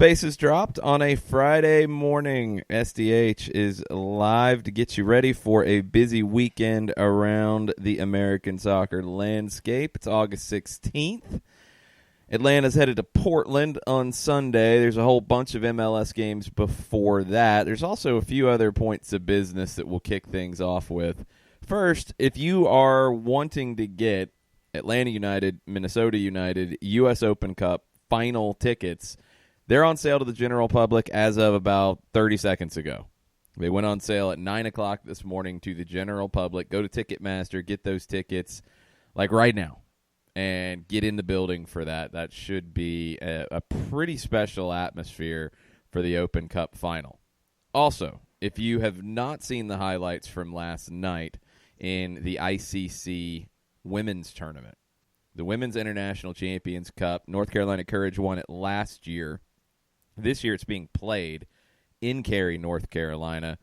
Bases dropped on a Friday morning. SDH is live to get you ready for a busy weekend around the American soccer landscape. It's August 16th. Atlanta's headed to Portland on Sunday. There's a whole bunch of MLS games before that. There's also a few other points of business that we'll kick things off with. First, if you are wanting to get Atlanta United, Minnesota United, U.S. Open Cup final tickets, they're on sale to the general public as of about 30 seconds ago. They went on sale at 9 o'clock this morning to the general public. Go to Ticketmaster, get those tickets like right now, and get in the building for that. That should be a pretty special atmosphere for the Open Cup final. Also, if you have not seen the highlights from last night in the ICC Women's Tournament, the Women's International Champions Cup, North Carolina Courage won it last year. This year it's being played in Cary, North Carolina.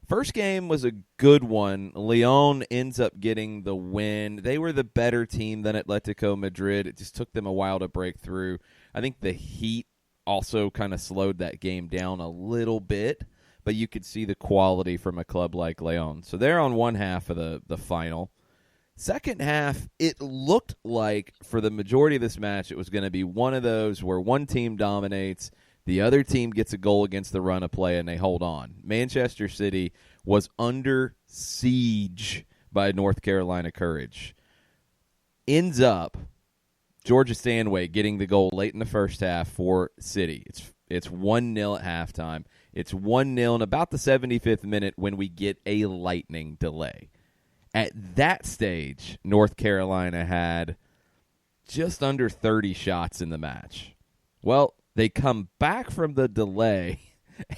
First game was a good one. Lyon ends up getting the win. They were the better team than Atletico Madrid. It just took them a while to break through. I think the heat also kind of slowed that game down a little bit, but you could see the quality from a club like Lyon. So they're on one half of the final. Second half, it looked like for the majority of this match, it was going to be one of those where one team dominates, the other team gets a goal against the run of play, and they hold on. Manchester City was under siege by North Carolina Courage. Ends up Georgia Stanway getting the goal late in the first half for City. It's 1-0 at halftime. It's 1-0 in about the 75th minute when we get a lightning delay. At that stage, North Carolina had just under 30 shots in the match. Well, they come back from the delay,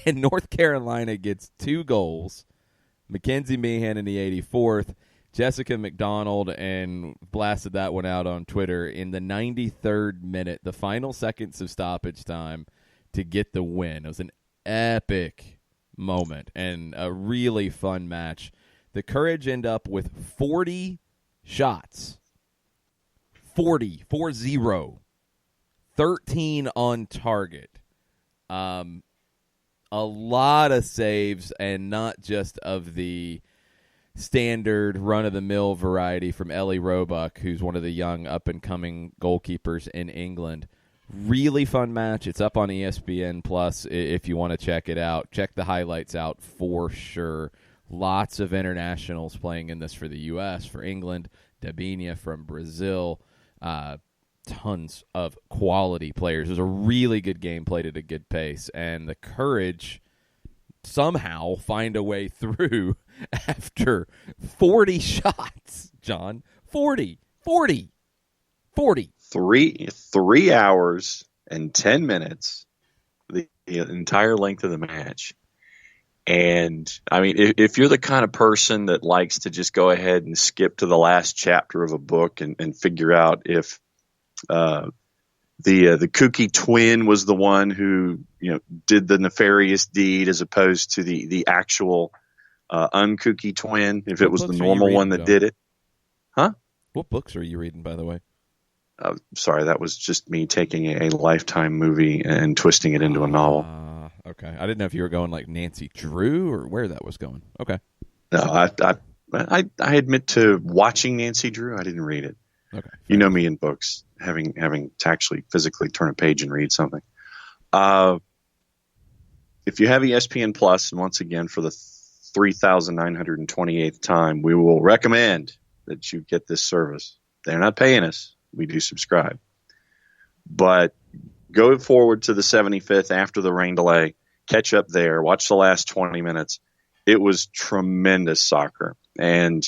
and North Carolina gets 2 goals. Mackenzie Meehan in the 84th, Jessica McDonald, and blasted that one out on Twitter in the 93rd minute, the final seconds of stoppage time to get the win. It was an epic moment and a really fun match. The Courage end up with 40 shots. 40. 13 on target. A lot of saves, and not just of the standard run-of-the-mill variety from Ellie Roebuck, who's one of the young up-and-coming goalkeepers in England. Really fun match. It's up on ESPN Plus if you want to check it out. Check the highlights out for sure. Lots of internationals playing in this for the U.S., for England, Dabinia from Brazil, tons of quality players. It was a really good game, played at a good pace, and the Courage somehow find a way through after 40 shots, John. 40. 3 hours and 10 minutes, the entire length of the match. And, I mean, if you're the kind of person that likes to just go ahead and skip to the last chapter of a book and figure out if the kooky twin was the one who, did the nefarious deed as opposed to the actual unkooky twin, if it was the normal one that did it. Huh? What books are you reading, by the way? Sorry, that was just me taking a Lifetime movie and twisting it into a novel. Okay. I didn't know if you were going like Nancy Drew or where that was going. Okay. No, I admit to watching Nancy Drew. I didn't read it. Okay. You know me in books, having to actually physically turn a page and read something. If you have ESPN Plus, and once again for the 3,928th time, we will recommend that you get this service. They're not paying us. We do subscribe. But go forward to the 75th after the rain delay, catch up there, watch the last 20 minutes. It was tremendous soccer. And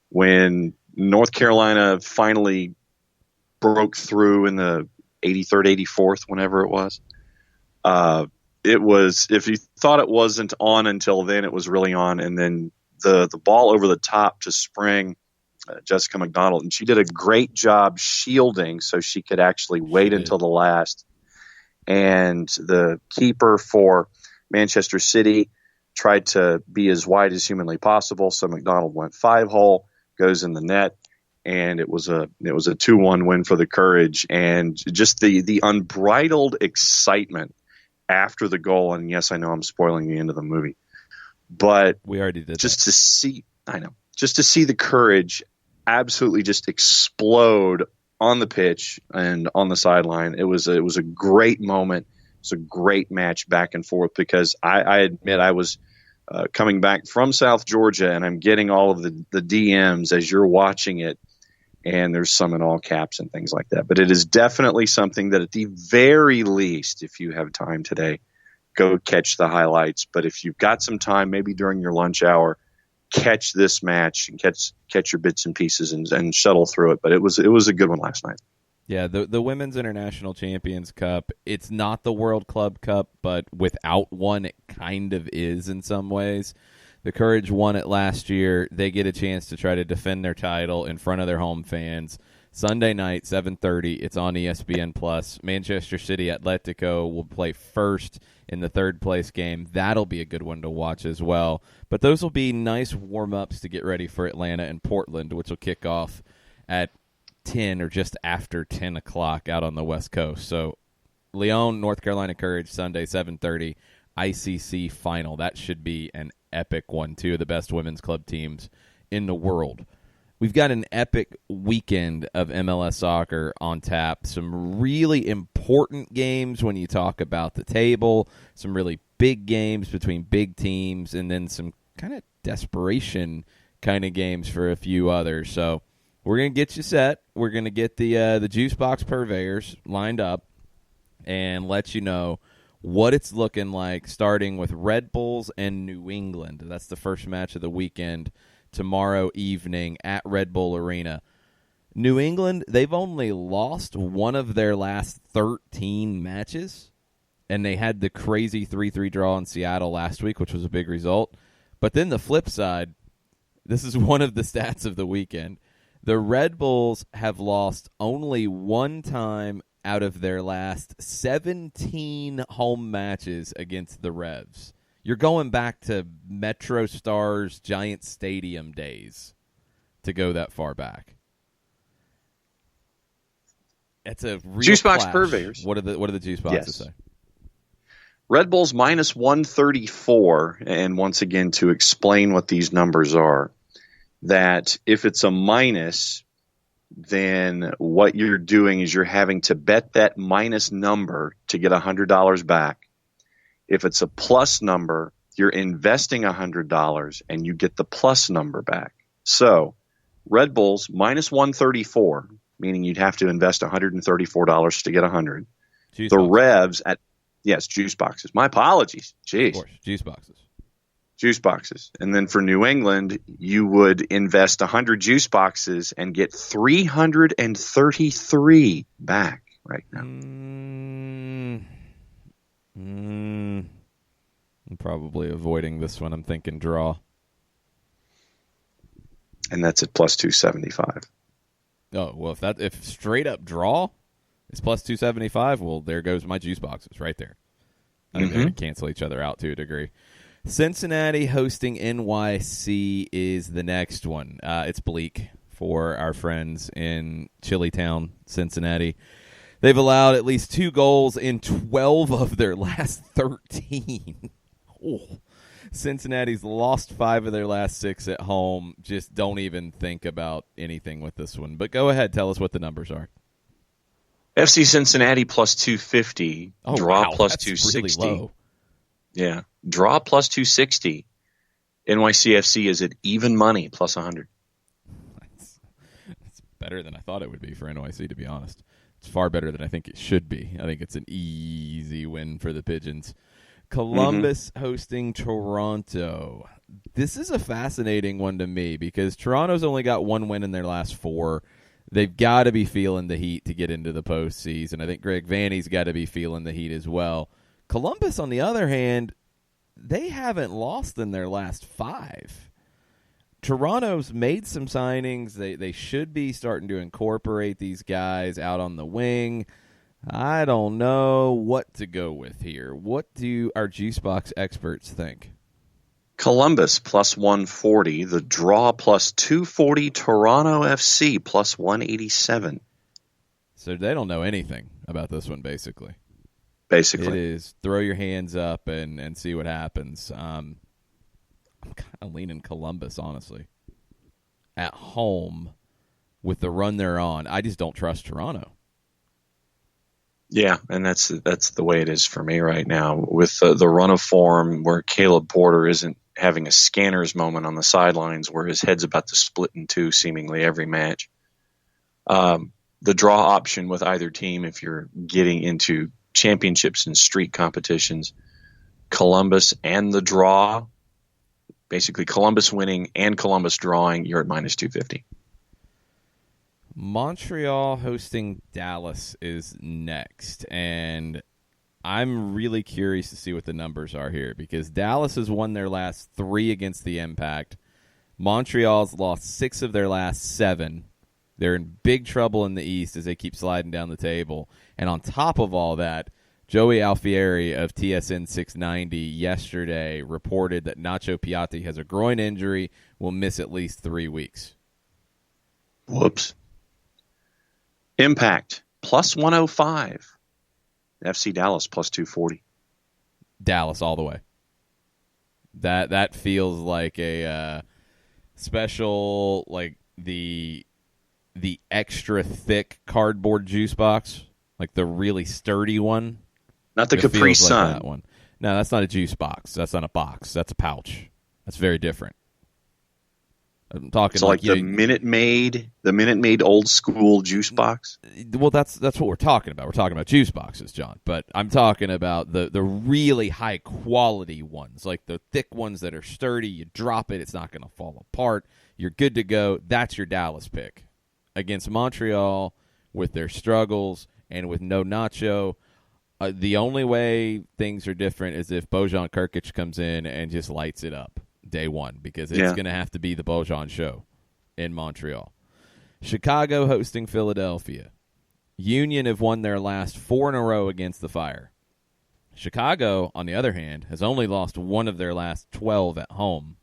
when North Carolina finally broke through in the 83rd, 84th, whenever it was, if you thought it wasn't on until then, it was really on. And then the ball over the top to Spring, Jessica McDonald, and she did a great job shielding so she could actually wait until the last. And the keeper for Manchester City tried to be as wide as humanly possible, so McDonald went 5-hole, goes in the net, and it was a 2-1 win for the Courage. And just the unbridled excitement after the goal. And yes, I know I'm spoiling the end of the movie, but We already did just that. to see, I know, just to see the courage absolutely just explode on the pitch and on the sideline. It was a great moment. It's a great match back and forth because I admit I was coming back from South Georgia and I'm getting all of the DMs as you're watching it. And there's some in all caps and things like that. But it is definitely something that at the very least, if you have time today, go catch the highlights. But if you've got some time, maybe during your lunch hour, catch this match and catch your bits and pieces and shuttle through it. But it was a good one last night. Yeah, the Women's International Champions Cup, it's not the World Club Cup, but without one, it kind of is in some ways. The Courage won it last year. They get a chance to try to defend their title in front of their home fans. Sunday night, 7:30, it's on ESPN+. Manchester City Atletico will play first in the third-place game. That'll be a good one to watch as well. But those will be nice warm-ups to get ready for Atlanta and Portland, which will kick off at 10 or just after 10 o'clock out on the West Coast. So Lyon, North Carolina Courage, Sunday, 7:30, ICC final. That should be an epic one. Two of the best women's club teams in the world. We've got an epic weekend of MLS soccer on tap. Some really important games when you talk about the table, some really big games between big teams, and then some kind of desperation kind of games for a few others. So we're going to get you set. We're going to get the juice box purveyors lined up and let you know what it's looking like, starting with Red Bulls and New England. That's the first match of the weekend tomorrow evening at Red Bull Arena. New England, they've only lost one of their last 13 matches, and they had the crazy 3-3 draw in Seattle last week, which was a big result. But then the flip side, this is one of the stats of the weekend. The Red Bulls have lost only one time out of their last 17 home matches against the Revs. You're going back to Metro Stars Giant Stadium days to go that far back. It's a real Juice box clash. purveyors. What do the juice boxes say? Red Bulls minus 134, and once again, to explain what these numbers are, that if it's a minus, then what you're doing is you're having to bet that minus number to get $100 back. If it's a plus number, you're investing $100 and you get the plus number back. So Red Bulls minus 134, meaning you'd have to invest $134 to get 100. Juice the boxes. Revs at, yes, juice boxes. My apologies. Jeez. Of course, juice boxes. Juice boxes. And then for New England, you would invest 100 juice boxes and get 333 back right now. I'm probably avoiding this one. I'm thinking draw. And that's at plus 275. Oh, well, if straight up draw is plus 275, well, there goes my juice boxes right there. I think they're going to cancel each other out to a degree. Cincinnati hosting NYC is the next one. It's bleak for our friends in Chillytown, Cincinnati. They've allowed at least 2 goals in 12 of their last 13. Oh. Cincinnati's lost 5 of their last 6 at home. Just don't even think about anything with this one. But go ahead, tell us what the numbers are. FC Cincinnati plus 250, draw plus that's 260. Really low. Yeah, draw plus 260. NYCFC is at even money plus 100. That's better than I thought it would be for NYC, to be honest. It's far better than I think it should be. I think it's an easy win for the Pigeons. Columbus hosting Toronto. This is a fascinating one to me because Toronto's only got 1 win in their last 4. They've got to be feeling the heat to get into the postseason. I think Greg Vanney's got to be feeling the heat as well. Columbus, on the other hand, they haven't lost in their last 5. Toronto's made some signings. They should be starting to incorporate these guys out on the wing. I don't know what to go with here. What do our Juicebox experts think? Columbus plus 140, the draw plus 240, Toronto FC plus 187. So they don't know anything about this one, basically. basically. It is. Throw your hands up and see what happens. I'm kind of leaning Columbus, honestly. At home with the run they're on, I just don't trust Toronto. Yeah, and that's the way it is for me right now with the run of form where Caleb Porter isn't having a scanner's moment on the sidelines where his head's about to split in two seemingly every match. The draw option with either team, if you're getting into championships and street competitions, Columbus and the draw, basically Columbus winning and Columbus drawing, you're at minus 250. Montreal hosting Dallas is next, and I'm really curious to see what the numbers are here because Dallas has won their last 3 against the Impact. Montreal's lost 6 of their last 7. They're in big trouble in the East as they keep sliding down the table. And on top of all that, Joey Alfieri of TSN 690 yesterday reported that Nacho Piatti has a groin injury, will miss at least 3 weeks. Whoops. Impact, plus 105. FC Dallas, plus 240. Dallas all the way. That feels like a special, like the extra thick cardboard juice box, like the really sturdy one. Not the Capri Sun. Like that one. No, that's not a juice box. That's not a box. That's a pouch. That's very different. I'm talking so like the Minute Maid old school juice box. Well, that's what we're talking about. We're talking about juice boxes, John. But I'm talking about the really high quality ones, like the thick ones that are sturdy. You drop it, it's not going to fall apart. You're good to go. That's your Dallas pick against Montreal with their struggles and with no Nacho. The only way things are different is if Bojan Krkic comes in and just lights it up day one, because it's going to have to be the Bojan show in Montreal. Chicago hosting Philadelphia. Union have won their last 4 in a row against the Fire. Chicago, on the other hand, has only lost 1 of their last 12 at home.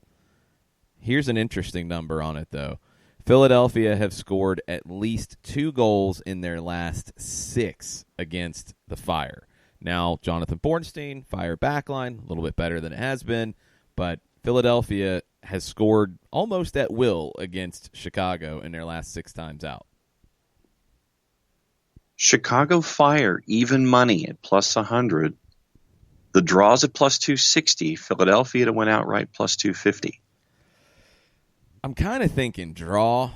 Here's an interesting number on it, though. Philadelphia have scored at least 2 goals in their last 6 against the Fire. Now, Jonathan Bornstein, Fire backline, a little bit better than it has been, but Philadelphia has scored almost at will against Chicago in their last 6 times out. Chicago Fire, even money at plus 100. The draws at plus 260. Philadelphia to win outright plus 250. I'm kind of thinking draw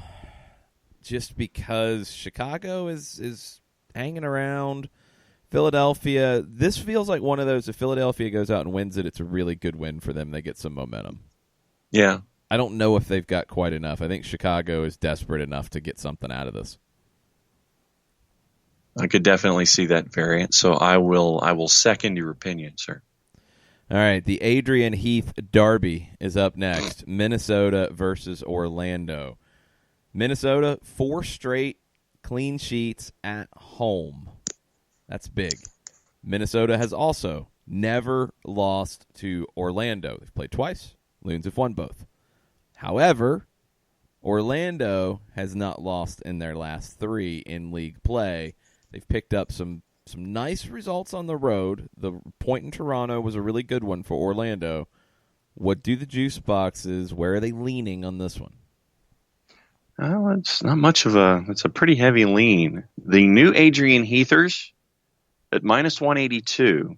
just because Chicago is hanging around. Philadelphia, this feels like one of those, if Philadelphia goes out and wins it, it's a really good win for them. They get some momentum. Yeah. I don't know if they've got quite enough. I think Chicago is desperate enough to get something out of this. I could definitely see that variant, so I will second your opinion, sir. All right, the Adrian Heath Derby is up next. Minnesota versus Orlando. Minnesota, 4 straight clean sheets at home. That's big. Minnesota has also never lost to Orlando. They've played twice. Loons have won both. However, Orlando has not lost in their last 3 in league play. They've picked up some nice results on the road. The point in Toronto was a really good one for Orlando. What do the juice boxes? Where are they leaning on this one? It's not much of it's a pretty heavy lean. The new Adrian Heathers at minus 182.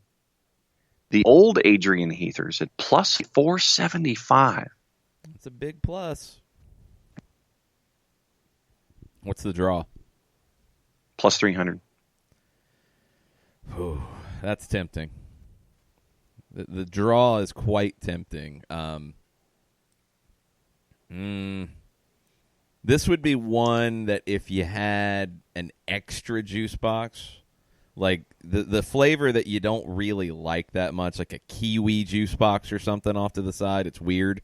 The old Adrian Heathers at plus 475. That's a big plus. What's the draw? Plus 300. Ooh, that's tempting. The draw is quite tempting. This would be one that if you had an extra juice box, like the flavor that you don't really like that much, like a kiwi juice box or something off to the side, it's weird.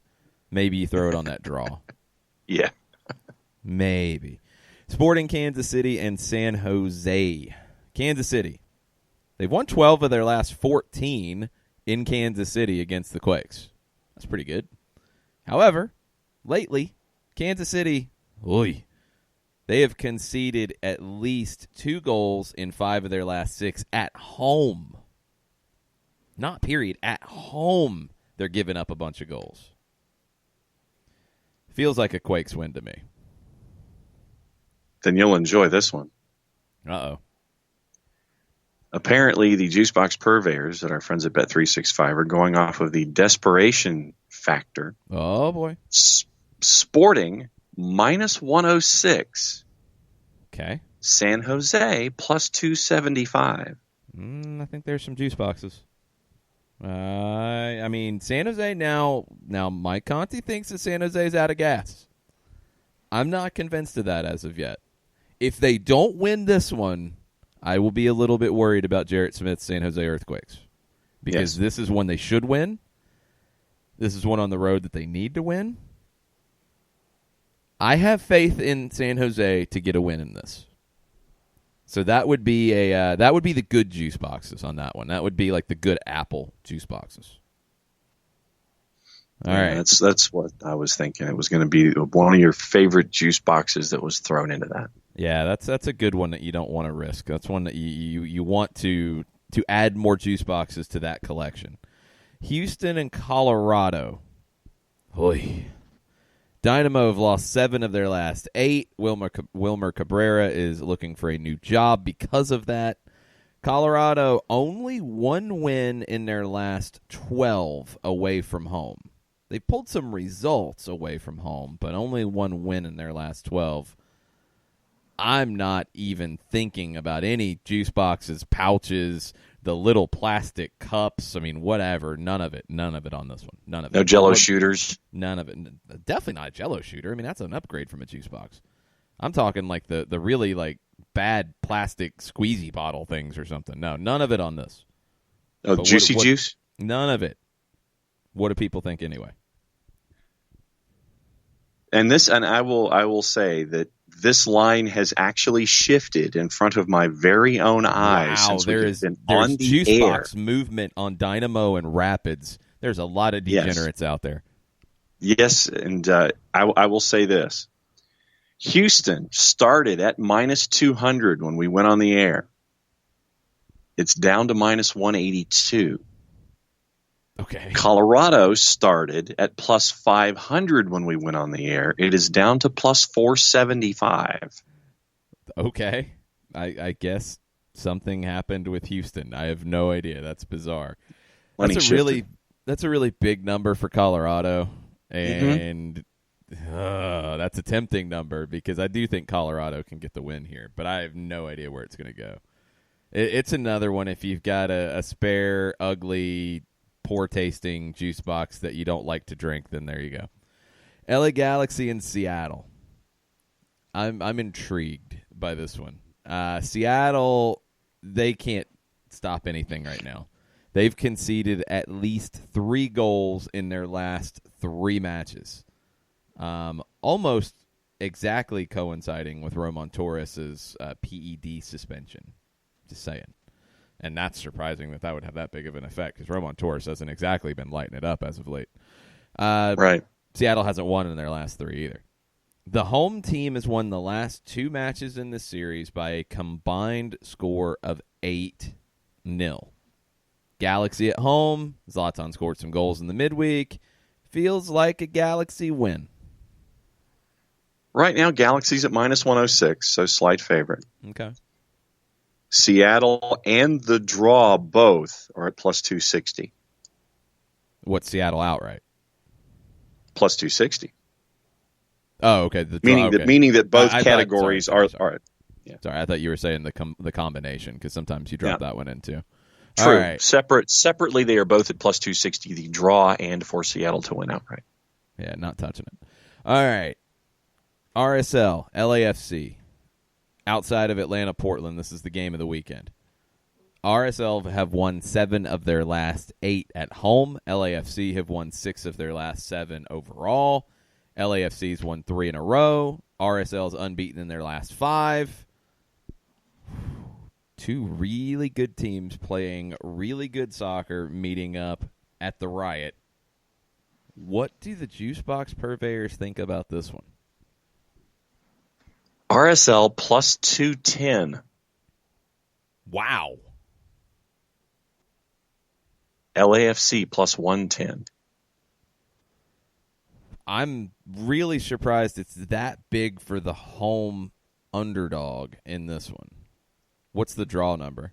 Maybe you throw it on that draw. Yeah. Maybe. Sporting Kansas City and San Jose. Kansas City. They've won 12 of their last 14 in Kansas City against the Quakes. That's pretty good. However, lately, Kansas City, they have conceded at least 2 goals in 5 of their last 6 at home. Not period. At home, they're giving up a bunch of goals. Feels like a Quakes win to me. Then you'll enjoy this one. Uh-oh. Apparently, the juice box purveyors at our friends at Bet365 are going off of the desperation factor. Oh, boy. Sporting minus 106. Okay. San Jose plus 275. I think there's some juice boxes. I mean, San Jose now Mike Conti thinks that San Jose's out of gas. I'm not convinced of that as of yet. If they don't win this one, I will be a little bit worried about Jarrett Smith's San Jose Earthquakes. Because This is one they should win. This is one on the road that they need to win. I have faith in San Jose to get a win in this. So that would be the good juice boxes on that one. That would be like the good Apple juice boxes. All right. That's what I was thinking. It was going to be one of your favorite juice boxes that was thrown into that. Yeah, that's a good one that you don't want to risk. That's one that you want to add more juice boxes to that collection. Houston and Colorado. Oy. Dynamo have lost 7 of their last 8. Wilmer Cabrera is looking for a new job because of that. Colorado only 1 win in their last 12 away from home. They pulled some results away from home, but only 1 win in their last 12. I'm not even thinking about any juice boxes, pouches, the little plastic cups. I mean, whatever. None of it on this one. None of it. No Jell-O shooters. None of it. Definitely not a Jell-O shooter. I mean, that's an upgrade from a juice box. I'm talking like the really like bad plastic squeezy bottle things or something. No, none of it on this. Oh, but juicy juice? None of it. What do people think anyway? And I will say that this line has actually shifted in front of my very own eyes. Wow, since there's juice box movement on Dynamo and Rapids. There's a lot of degenerates out there. Yes, and I will say this. Houston started at minus 200 when we went on the air. It's down to minus 182. Okay. Colorado started at plus 500 when we went on the air. It is down to plus 475. Okay. I guess something happened with Houston. I have no idea. That's bizarre. That's a really big number for Colorado, and that's a tempting number because I do think Colorado can get the win here, but I have no idea where it's going to go. It's another one if you've got a spare, ugly, poor-tasting juice box that you don't like to drink, then there you go. LA Galaxy and Seattle. I'm intrigued by this one. Seattle, they can't stop anything right now. They've conceded at least 3 goals in their last 3 matches. Almost exactly coinciding with Roman Torres' PED suspension. Just saying. And that's surprising that would have that big of an effect because Roman Torres hasn't exactly been lighting it up as of late. Right. Seattle hasn't won in their last 3 either. The home team has won the last 2 matches in this series by a combined score of 8-0. Galaxy at home. Zlatan scored some goals in the midweek. Feels like a Galaxy win. Right now, Galaxy's at minus 106, so slight favorite. Okay. Seattle and the draw both are at plus 260. What's Seattle outright? Plus 260. Oh, okay. Meaning that both categories are. Yeah. Sorry, I thought you were saying the combination because sometimes you drop that one in too. True. All right. Separately, they are both at plus 260. The draw and for Seattle to win outright. Yeah, not touching it. All right. RSL, LAFC. Outside of Atlanta, Portland, this is the game of the weekend. RSL have won 7 of their last 8 at home. LAFC have won 6 of their last 7 overall. LAFC's won 3 in a row. RSL's unbeaten in their last 5. 2 really good teams playing really good soccer, meeting up at the Riot. What do the juice box purveyors think about this one? RSL plus 210. Wow. LAFC plus 110. I'm really surprised it's that big for the home underdog in this one. What's the draw number?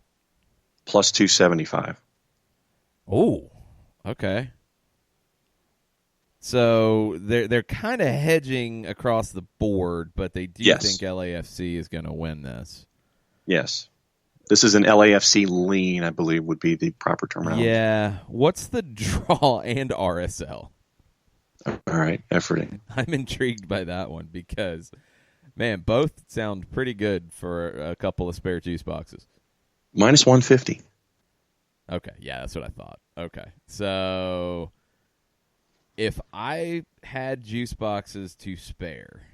Plus 275. Oh, okay. So they're kind of hedging across the board, but they do think LAFC is going to win this. Yes. This is an LAFC lean, I believe, would be the proper terminology. Yeah. What's the draw and RSL? All right, efforting. I'm intrigued by that one because, man, both sound pretty good for a couple of spare juice boxes. Minus 150. Okay, yeah, that's what I thought. Okay, so if I had juice boxes to spare,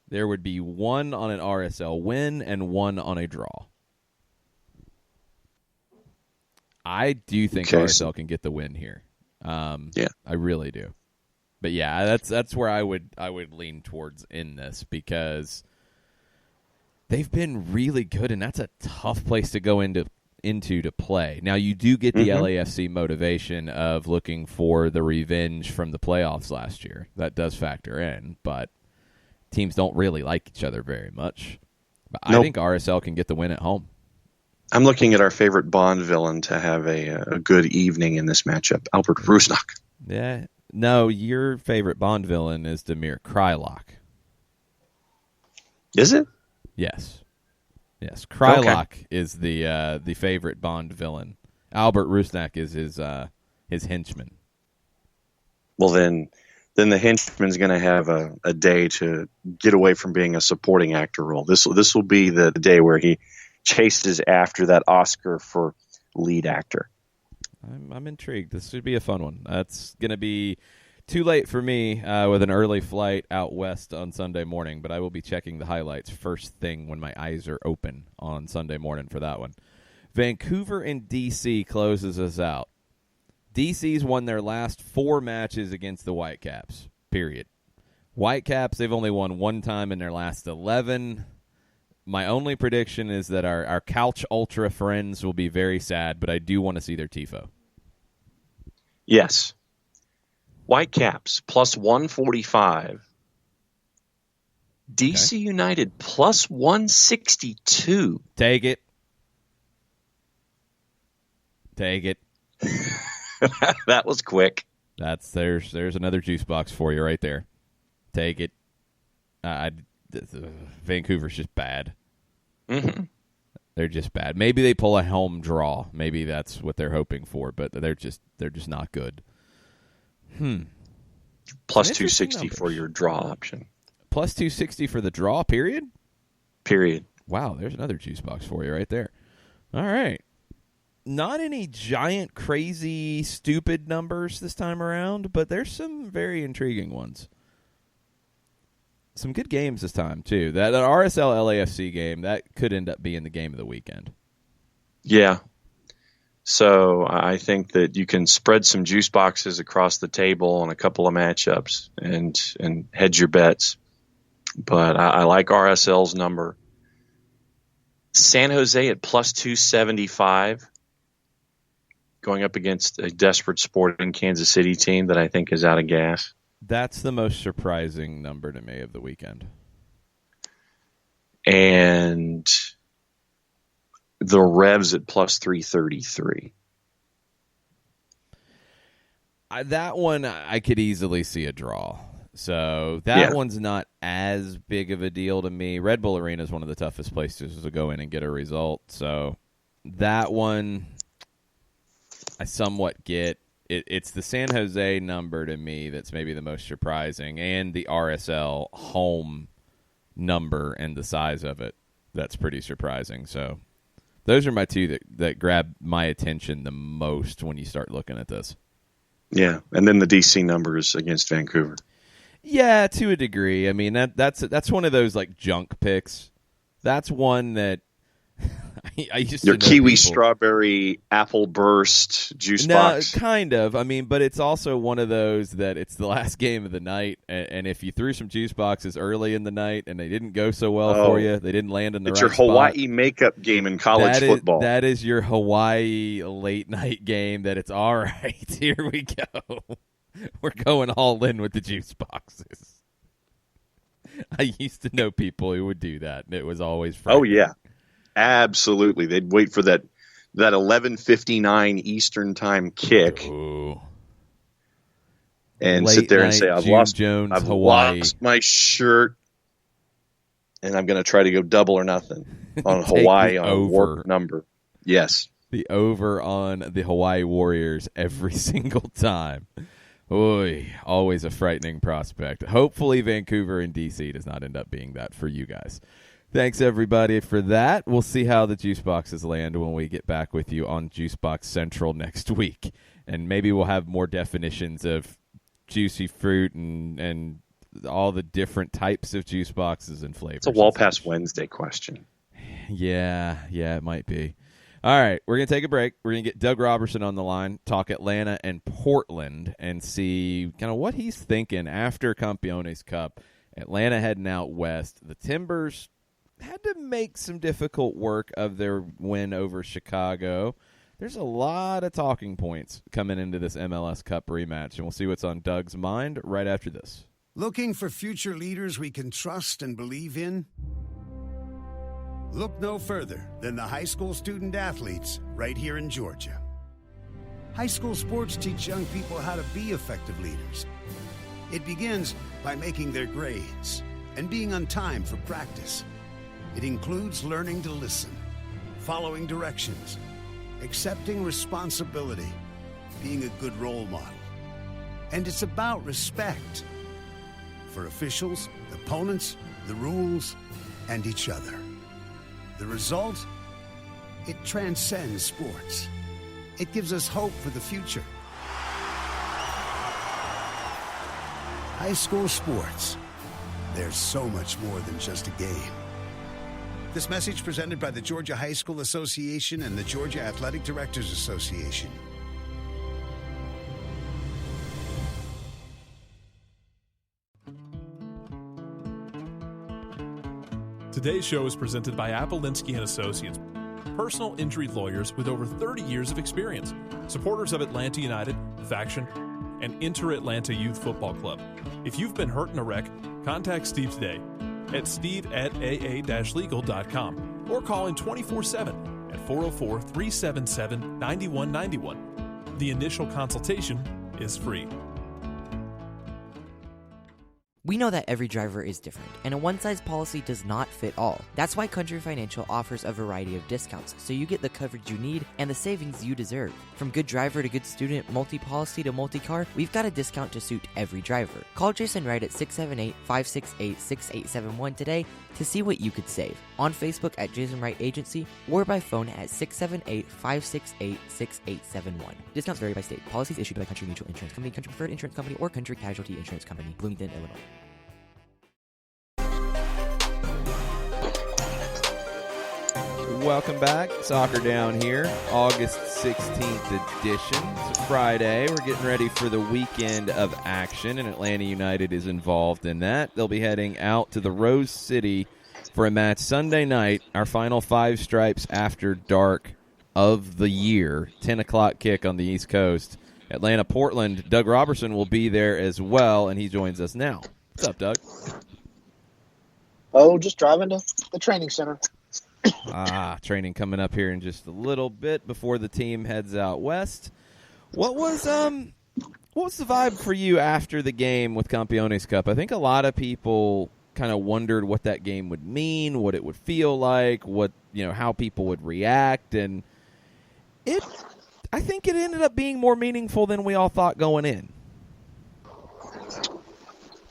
there would be one on an RSL win and one on a draw. I do think RSL can get the win here. Yeah, I really do. But yeah, that's where I would lean towards in this because they've been really good, and that's a tough place to go into to play. Now you do get the LAFC motivation of looking for the revenge from the playoffs last year. That does factor in, but teams don't really like each other very much. But I think RSL can get the win at home. I'm looking at our favorite Bond villain to have a good evening in this matchup, Albert Rusnak. Yeah. No, your favorite Bond villain is Damir Krylock. Is it? Yes. Yes. Krylock is the favorite Bond villain. Albert Rusnak is his henchman. Well, then the henchman's going to have a day to get away from being a supporting actor role. This will be the day where he chases after that Oscar for lead actor. I'm intrigued. This should be a fun one. That's going to be too late for me with an early flight out west on Sunday morning, but I will be checking the highlights first thing when my eyes are open on Sunday morning for that one. Vancouver and D.C. closes us out. D.C.'s won their last 4 matches against the Whitecaps, period. Whitecaps, they've only won one time in their last 11. My only prediction is that our Couch Ultra friends will be very sad, but I do want to see their tifo. Yes. Whitecaps plus 145. DC United plus 162. Take it. That was quick. There's another juice box for you right there. Take it. Vancouver's just bad. Mm-hmm. They're just bad. Maybe they pull a home draw. Maybe that's what they're hoping for, but they're just not good. Plus 260 for your draw option. Plus 260 for the draw, period? Period. Wow, there's another juice box for you right there. All right. Not any giant, crazy, stupid numbers this time around, but there's some very intriguing ones. Some good games this time, too. That RSL LAFC game, that could end up being the game of the weekend. Yeah. So I think that you can spread some juice boxes across the table on a couple of matchups and hedge your bets. But I like RSL's number. San Jose at plus 275, going up against a desperate Sporting Kansas City team that I think is out of gas. That's the most surprising number to me of the weekend. And the Revs at plus 333. That one, I could easily see a draw. So that one's not as big of a deal to me. Red Bull Arena is one of the toughest places to go in and get a result. So that one, I somewhat get. It's the San Jose number to me that's maybe the most surprising, and the RSL home number and the size of it. That's pretty surprising. So those are my two that grab my attention the most when you start looking at this. Yeah, and then the DC numbers against Vancouver. Yeah, to a degree. I mean, that's one of those like junk picks. That's one that I used your to know kiwi people. strawberry apple burst juice No, box. kind of. I mean, but it's also one of those that it's the last game of the night, and if you threw some juice boxes early in the night and they didn't go so well for you, they didn't land in the it's right your Hawaii spot, makeup game in college football. That is your Hawaii late night game. That it's all right. Here we go. We're going all in with the juice boxes. I used to know people who would do that, and it was always frightening. Oh yeah, absolutely. They'd wait for that 11:59 Eastern time kick, Ooh. and Late sit there and night say, "I've June lost my shirt, and I'm going to try to go double or nothing on Hawaii on a warped number." Yes, the over on the Hawaii Warriors every single time. Oy, always a frightening prospect. Hopefully Vancouver and DC does not end up being that for you guys. Thanks, everybody, for that. We'll see how the juice boxes land when we get back with you on Juice Box Central next week. And maybe we'll have more definitions of juicy fruit and all the different types of juice boxes and flavors. It's a Wall Pass Wednesday question. Yeah, it might be. All right, we're going to take a break. We're going to get Doug Robertson on the line, talk Atlanta and Portland, and see kind of what he's thinking after Campeones Cup. Atlanta heading out west. The Timbers had to make some difficult work of their win over Chicago. There's a lot of talking points coming into this MLS Cup rematch, and we'll see what's on Doug's mind right after this. Looking for future leaders we can trust and believe in? Look no further than the high school student athletes right here in Georgia. High school sports teach young people how to be effective leaders. It begins by making their grades and being on time for practice. It includes learning to listen, following directions, accepting responsibility, being a good role model. And it's about respect for officials, opponents, the rules, and each other. The result? It transcends sports. It gives us hope for the future. High school sports. There's so much more than just a game. This message presented by the Georgia High School Association and the Georgia Athletic Directors Association. Today's show is presented by Appolinsky & Associates, personal injury lawyers with over 30 years of experience, supporters of Atlanta United, Faction, and Inter-Atlanta Youth Football Club. If you've been hurt in a wreck, contact Steve today at steve@aa-legal.com or call in 24/7 at 404-377-9191. The initial consultation is free. We know that every driver is different, and a one-size policy does not fit all. That's why Country Financial offers a variety of discounts, so you get the coverage you need and the savings you deserve. From good driver to good student, multi-policy to multi-car, we've got a discount to suit every driver. Call Jason Wright at 678-568-6871 today to see what you could save. On Facebook at Jason Wright Agency or by phone at 678-568-6871. Discounts vary by state. Policies issued by Country Mutual Insurance Company, Country Preferred Insurance Company, or Country Casualty Insurance Company, Bloomington, Illinois. Welcome back. Soccer Down here, August 16th edition. It's a Friday. We're getting ready for the weekend of action, and Atlanta United is involved in that. They'll be heading out to the Rose City for a match Sunday night, our final Five Stripes After Dark of the year, 10 o'clock kick on the East Coast. Atlanta-Portland, Doug Robertson will be there as well, and he joins us now. What's up, Doug? Oh, just driving to the training center. Training coming up here in just a little bit before the team heads out west. What was the vibe for you after the game with Campeones Cup? I think a lot of people kind of wondered what that game would mean, what it would feel like, how people would react, and I think it ended up being more meaningful than we all thought going in.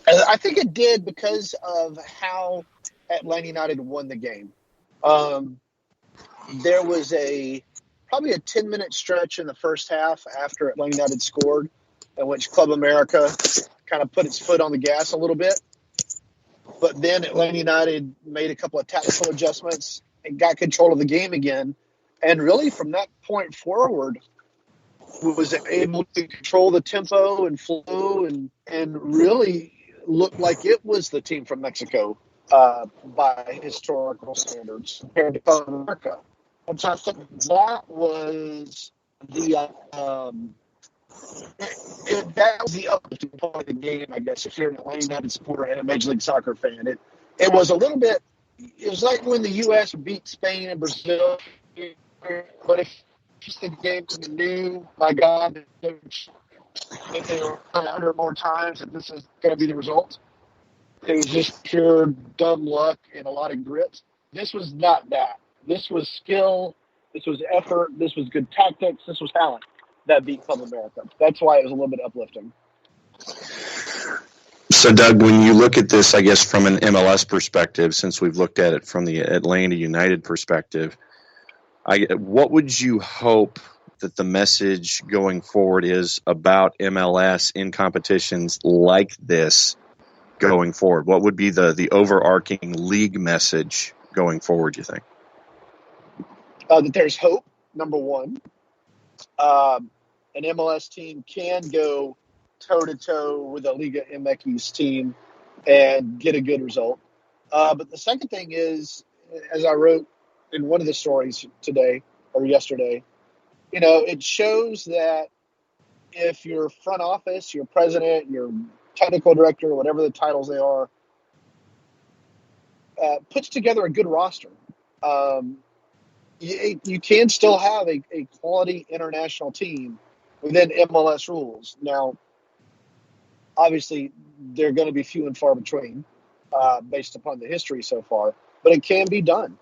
I think it did because of how Atlanta United won the game. There was probably a 10-minute stretch in the first half after Atlanta United scored, in which Club America kind of put its foot on the gas a little bit. But then Atlanta United made a couple of tactical adjustments and got control of the game again. And really from that point forward, was able to control the tempo and flow and really looked like it was the team from Mexico by historical standards compared to South America. And so I think that was that was the uplifting part of the game, I guess, if you're an Atlanta United supporter and a Major League Soccer fan. It was a little bit, it was like when the U.S. beat Spain and Brazil, but if just the game knew, my God, if they were 100 more times that this is going to be the result. It was just pure dumb luck and a lot of grit. This was not that. This was skill. This was effort. This was good tactics. This was talent that beat Club America. That's why it was a little bit uplifting. So, Doug, when you look at this, I guess, from an MLS perspective, since we've looked at it from the Atlanta United perspective, what would you hope that the message going forward is about MLS in competitions like this going forward? What would be the overarching league message going forward, you think? That there's hope, number one. An MLS team can go toe-to-toe with a Liga MX team and get a good result. But the second thing is, as I wrote in one of the stories today or yesterday, it shows that if your front office, your president, your technical director, whatever the titles they are, puts together a good roster, you can still have a quality international team within MLS rules. Now, obviously, they're going to be few and far between based upon the history so far, but it can be done.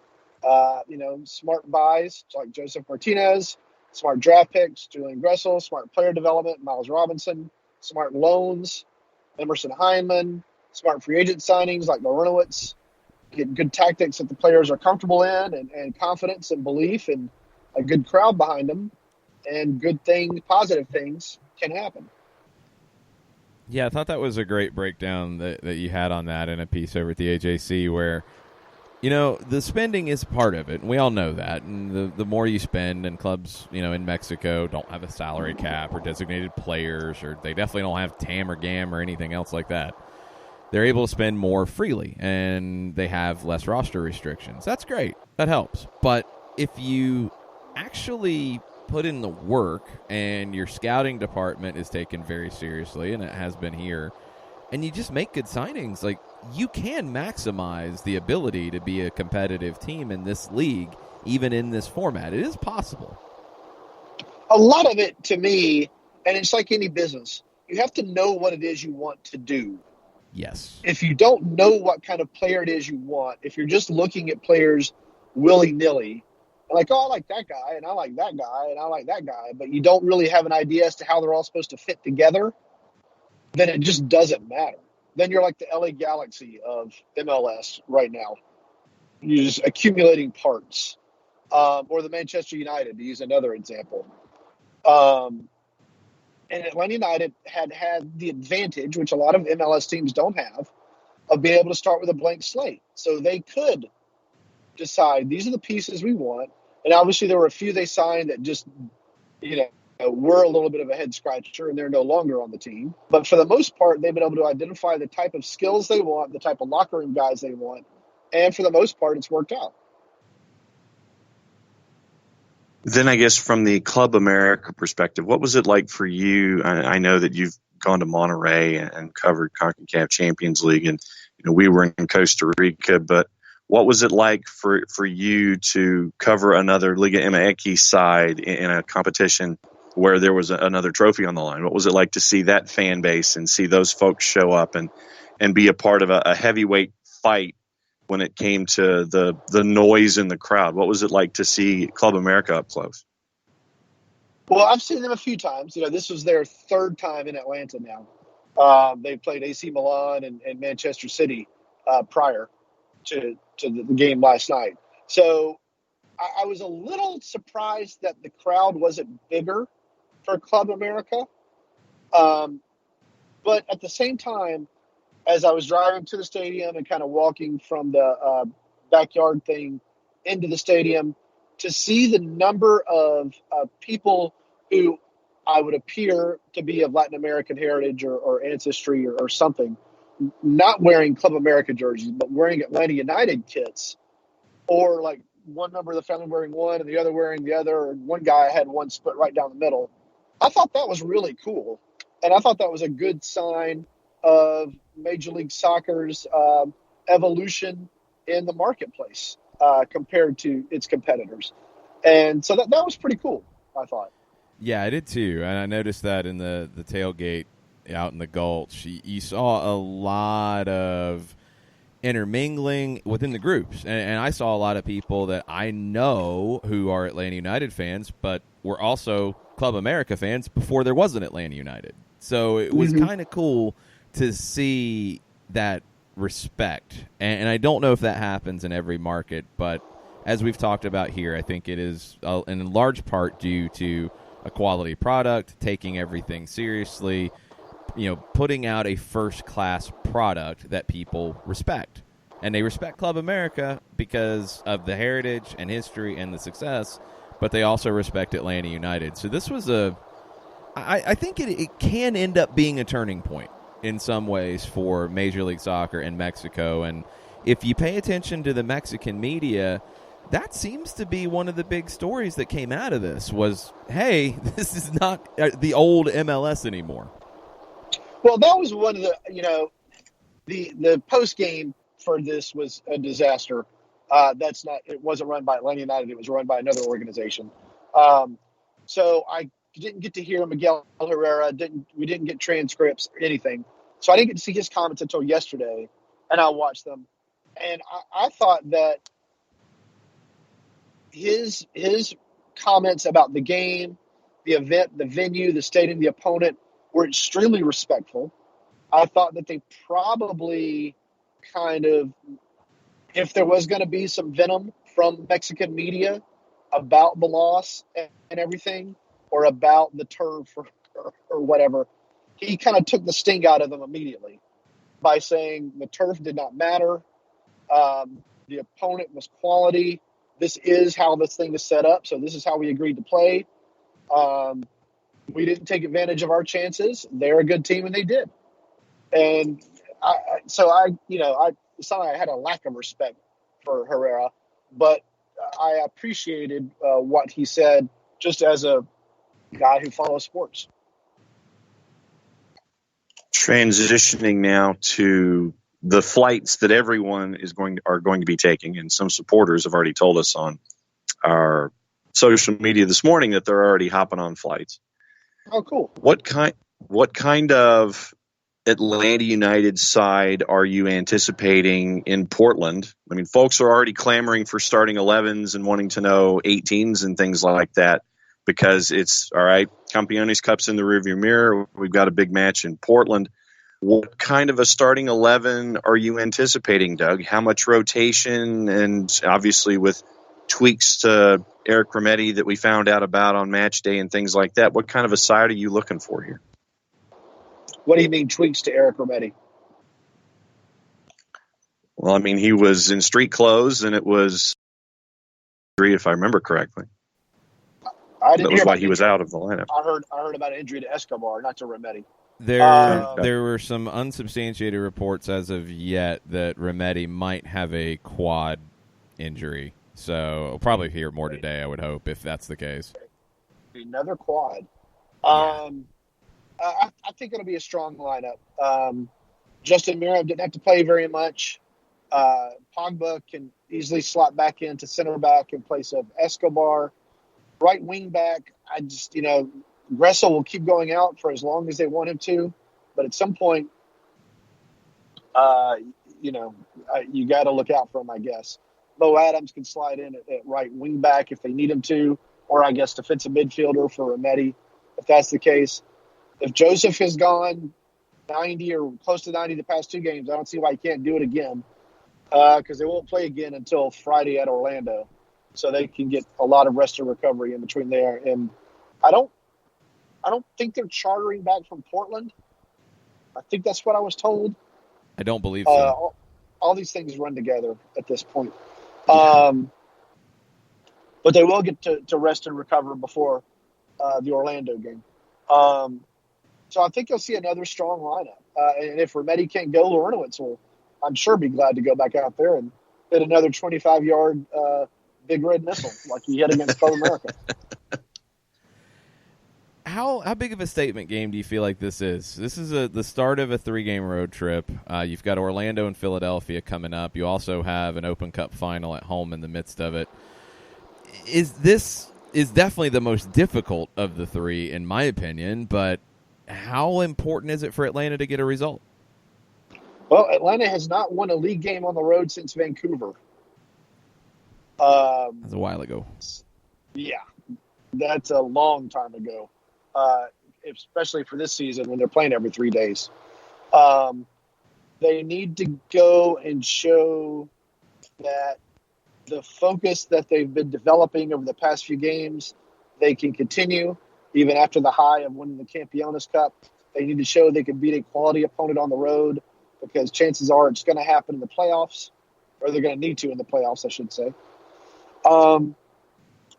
Smart buys like Joseph Martinez, smart draft picks, Julian Gressel, smart player development, Miles Robinson, smart loans, Emerson Hyndman, smart free agent signings like Marinowitz, get good tactics that the players are comfortable in and confidence and belief and a good crowd behind them, and good things, positive things can happen. Yeah, I thought that was a great breakdown that you had on that in a piece over at the AJC where, the spending is part of it, and we all know that. And the more you spend, and clubs, in Mexico don't have a salary cap or designated players, or they definitely don't have TAM or GAM or anything else like that. They're able to spend more freely, and they have less roster restrictions. That's great. That helps. But if you actually put in the work and your scouting department is taken very seriously, and it has been here, and you just make good signings, like, you can maximize the ability to be a competitive team in this league, even in this format. It is possible. A lot of it, to me, and it's like any business, you have to know what it is you want to do. Yes. If you don't know what kind of player it is you want, if you're just looking at players willy-nilly, like, I like that guy, and I like that guy, and I like that guy, but you don't really have an idea as to how they're all supposed to fit together, then it just doesn't matter. Then you're like the LA Galaxy of MLS right now. You're just accumulating parts. Or the Manchester United, to use another example. And Atlanta United had the advantage, which a lot of MLS teams don't have, of being able to start with a blank slate. So they could decide, these are the pieces we want. And obviously there were a few they signed that just, were a little bit of a head scratcher, and they're no longer on the team. But for the most part, they've been able to identify the type of skills they want, the type of locker room guys they want. And for the most part, it's worked out. Then I guess from the Club America perspective, what was it like for you? I know that you've gone to Monterrey and covered CONCACAF Champions League, and we were in Costa Rica, but what was it like for you to cover another Liga MX side in a competition where there was another trophy on the line? What was it like to see that fan base and see those folks show up and be a part of a heavyweight fight when it came to the noise in the crowd? What was it like to see Club America up close? Well, I've seen them a few times. This was their third time in Atlanta now. They played AC Milan and Manchester City prior to the game last night. So I was a little surprised that the crowd wasn't bigger for Club America. But at the same time, as I was driving to the stadium and kind of walking from the backyard thing into the stadium to see the number of people who I would appear to be of Latin American heritage or ancestry or something, not wearing Club America jerseys, but wearing Atlanta United kits, or like one member of the family wearing one and the other wearing the other, and one guy had one split right down the middle. I thought that was really cool. And I thought that was a good sign of Major League Soccer's evolution in the marketplace compared to its competitors. And so that was pretty cool, I thought. Yeah, I did too. And I noticed that in the tailgate out in the Gulch. You saw a lot of intermingling within the groups. And I saw a lot of people that I know who are Atlanta United fans, but were also Club America fans before there was an Atlanta United. So it was kind of cool to see that respect. And I don't know if that happens in every market, but as we've talked about here, I think it is in large part due to a quality product, taking everything seriously, putting out a first-class product that people respect. And they respect Club America because of the heritage and history and the success, but they also respect Atlanta United. So this was I think it can end up being a turning point in some ways for Major League Soccer in Mexico. And if you pay attention to the Mexican media, that seems to be one of the big stories that came out of this was, hey, this is not the old MLS anymore. Well, that was one of the post game for this was a disaster. It wasn't run by Atlanta United. It was run by another organization. So I didn't get to hear Miguel Herrera. We didn't get transcripts or anything. So I didn't get to see his comments until yesterday, and I watched them. And I thought that his comments about the game, the event, the venue, the stadium, the opponent were extremely respectful. I thought that they probably kind of, if there was going to be some venom from Mexican media about the loss and everything, or about the turf or whatever, he kind of took the sting out of them immediately by saying the turf did not matter. The opponent was quality. This is how this thing is set up, so this is how we agreed to play. We didn't take advantage of our chances. They're a good team, and they did. And it's not like I had a lack of respect for Herrera, but I appreciated what he said just as a guy who follows sports. Transitioning now to the flights that everyone are going to be taking, and some supporters have already told us on our social media this morning that they're already hopping on flights. Oh, cool. What kind of Atlanta United side are you anticipating in Portland? I mean, folks are already clamoring for starting 11s and wanting to know 18s and things like that because it's, all right, Campeones Cup's in the rearview mirror. We've got a big match in Portland. What kind of a starting 11 are you anticipating, Doug? How much rotation? And obviously with tweaks to Eric Remedi that we found out about on match day and things like that, what kind of a side are you looking for here? What do you mean tweaks to Eric Remedi? Well, I mean, he was in street clothes, and it was, if I remember correctly. That was why he was out of the lineup. I heard about an injury to Escobar, not to Remedi. There were some unsubstantiated reports as of yet that Remedi might have a quad injury. So we'll probably hear more today, I would hope, if that's the case. Another quad. Yeah. I think it'll be a strong lineup. Justin Mira didn't have to play very much. Pogba can easily slot back into center back in place of Escobar. Right wing back, Gressel will keep going out for as long as they want him to. But at some point, you got to look out for him, I guess. Bo Adams can slide in at right wing back if they need him to, or I guess defensive midfielder for Remedi, if that's the case. If Joseph has gone 90 or close to 90 the past two games, I don't see why he can't do it again because they won't play again until Friday at Orlando. So they can get a lot of rest and recovery in between there. And I don't think they're chartering back from Portland. I think that's what I was told. I don't believe so. All these things run together at this point. Yeah. but they will get to rest and recover before the Orlando game. So I think you'll see another strong lineup. And if Remedi can't go, Lorenowitz will, I'm sure, be glad to go back out there and hit another 25-yard big red missile like he hit against Club America. How big of a statement game do you feel like this is? This is the start of a 3-game road trip. You've got Orlando and Philadelphia coming up. You also have an Open Cup final at home in the midst of it. This is definitely the most difficult of the 3, in my opinion, but how important is it for Atlanta to get a result? Well, Atlanta has not won a league game on the road since Vancouver. That's a while ago. Yeah, that's a long time ago, especially for this season when they're playing every 3 days. They need to go and show that the focus that they've been developing over the past few games, they can continue even after the high of winning the Campeones Cup. They need to show they can beat a quality opponent on the road, because chances are it's going to happen in the playoffs, or they're going to need to in the playoffs, I should say. And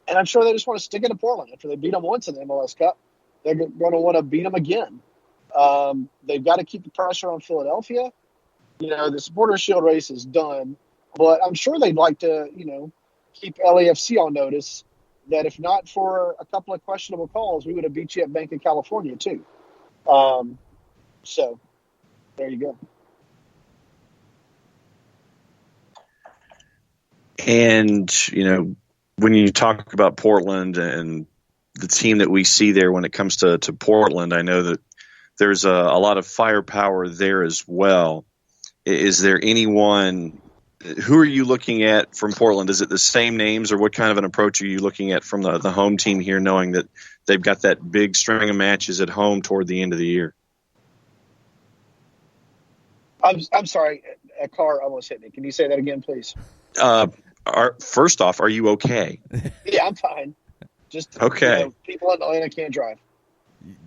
I'm sure they just want to stick it to Portland. After they beat them once in the MLS Cup, they're going to want to beat them again. They've got to keep the pressure on Philadelphia. The Supporters' Shield race is done, but I'm sure they'd like to, keep LAFC on notice that if not for a couple of questionable calls, we would have beat you at Bank of California too. So there you go. And, when you talk about Portland and the team that we see there when it comes to Portland, I know that there's a lot of firepower there as well. Is there anyone – who are you looking at from Portland? Is it the same names, or what kind of an approach are you looking at from the home team here, knowing that they've got that big string of matches at home toward the end of the year? I'm sorry, a car almost hit me. Can you say that again, please? First off, are you okay? Yeah, I'm fine. Just okay. People in Atlanta can't drive.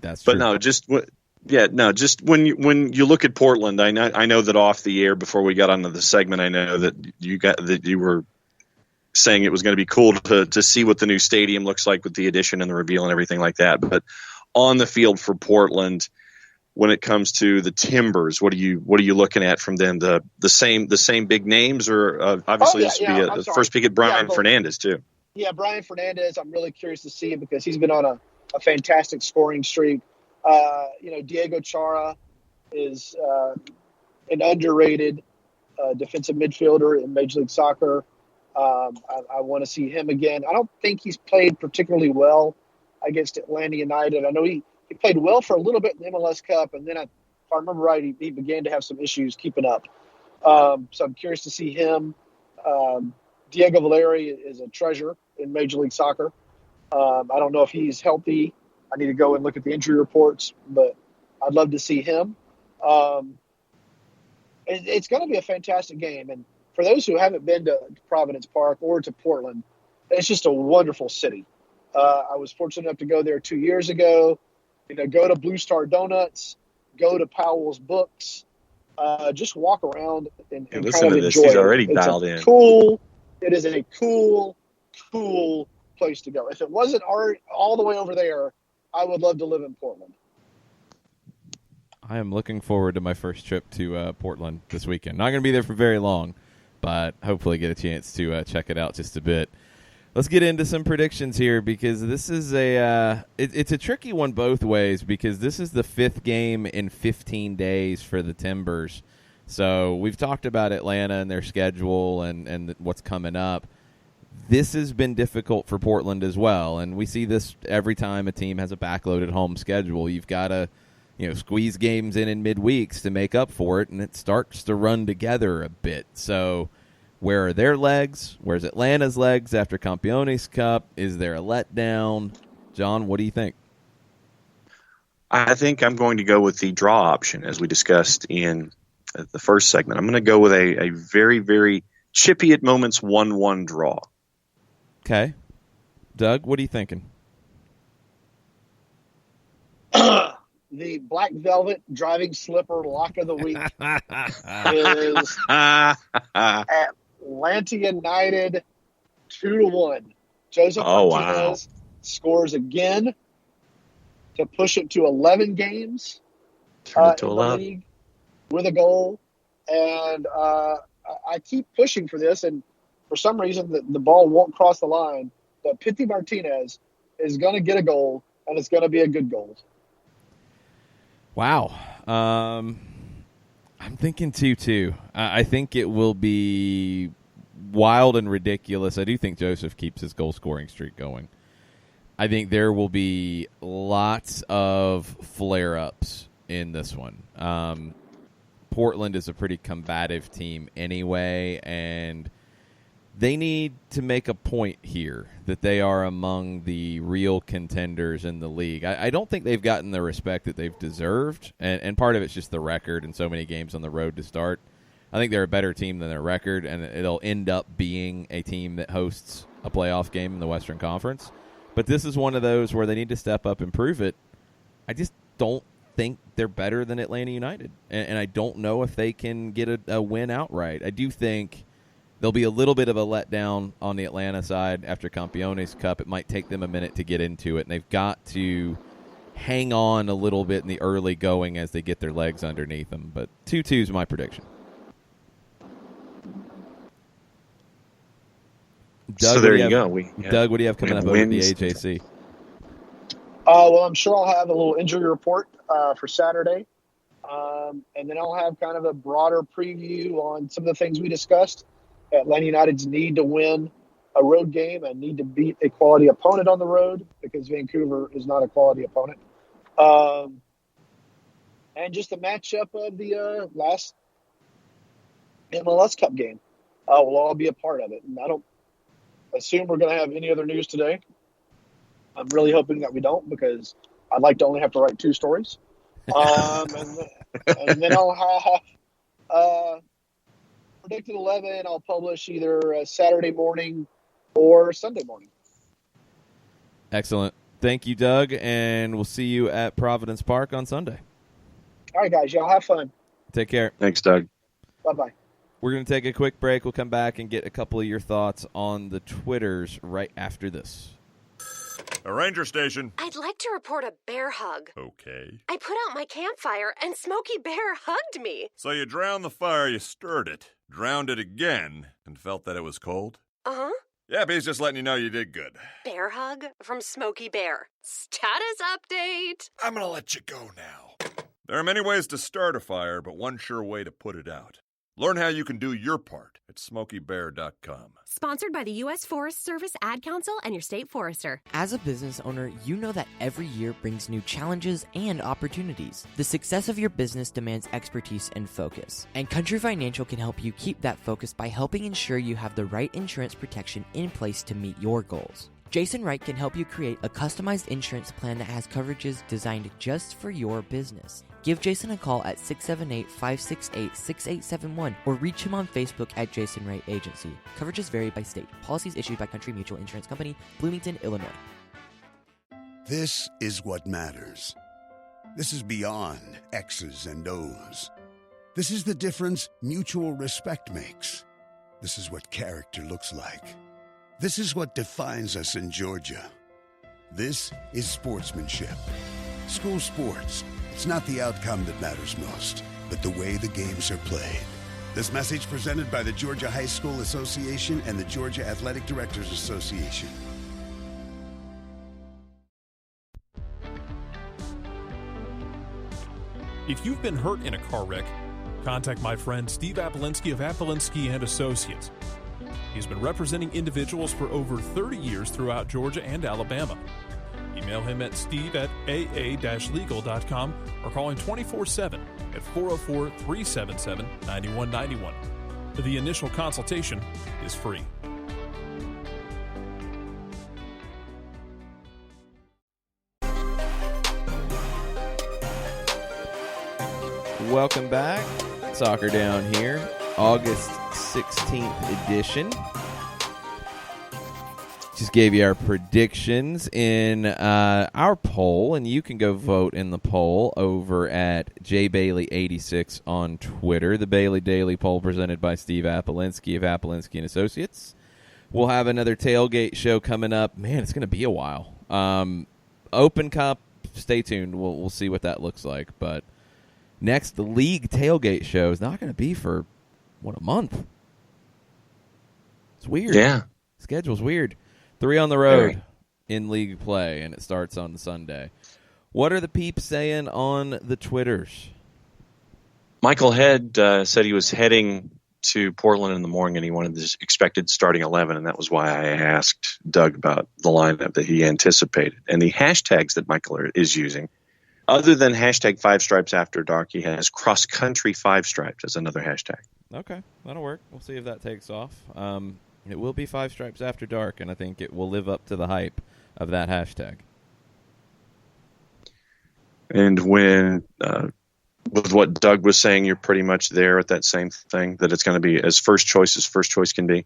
That's true. But no, just when you look at Portland, I know that off the air before we got onto the segment, I know that you were saying it was going to be cool to see what the new stadium looks like with the addition and the reveal and everything like that. But on the field for Portland, when it comes to the Timbers, what are you looking at from them? The same big names, or obviously this would be a first peek at Brian Fernandez too. Yeah, Brian Fernandez. I'm really curious to see it because he's been on a fantastic scoring streak. Diego Chara is an underrated defensive midfielder in Major League Soccer. I want to see him again. I don't think he's played particularly well against Atlanta United. I know he played well for a little bit in the MLS Cup, and then if I remember right, he began to have some issues keeping up. So I'm curious to see him. Diego Valeri is a treasure in Major League Soccer. I don't know if he's healthy. I need to go and look at the injury reports, but I'd love to see him. It's going to be a fantastic game. And for those who haven't been to Providence Park or to Portland, it's just a wonderful city. I was fortunate enough to go there 2 years ago. Go to Blue Star Donuts, go to Powell's Books, just walk around and kind of enjoy this. He's already it. dialed in. It is a cool place to go. If it wasn't all the way over there, I would love to live in Portland. I am looking forward to my first trip to Portland this weekend. Not going to be there for very long, but hopefully get a chance to check it out just a bit. Let's get into some predictions here, because this is it's a tricky one both ways, because this is the 5th game in 15 days for the Timbers. So we've talked about Atlanta and their schedule and what's coming up. This has been difficult for Portland as well, and we see this every time a team has a backloaded home schedule. You've got to squeeze games in midweeks to make up for it, and it starts to run together a bit. So where are their legs? Where's Atlanta's legs after Campeones Cup? Is there a letdown? John, what do you think? I think I'm going to go with the draw option, as we discussed in the first segment. I'm going to go with a very, very chippy at moments 1-1 draw. Okay. Doug, what are you thinking? The Black Velvet driving slipper lock of the week is Atlanta United 2-1. Joseph Oh, Martinez scores again to push it to 11 games Turn it to in the 11. league with a goal. And I keep pushing for this, and for some reason the ball won't cross the line. But Pity Martinez is going to get a goal, and it's going to be a good goal. Wow. I'm thinking 2-2. I think it will be wild and ridiculous. I do think Joseph keeps his goal-scoring streak going. I think there will be lots of flare-ups in this one. Portland is a pretty combative team anyway, and they need to make a point here that they are among the real contenders in the league. I don't think they've gotten the respect that they've deserved, and part of it's just the record and so many games on the road to start. I think they're a better team than their record, and it'll end up being a team that hosts a playoff game in the Western Conference. But this is one of those where they need to step up and prove it. I just don't think they're better than Atlanta United, and I don't know if they can get a win outright. I do think there'll be a little bit of a letdown on the Atlanta side after Campiones Cup. It might take them a minute to get into it, and they've got to hang on a little bit in the early going as they get their legs underneath them. But 2-2 is my prediction. Doug, So there you go. Doug, what do you have coming up over at the AJC? Well, I'm sure I'll have a little injury report for Saturday. And then I'll have kind of a broader preview on some of the things we discussed. Atlanta United's need to win a road game and need to beat a quality opponent on the road because Vancouver is not a quality opponent. And just the matchup of the last MLS Cup game. We'll all be a part of it. And I don't assume we're going to have any other news today. I'm really hoping that we don't, because I'd like to only have to write 2 stories. And then I'll have predicted 11. I'll publish either Saturday morning or Sunday morning. Excellent. Thank you, Doug, and we'll see you at Providence Park on Sunday. All right, guys. Y'all have fun. Take care. Thanks, Doug. Bye-bye. We're going to take a quick break. We'll come back and get a couple of your thoughts on the Twitters right after this. A ranger station. I'd like to report a bear hug. Okay. I put out my campfire and Smokey Bear hugged me. So you drowned the fire, you stirred it, drowned it again, and felt that it was cold? Uh-huh. Yep, he's just letting you know you did good. Bear hug from Smokey Bear. Status update. I'm gonna let you go now. There are many ways to start a fire, but one sure way to put it out. Learn how you can do your part at SmokeyBear.com. Sponsored by the U.S. Forest Service Ad Council and your state forester. As a business owner, you know that every year brings new challenges and opportunities. The success of your business demands expertise and focus. And Country Financial can help you keep that focus by helping ensure you have the right insurance protection in place to meet your goals. Jason Wright can help you create a customized insurance plan that has coverages designed just for your business. Give Jason a call at 678-568-6871 or reach him on Facebook at Jason Wright Agency. Coverages vary by state. Policies issued by Country Mutual Insurance Company, Bloomington, Illinois. This is what matters. This is beyond X's and O's. This is the difference mutual respect makes. This is what character looks like. This is what defines us in Georgia. This is sportsmanship. School sports. It's not the outcome that matters most, but the way the games are played. This message presented by the Georgia High School Association and the Georgia Athletic Directors Association. If you've been hurt in a car wreck, contact my friend Steve Apolinsky of Apolinsky and Associates. He's been representing individuals for over 30 years throughout Georgia and Alabama. Email him at steve@aa-legal.com or call him 24/7 at 404-377-9191. The initial consultation is free. Welcome back. Soccer Down here, August 16th edition. Just gave you our predictions in our poll, and you can go vote in the poll over at jbailey86 on Twitter. The Bailey Daily poll presented by Steve Apolinsky of Apolinsky and Associates. We'll have another tailgate show coming up. Man, it's going to be a while. Open Cup, stay tuned. We'll see what that looks like. But next, the league tailgate show is not going to be for, a month? It's weird. Yeah. Schedule's weird. 3 on the road in league play, and it starts on Sunday. What are the peeps saying on the Twitters? Michael Head said he was heading to Portland in the morning and he wanted this expected starting 11, and that was why I asked Doug about the lineup that he anticipated. And the hashtags that Michael is using, other than hashtag 5 stripes after dark, he has cross country 5 stripes as another hashtag. Okay, that'll work. We'll see if that takes off. It will be 5 stripes after dark, and I think it will live up to the hype of that hashtag. And when with what Doug was saying, you're pretty much there at that same thing, that it's going to be as first choice can be.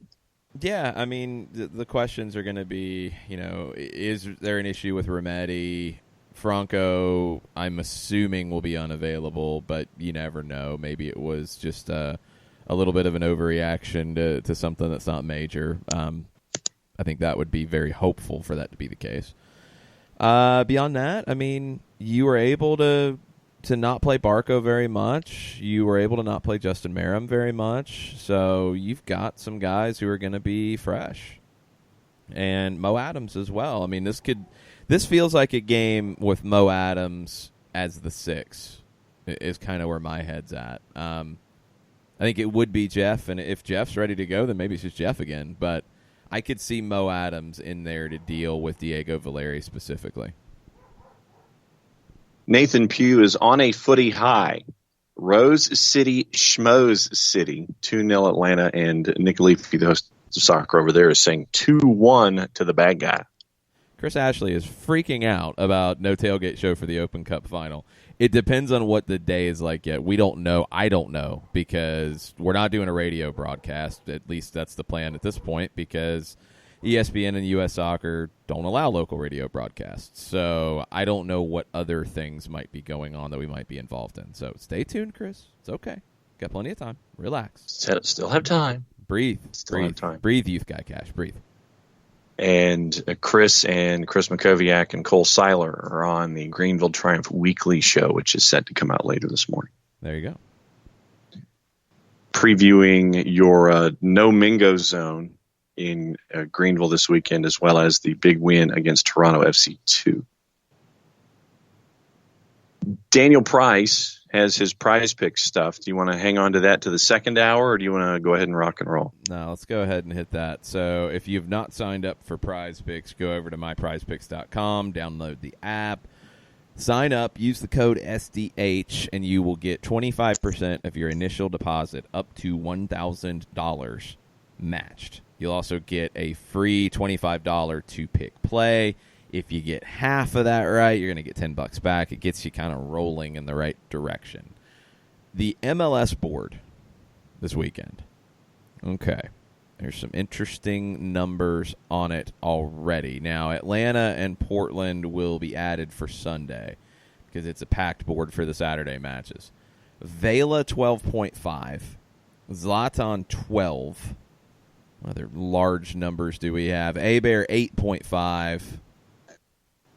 Yeah, I mean, the questions are going to be, is there an issue with Rometty? Franco, I'm assuming, will be unavailable, but you never know. Maybe it was just a little bit of an overreaction to something that's not major. I think that would be very hopeful for that to be the case. Beyond that, I mean, you were able to not play Barco very much. You were able to not play Justin Merrim very much. So you've got some guys who are going to be fresh. And Mo Adams as well. I mean, this feels like a game with Mo Adams as the 6 is kind of where my head's at. I think it would be Jeff, and if Jeff's ready to go, then maybe it's just Jeff again. But I could see Mo Adams in there to deal with Diego Valeri specifically. Nathan Pugh is on a footy high. Rose City, Schmoes City, 2-0 Atlanta, and Nick Leafy, the host of soccer over there, is saying 2-1 to the bad guy. Chris Ashley is freaking out about no tailgate show for the Open Cup final. It depends on what the day is like yet. We don't know. I don't know, because we're not doing a radio broadcast. At least that's the plan at this point, because ESPN and U.S. Soccer don't allow local radio broadcasts. So I don't know what other things might be going on that we might be involved in. So stay tuned, Chris. It's okay. Got plenty of time. Relax. Still have time. Breathe. Still have time. Breathe, Youth Guy Cash. Breathe. And Chris Makoviak and Cole Seiler are on the Greenville Triumph Weekly show, which is set to come out later this morning. There you go. Previewing your no Mingo zone in Greenville this weekend, as well as the big win against Toronto FC 2. Daniel Price has his prize pick stuff. Do you want to hang on to that to the second hour, or do you want to go ahead and rock and roll? No, let's go ahead and hit that. So if you've not signed up for Prize Picks, go over to myprizepicks.com, download the app, sign up, use the code SDH, and you will get 25% of your initial deposit up to $1,000 matched. You'll also get a free $25 two-pick play. If you get half of that right, you're going to get $10 back. It gets you kind of rolling in the right direction. The MLS board this weekend. Okay. There's some interesting numbers on it already. Now, Atlanta and Portland will be added for Sunday because it's a packed board for the Saturday matches. Vela, 12.5. Zlatan, 12. What other large numbers do we have? Abear, 8.5.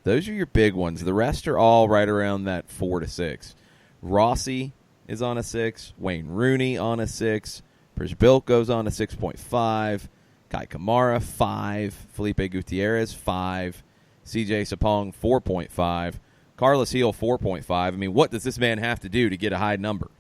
Those are your big ones. The rest are all right around that 4 to 6. Rossi is on a 6. Wayne Rooney on a 6. Przbilko's on a 6.5. Kai Kamara, 5. Felipe Gutierrez, 5. CJ Sapong, 4.5. Carlos Heel, 4.5. I mean, what does this man have to do to get a high number?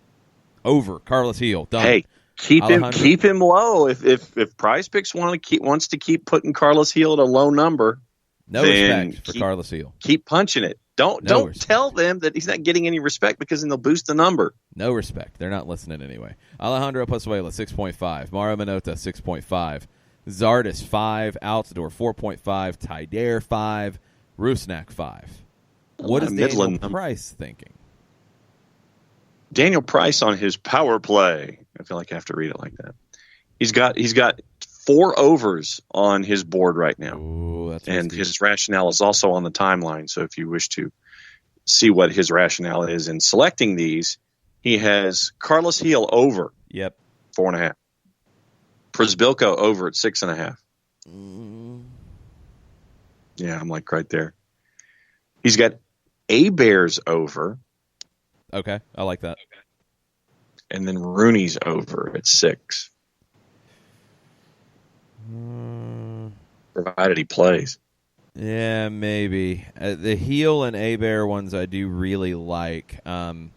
Over. Carlos Heel. Done. Hey, keep him low. If Prize Picks wants to keep putting Carlos Heel at a low number, no respect for Carlos Heel. Keep punching it. Don't tell them that he's not getting any respect, because then they'll boost the number. No respect. They're not listening anyway. Alejandro Pozuelo, 6.5. Mario Minota, 6.5. Zardes, 5. Altidore, 4.5. Taider, 5. Rusnak, 5. What is Daniel Price thinking? Daniel Price on his power play. I feel like I have to read it like that. He's got 4 overs on his board right now. Ooh, that's and risky. His rationale is also on the timeline. So if you wish to see what his rationale is in selecting these, he has Carlos Heel over. Yep. 4.5. Przbilko over at 6.5. Yeah, I'm like right there. He's got Bears over. Okay, I like that. And then Rooney's over at 6. Provided he plays. Yeah, maybe. The heel and Bear ones I do really like. I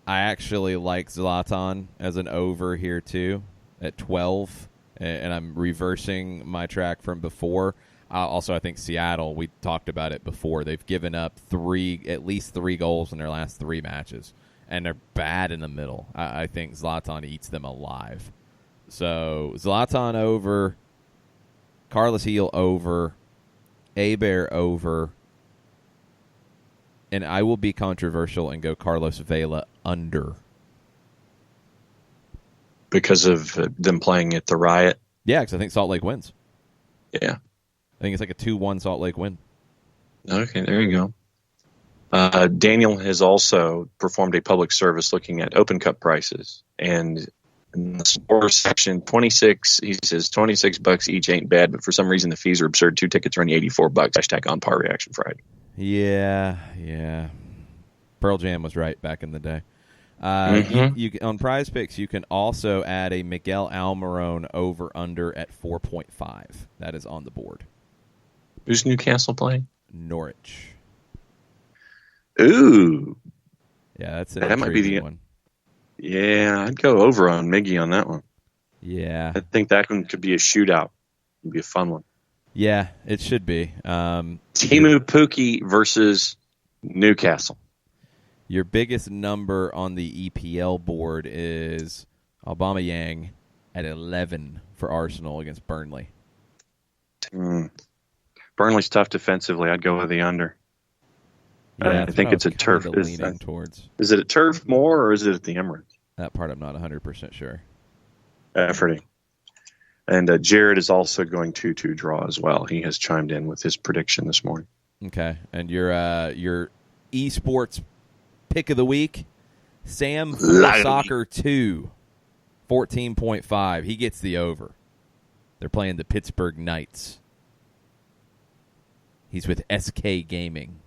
actually like Zlatan as an over here too at 12, and I'm reversing my track from before. Also, I think Seattle, we talked about it before, they've given up at least 3 goals in their last 3 matches, and they're bad in the middle. I think Zlatan eats them alive. So Zlatan over, Carlos Heel over, Bear over, and I will be controversial and go Carlos Vela under. Because of them playing at the Riot? Yeah, because I think Salt Lake wins. Yeah. I think it's like a 2-1 Salt Lake win. Okay, there you go. Daniel has also performed a public service looking at Open Cup prices. And in the sports section, 26, he says $26 each ain't bad, but for some reason the fees are absurd. 2 tickets running $84. Hashtag on par reaction Friday. Yeah. Pearl Jam was right back in the day. You on Prize Picks, you can also add a Miguel Almiron over-under at 4.5. That is on the board. Who's Newcastle playing? Norwich. Ooh. Yeah, that's an that might be the one. Yeah, I'd go over on Miggy on that one. Yeah. I think that one could be a shootout. It'd be a fun one. Yeah, it should be. Timu Pukki versus Newcastle. Your biggest number on the EPL board is Aubameyang at 11 for Arsenal against Burnley. Burnley's tough defensively. I'd go with the under. Yeah, I think it's a turf. Leaning towards. Is it a turf more or is it at the Emirates? That part I'm not 100% sure. Efforting. And Jared is also going to draw as well. He has chimed in with his prediction this morning. Okay. And your esports pick of the week, Sam Soccer 2, 14.5. He gets the over. They're playing the Pittsburgh Knights. He's with SK Gaming.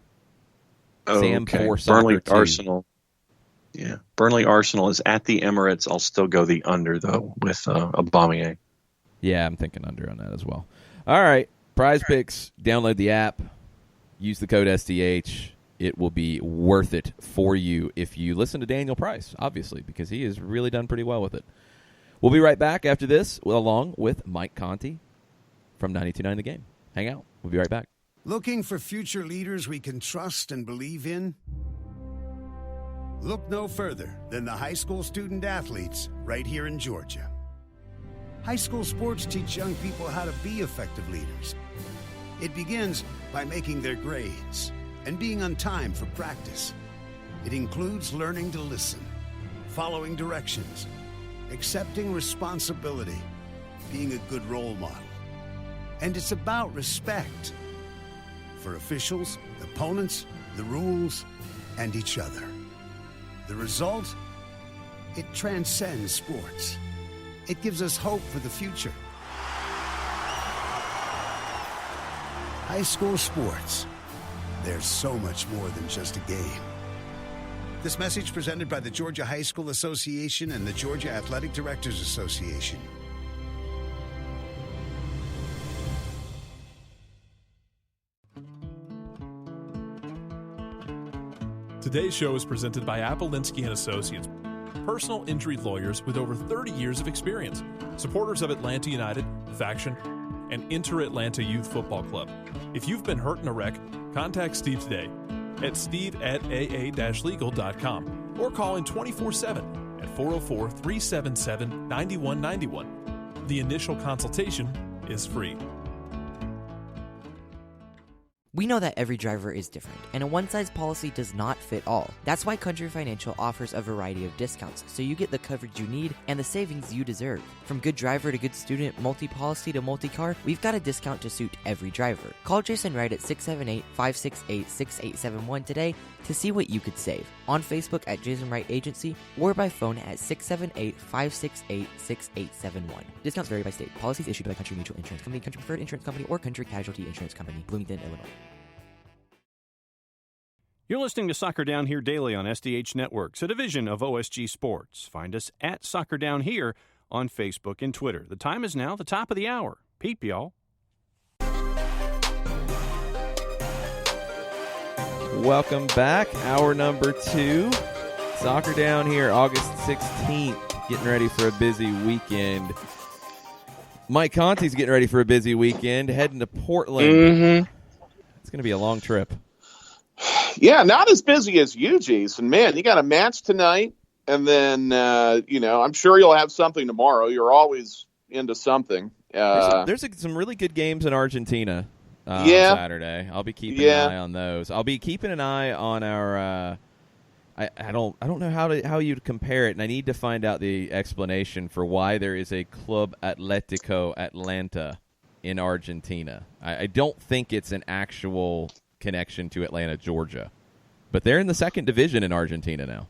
Sam for Soccer Burnley 2. Arsenal. Yeah, Burnley Arsenal is at the Emirates. I'll still go the under though with Aubameyang. Yeah, I'm thinking under on that as well. All right, Prize Picks. Download the app. Use the code SDH. It will be worth it for you if you listen to Daniel Price, obviously, because he has really done pretty well with it. We'll be right back after this, along with Mike Conti from 92.9 The Game. Hang out. We'll be right back. Looking for future leaders we can trust and believe in? Look no further than the high school student athletes right here in Georgia. High school sports teach young people how to be effective leaders. It begins by making their grades and being on time for practice. It includes learning to listen, following directions, accepting responsibility, being a good role model. And it's about respect for officials, opponents, the rules, and each other. The result? It transcends sports. It gives us hope for the future. High school sports. There's so much more than just a game. This message presented by the Georgia High School Association and the Georgia Athletic Directors Association. Today's show is presented by Appolinsky & Associates, personal injury lawyers with over 30 years of experience, supporters of Atlanta United, Faction, and Inter-Atlanta Youth Football Club. If you've been hurt in a wreck, contact Steve today at steve@aa-legal.com or call in 24/7 at 404-377-9191. The initial consultation is free. We know that every driver is different, and a one-size policy does not fit all. That's why Country Financial offers a variety of discounts, so you get the coverage you need and the savings you deserve. From good driver to good student, multi-policy to multi-car, we've got a discount to suit every driver. Call Jason Wright at 678-568-6871 today to see what you could save. On Facebook at Jason Wright Agency, or by phone at 678-568-6871. Discounts vary by state. Policies issued by Country Mutual Insurance Company, Country Preferred Insurance Company, or Country Casualty Insurance Company, Bloomington, Illinois. You're listening to Soccer Down Here daily on SDH Networks, a division of OSG Sports. Find us at Soccer Down Here on Facebook and Twitter. The time is now the top of the hour. Peep, y'all. Welcome back. Hour number 2. Soccer Down Here, August 16th. Getting ready for a busy weekend. Mike Conti's getting ready for a busy weekend, heading to Portland. Mm-hmm. It's going to be a long trip. Yeah, not as busy as you, Jason. Man, you got a match tonight, and then, I'm sure you'll have something tomorrow. You're always into something. There's some really good games in Argentina on Saturday. I'll be keeping an eye on those. I'll be keeping an eye on our I don't know how you'd compare it, and I need to find out the explanation for why there is a Club Atlético Atlanta in Argentina. I don't think it's an actual connection to Atlanta, Georgia, but they're in the second division in Argentina now.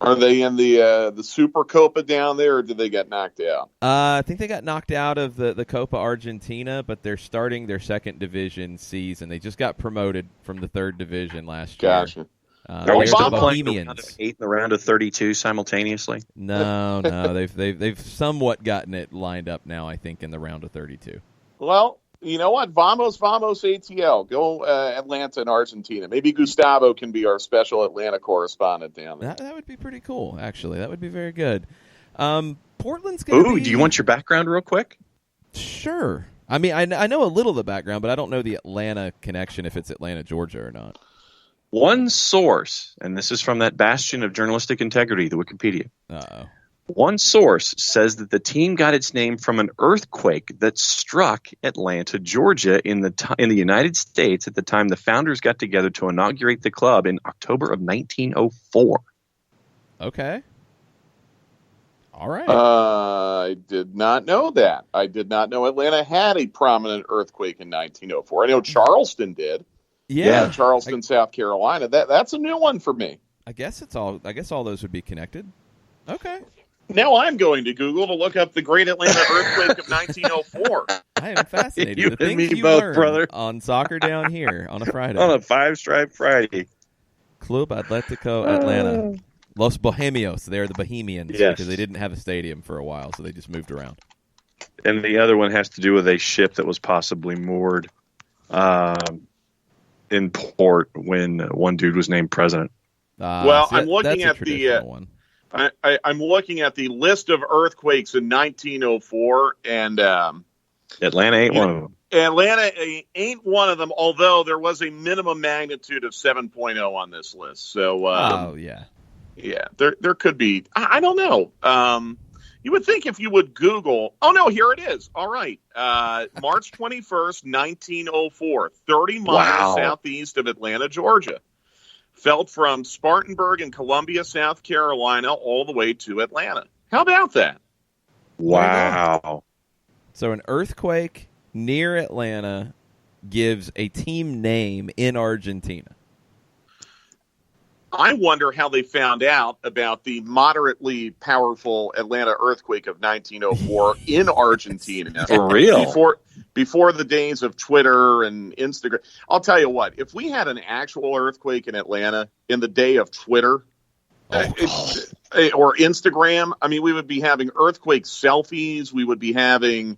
Are they in the Supercopa down there, or did they get knocked out? I think they got knocked out of the Copa Argentina, but they're starting their second division season. They just got promoted from the third division last year. Gotcha. Are we still playing the Bohemians. round of 8 and the round of 32 simultaneously? No, they've somewhat gotten it lined up now, I think, in the round of 32. Well, you know what? Vamos ATL. Go Atlanta and Argentina. Maybe Gustavo can be our special Atlanta correspondent down there. That would be pretty cool, actually. That would be very good. Portland's going to be... Ooh, do you want your background real quick? Sure. I mean, I know a little of the background, but I don't know the Atlanta connection, if it's Atlanta, Georgia or not. One source, and this is from that bastion of journalistic integrity, the Wikipedia. Uh-oh. One source says that the team got its name from an earthquake that struck Atlanta, Georgia, in the United States at the time the founders got together to inaugurate the club in October of 1904. Okay. All right. I did not know that. I did not know Atlanta had a prominent earthquake in 1904. I know Charleston did. Yeah, Charleston, South Carolina. That's a new one for me. I guess all those would be connected. Okay. Now I'm going to Google to look up the Great Atlanta Earthquake of 1904. I am fascinated. You the and things me you both, learn brother. on Soccer Down Here on a Friday. On a 5-stripe Friday. Club Atlético Atlanta. Los Bohemios. They're the Bohemians because they didn't have a stadium for a while, so they just moved around. And the other one has to do with a ship that was possibly moored in port when one dude was named president. I'm looking at the one. I'm looking at the list of earthquakes in 1904, and Atlanta ain't one of them. Atlanta ain't one of them, although there was a minimum magnitude of 7.0 on this list. So, there could be. I don't know. You would think if you would Google. Oh no, here it is. All right, March 21st, 1904, 30 miles southeast of Atlanta, Georgia. Felt from Spartanburg and Columbia, South Carolina, all the way to Atlanta. How about that? Wow. So an earthquake near Atlanta gives a team name in Argentina. I wonder how they found out about the moderately powerful Atlanta earthquake of 1904 in Argentina. For real? Before the days of Twitter and Instagram. I'll tell you what, if we had an actual earthquake in Atlanta in the day of Twitter or Instagram, I mean, we would be having earthquake selfies. We would be having,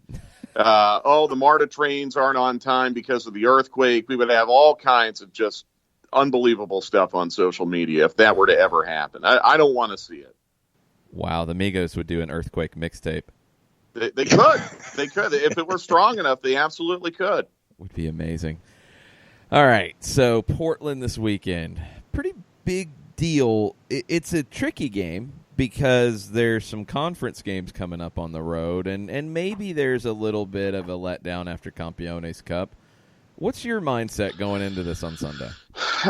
the MARTA trains aren't on time because of the earthquake. We would have all kinds of just unbelievable stuff on social media if that were to ever happen. I don't want to see it. Wow, the Migos would do an earthquake mixtape. They could. They could. If it were strong enough, they absolutely could. Would be amazing. All right, so Portland this weekend. Pretty big deal. It's a tricky game because there's some conference games coming up on the road, and maybe there's a little bit of a letdown after Campeones Cup. What's your mindset going into this on Sunday?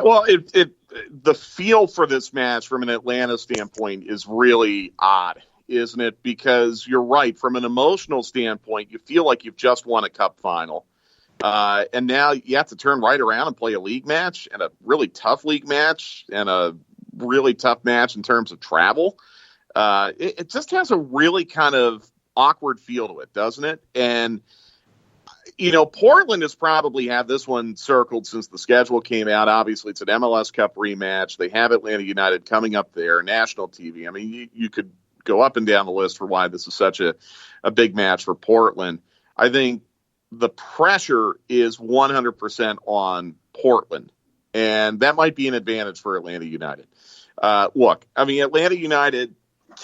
Well, the feel for this match from an Atlanta standpoint is really odd, isn't it? Because you're right. From an emotional standpoint, you feel like you've just won a cup final. And now you have to turn right around and play a league match, and a really tough league match, and a really tough match in terms of travel. It just has a really kind of awkward feel to it, doesn't it? And Portland has probably had this one circled since the schedule came out. Obviously, it's an MLS Cup rematch. They have Atlanta United coming up there, national TV. I mean, you could go up and down the list for why this is such a big match for Portland. I think the pressure is 100% on Portland, and that might be an advantage for Atlanta United. Look, I mean, Atlanta United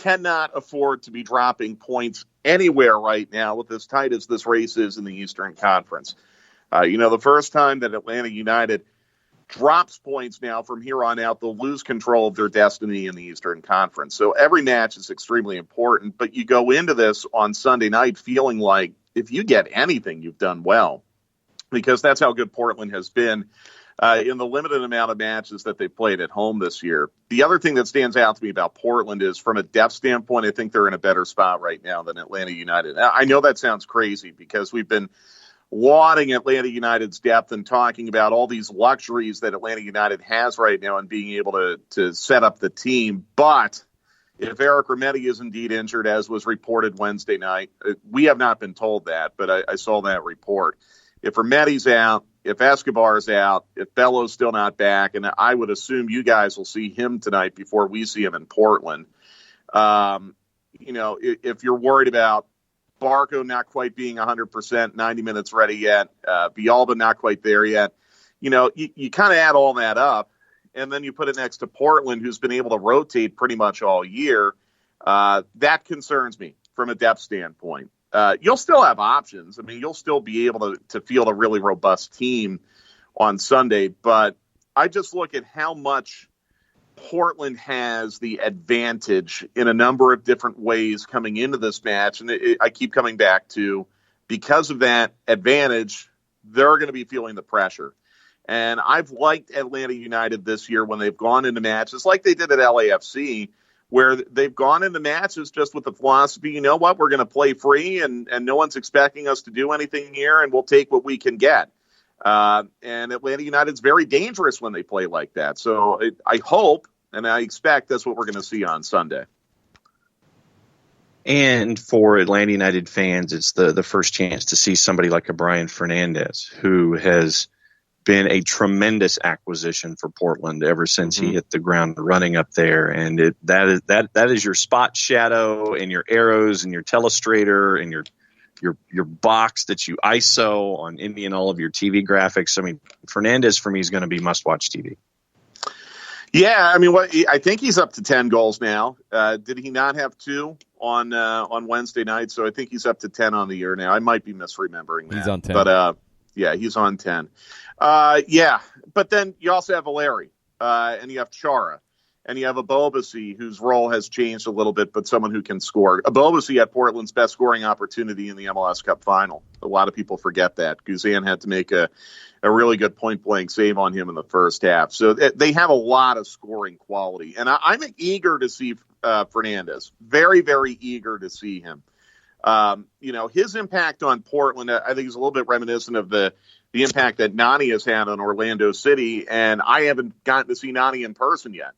cannot afford to be dropping points anywhere right now with as tight as this race is in the Eastern Conference. The first time that Atlanta United drops points now from here on out, they'll lose control of their destiny in the Eastern Conference. So every match is extremely important, but you go into this on Sunday night feeling like if you get anything, you've done well, because that's how good Portland has been in the limited amount of matches that they've played at home this year. The other thing that stands out to me about Portland is from a depth standpoint, I think they're in a better spot right now than Atlanta United. I know that sounds crazy because we've been lauding Atlanta United's depth and talking about all these luxuries that Atlanta United has right now and being able to set up the team. But if Eric Remedi is indeed injured, as was reported Wednesday night, we have not been told that, but I saw that report. If Remedi's out, if Escobar's out, if Bello's still not back, and I would assume you guys will see him tonight before we see him in Portland. If you're worried about Barco not quite being 100%, 90 minutes ready yet, Villalba not quite there yet, you kind of add all that up, and then you put it next to Portland, who's been able to rotate pretty much all year. That concerns me from a depth standpoint. You'll still have options. I mean, you'll still be able to field a really robust team on Sunday, but I just look at how much Portland has the advantage in a number of different ways coming into this match. And I keep coming back to, because of that advantage, they're going to be feeling the pressure. And I've liked Atlanta United this year when they've gone into matches like they did at LAFC, where they've gone into matches just with the philosophy, you know what, we're going to play free and no one's expecting us to do anything here, and we'll take what we can get. And Atlanta United's very dangerous when they play like that. So I hope and I expect that's what we're going to see on Sunday. And for Atlanta United fans, it's the first chance to see somebody like a Brian Fernandez, who has been a tremendous acquisition for Portland ever since he hit the ground running up there. And that is your spot shadow and your arrows and your telestrator and your box that you ISO on Indy and all of your TV graphics. I mean, Fernandez for me is going to be must-watch TV. Yeah, I mean, I think he's up to 10 goals now. Did he not have 2 on Wednesday night? So I think he's up to 10 on the year now. I might be misremembering that. He's on 10. But yeah, he's on 10. Yeah, but then you also have Valeri, and you have Chara, and you have Abobasi, whose role has changed a little bit, but someone who can score. Abobasi had Portland's best scoring opportunity in the MLS Cup final. A lot of people forget that. Guzan had to make a really good point-blank save on him in the first half. So they have a lot of scoring quality. And I'm eager to see Fernandez. Very, very eager to see him. His impact on Portland, I think, is a little bit reminiscent of the impact that Nani has had on Orlando City. And I haven't gotten to see Nani in person yet.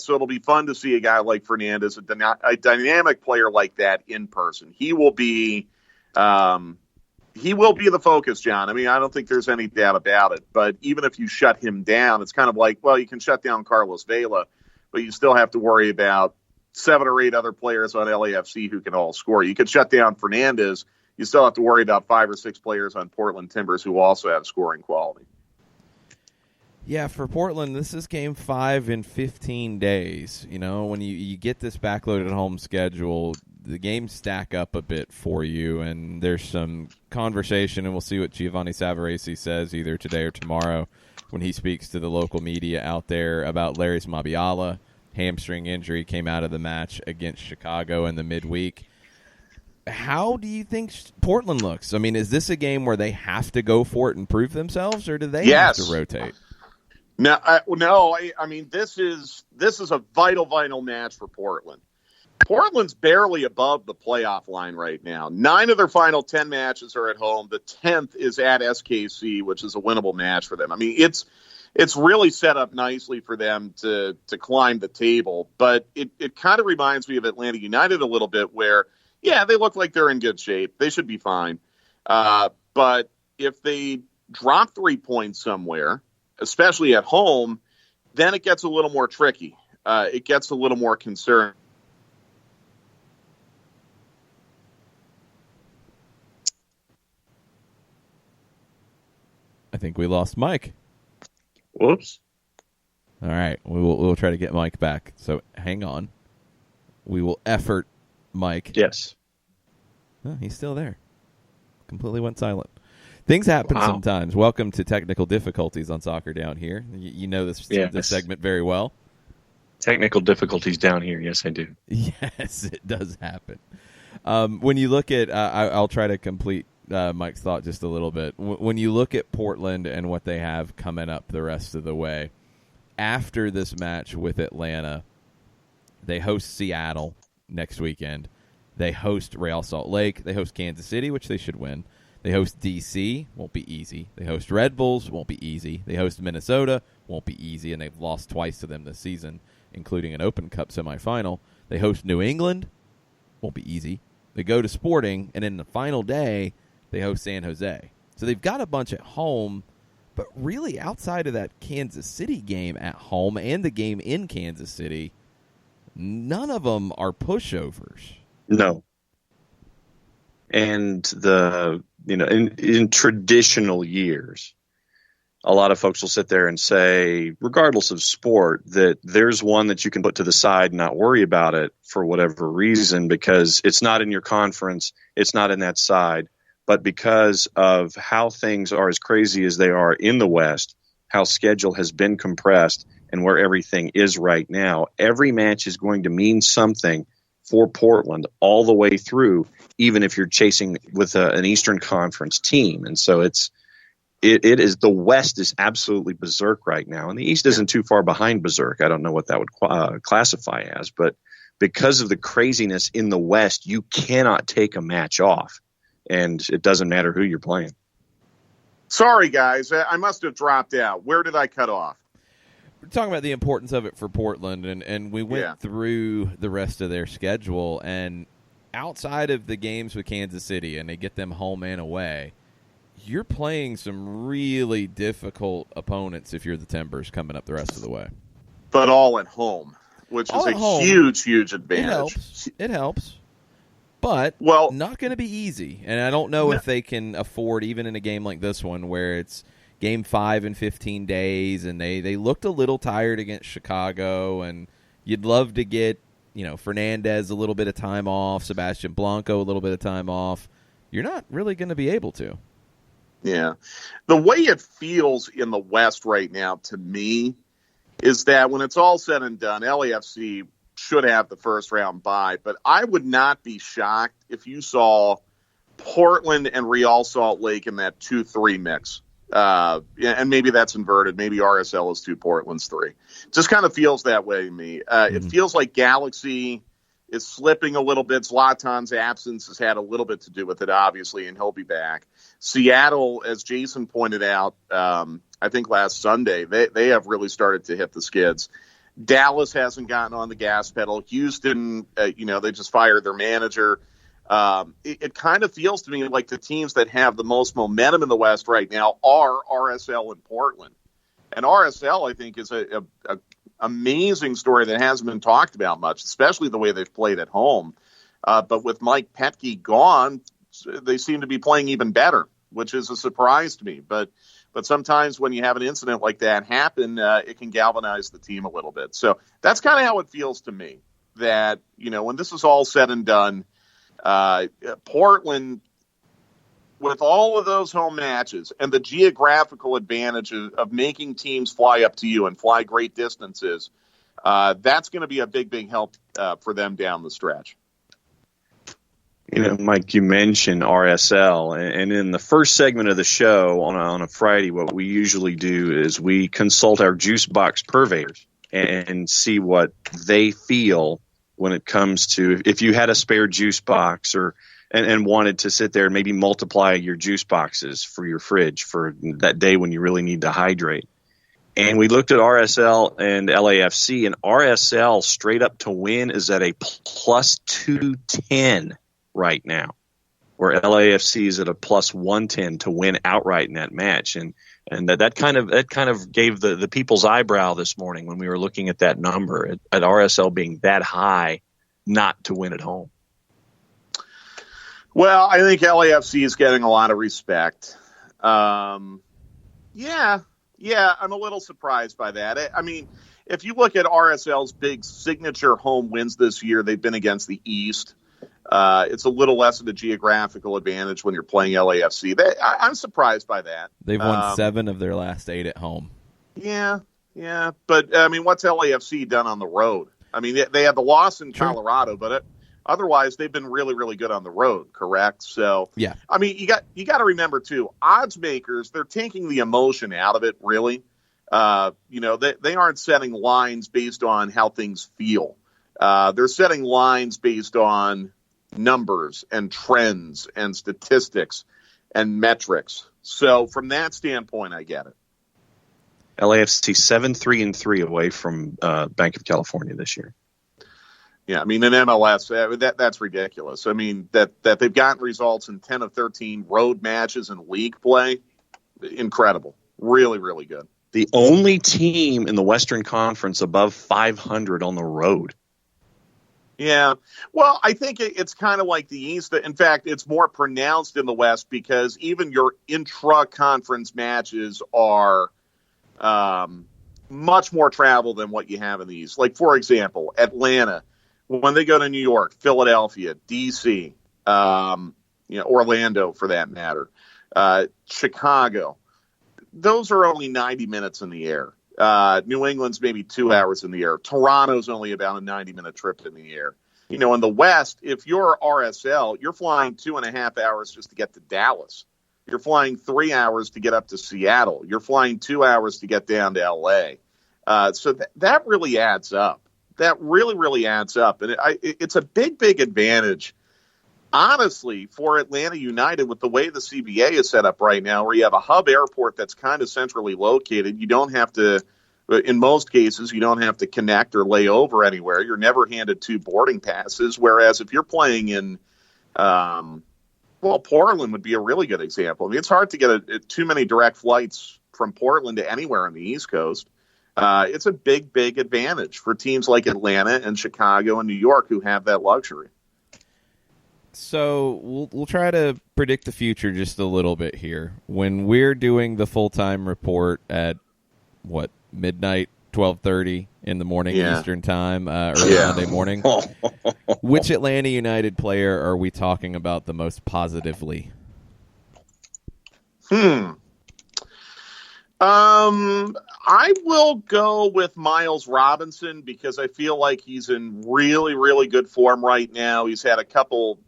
So it'll be fun to see a guy like Fernandez, a dynamic player like that in person. He will be the focus, John. I mean, I don't think there's any doubt about it. But even if you shut him down, it's kind of like, well, you can shut down Carlos Vela, but you still have to worry about 7 or 8 other players on LAFC who can all score. You could shut down Fernandez. You still have to worry about 5 or 6 players on Portland Timbers who also have scoring quality. Yeah, for Portland, this is game 5 in 15 days. When you get this backloaded home schedule, the games stack up a bit for you, and there's some conversation, and we'll see what Giovanni Savarese says either today or tomorrow when he speaks to the local media out there about Larry Mabiala. Hamstring injury, came out of the match against Chicago in the midweek. how do you think Portland looks? I mean, is this a game where they have to go for it and prove themselves, or do they have to rotate? No, I mean, this is a vital match for Portland. Portland's barely above the playoff line right now. 9 of their final 10 matches are at home. The 10th is at SKC, which is a winnable match for them. I mean, it's really set up nicely for them to climb the table. But it kind of reminds me of Atlanta United a little bit, where, yeah, they look like they're in good shape. They should be fine. But if they drop 3 points somewhere, especially at home, then it gets a little more tricky. It gets a little more concerning. I think we lost Mike. Whoops. All right, we'll try to get Mike back. So hang on. We will effort Mike. Yes. Oh, he's still there. Completely went silent. Things happen sometimes. Welcome to technical difficulties on Soccer Down Here. You know this segment very well. Technical difficulties down here. Yes, I do. Yes, it does happen. When you look at, I'll try to complete Mike's thought just a little bit. When you look at Portland and what they have coming up the rest of the way, after this match with Atlanta, they host Seattle next weekend. They host Real Salt Lake. They host Kansas City, which they should win. They host D.C., won't be easy. They host Red Bulls, won't be easy. They host Minnesota, won't be easy, and they've lost twice to them this season, including an Open Cup semifinal. They host New England, won't be easy. They go to Sporting, and in the final day, they host San Jose. So they've got a bunch at home, but really outside of that Kansas City game at home and the game in Kansas City, none of them are pushovers. No. And in traditional years, a lot of folks will sit there and say, regardless of sport, that there's one that you can put to the side and not worry about it for whatever reason, because it's not in your conference, it's not in that side. But because of how things are as crazy as they are in the West, how schedule has been compressed, and where everything is right now, every match is going to mean something for Portland all the way through, even if you're chasing with an Eastern Conference team. And so it is, the West is absolutely berserk right now, and the East isn't too far behind berserk. I don't know what that would classify as, but because of the craziness in the West, you cannot take a match off, and it doesn't matter who you're playing. Sorry, guys, I must have dropped out. Where did I cut off? We're talking about the importance of it for Portland, and we went through the rest of their schedule, and outside of the games with Kansas City, and they get them home and away, you're playing some really difficult opponents if you're the Timbers coming up the rest of the way. But all at home, which is a huge advantage. It helps. But not going to be easy. And I don't know if they can afford, even in a game like this one, where it's Game 5 in 15 days, and they looked a little tired against Chicago, and you'd love to get, Fernandez a little bit of time off, Sebastian Blanco a little bit of time off. You're not really going to be able to. Yeah. The way it feels in the West right now, to me, is that when it's all said and done, LAFC should have the first round bye, but I would not be shocked if you saw Portland and Real Salt Lake in that 2-3 mix. And maybe that's inverted. Maybe RSL is 2, Portland's 3. Just kind of feels that way to me. It feels like Galaxy is slipping a little bit. Zlatan's absence has had a little bit to do with it, obviously, and he'll be back. Seattle, as Jason pointed out, I think last Sunday, they have really started to hit the skids. Dallas hasn't gotten on the gas pedal. Houston, they just fired their manager. It kind of feels to me like the teams that have the most momentum in the West right now are RSL and Portland. And RSL, I think, is a amazing story that hasn't been talked about much, especially the way they've played at home. But with Mike Petke gone, they seem to be playing even better, which is a surprise to me. But sometimes when you have an incident like that happen, it can galvanize the team a little bit. So that's kind of how it feels to me, that, when this is all said and done, Portland, with all of those home matches and the geographical advantage of making teams fly up to you and fly great distances, that's going to be a big help for them down the stretch. Mike, you mentioned RSL, and in the first segment of the show on a Friday, what we usually do is we consult our juice box purveyors and see what they feel when it comes to if you had a spare juice box and wanted to sit there and maybe multiply your juice boxes for your fridge for that day when you really need to hydrate. And we looked at RSL and LAFC, and RSL straight up to win is at a plus 210 right now, where LAFC is at a plus 110 to win outright in that match. And that kind of gave the people's eyebrow this morning when we were looking at that number at RSL being that high not to win at home. Well, I think LAFC is getting a lot of respect. Yeah, I'm a little surprised by that. I mean, if you look at RSL's big signature home wins this year, they've been against the East. It's a little less of a geographical advantage when you're playing LAFC. I'm surprised by that. They've won 7 of their last 8 at home. Yeah. But, I mean, what's LAFC done on the road? I mean, they had the loss in Colorado, but otherwise they've been really, really good on the road, correct? So, yeah. I mean, you got to remember, too, odds makers, they're taking the emotion out of it, really. They aren't setting lines based on how things feel. They're setting lines based on numbers and trends and statistics and metrics. So from that standpoint, I get it. LAFC 7-3-3 away from Bank of California this year. Yeah, I mean, in MLS, that's ridiculous. I mean, that they've gotten results in 10 of 13 road matches in league play, incredible. Really, really good. The only team in the Western Conference above 500 on the road. Yeah. Well, I think it's kind of like the East. In fact, it's more pronounced in the West because even your intra-conference matches are much more travel than what you have in the East. Like, for example, Atlanta, when they go to New York, Philadelphia, D.C., Orlando, for that matter, Chicago, those are only 90 minutes in the air. New England's maybe 2 hours in the air. Toronto's only about a 90-minute trip in the air. In the West, if you're RSL, you're flying 2.5 hours just to get to Dallas. You're flying 3 hours to get up to Seattle. You're flying 2 hours to get down to L.A. So that really adds up. That really, really adds up. And it's a big, big advantage, honestly, for Atlanta United with the way the CBA is set up right now, where you have a hub airport that's kind of centrally located. You don't have to, in most cases, you don't have to connect or lay over anywhere. You're never handed 2 boarding passes. Whereas if you're playing in, Portland would be a really good example. I mean, it's hard to get too many direct flights from Portland to anywhere on the East Coast. It's a big, big advantage for teams like Atlanta and Chicago and New York who have that luxury. So we'll try to predict the future just a little bit here. When we're doing the full-time report at, midnight, 12:30 in the morning Eastern time, early Monday morning, which Atlanta United player are we talking about the most positively? I will go with Miles Robinson because I feel like he's in really, really good form right now. He's had a couple,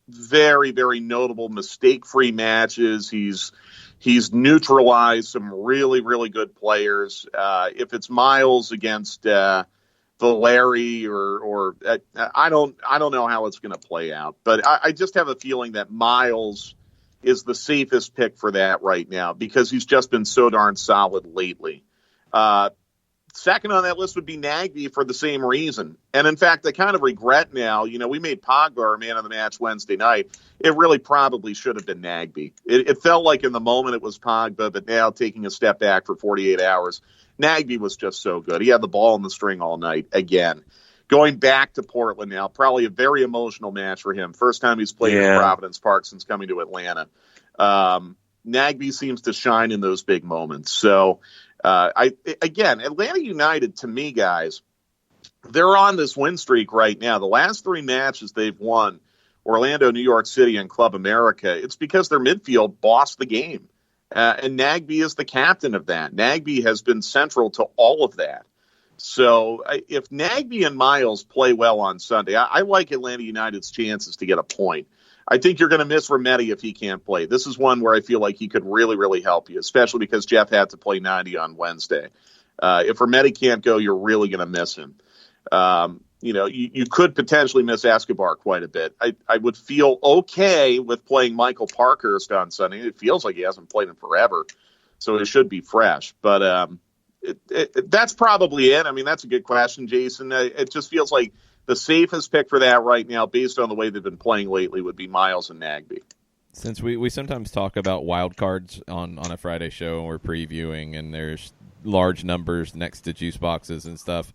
very, very notable mistake-free matches. He's neutralized some really, really good players. If it's Miles against Valeri or I don't know how it's going to play out, but I just have a feeling that Miles is the safest pick for that right now because he's just been so darn solid lately. Second on that list would be Nagbe for the same reason. And in fact, I kind of regret now, we made Pogba our man of the match Wednesday night. It really probably should have been Nagbe. It felt like in the moment it was Pogba, but now taking a step back for 48 hours, Nagbe was just so good. He had the ball in the string all night again. Going back to Portland now, probably a very emotional match for him. First time he's played in Providence Park since coming to Atlanta. Nagbe seems to shine in those big moments. So, Atlanta United, to me, guys, they're on this win streak right now. The last 3 matches they've won, Orlando, New York City, and Club America, it's because their midfield bossed the game. And Nagbe is the captain of that. Nagbe has been central to all of that. So if Nagby and Miles play well on Sunday, I like Atlanta United's chances to get a point. I think you're going to miss Remedi if he can't play. This is one where I feel like he could really, really help you, especially because Jeff had to play 90 on Wednesday. If Remedi can't go, you're really going to miss him. You could potentially miss Escobar quite a bit. I would feel okay with playing Michael Parkhurst on Sunday. It feels like he hasn't played in forever, so it should be fresh. But that's probably it. I mean, that's a good question, Jason. It just feels like the safest pick for that right now, based on the way they've been playing lately, would be Miles and Nagby. Since we sometimes talk about wild cards on a Friday show and we're previewing, and there's large numbers next to juice boxes and stuff,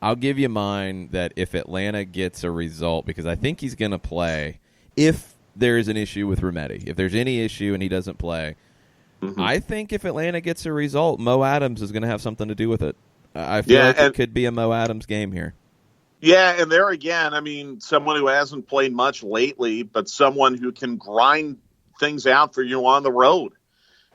I'll give you mine that if Atlanta gets a result, because I think he's going to play, if there is an issue with Remedi, if there's any issue and he doesn't play, I think if Atlanta gets a result, Mo Adams is going to have something to do with it. I feel like it could be a Mo Adams game here. Yeah, and there again, I mean, someone who hasn't played much lately, but someone who can grind things out for you on the road.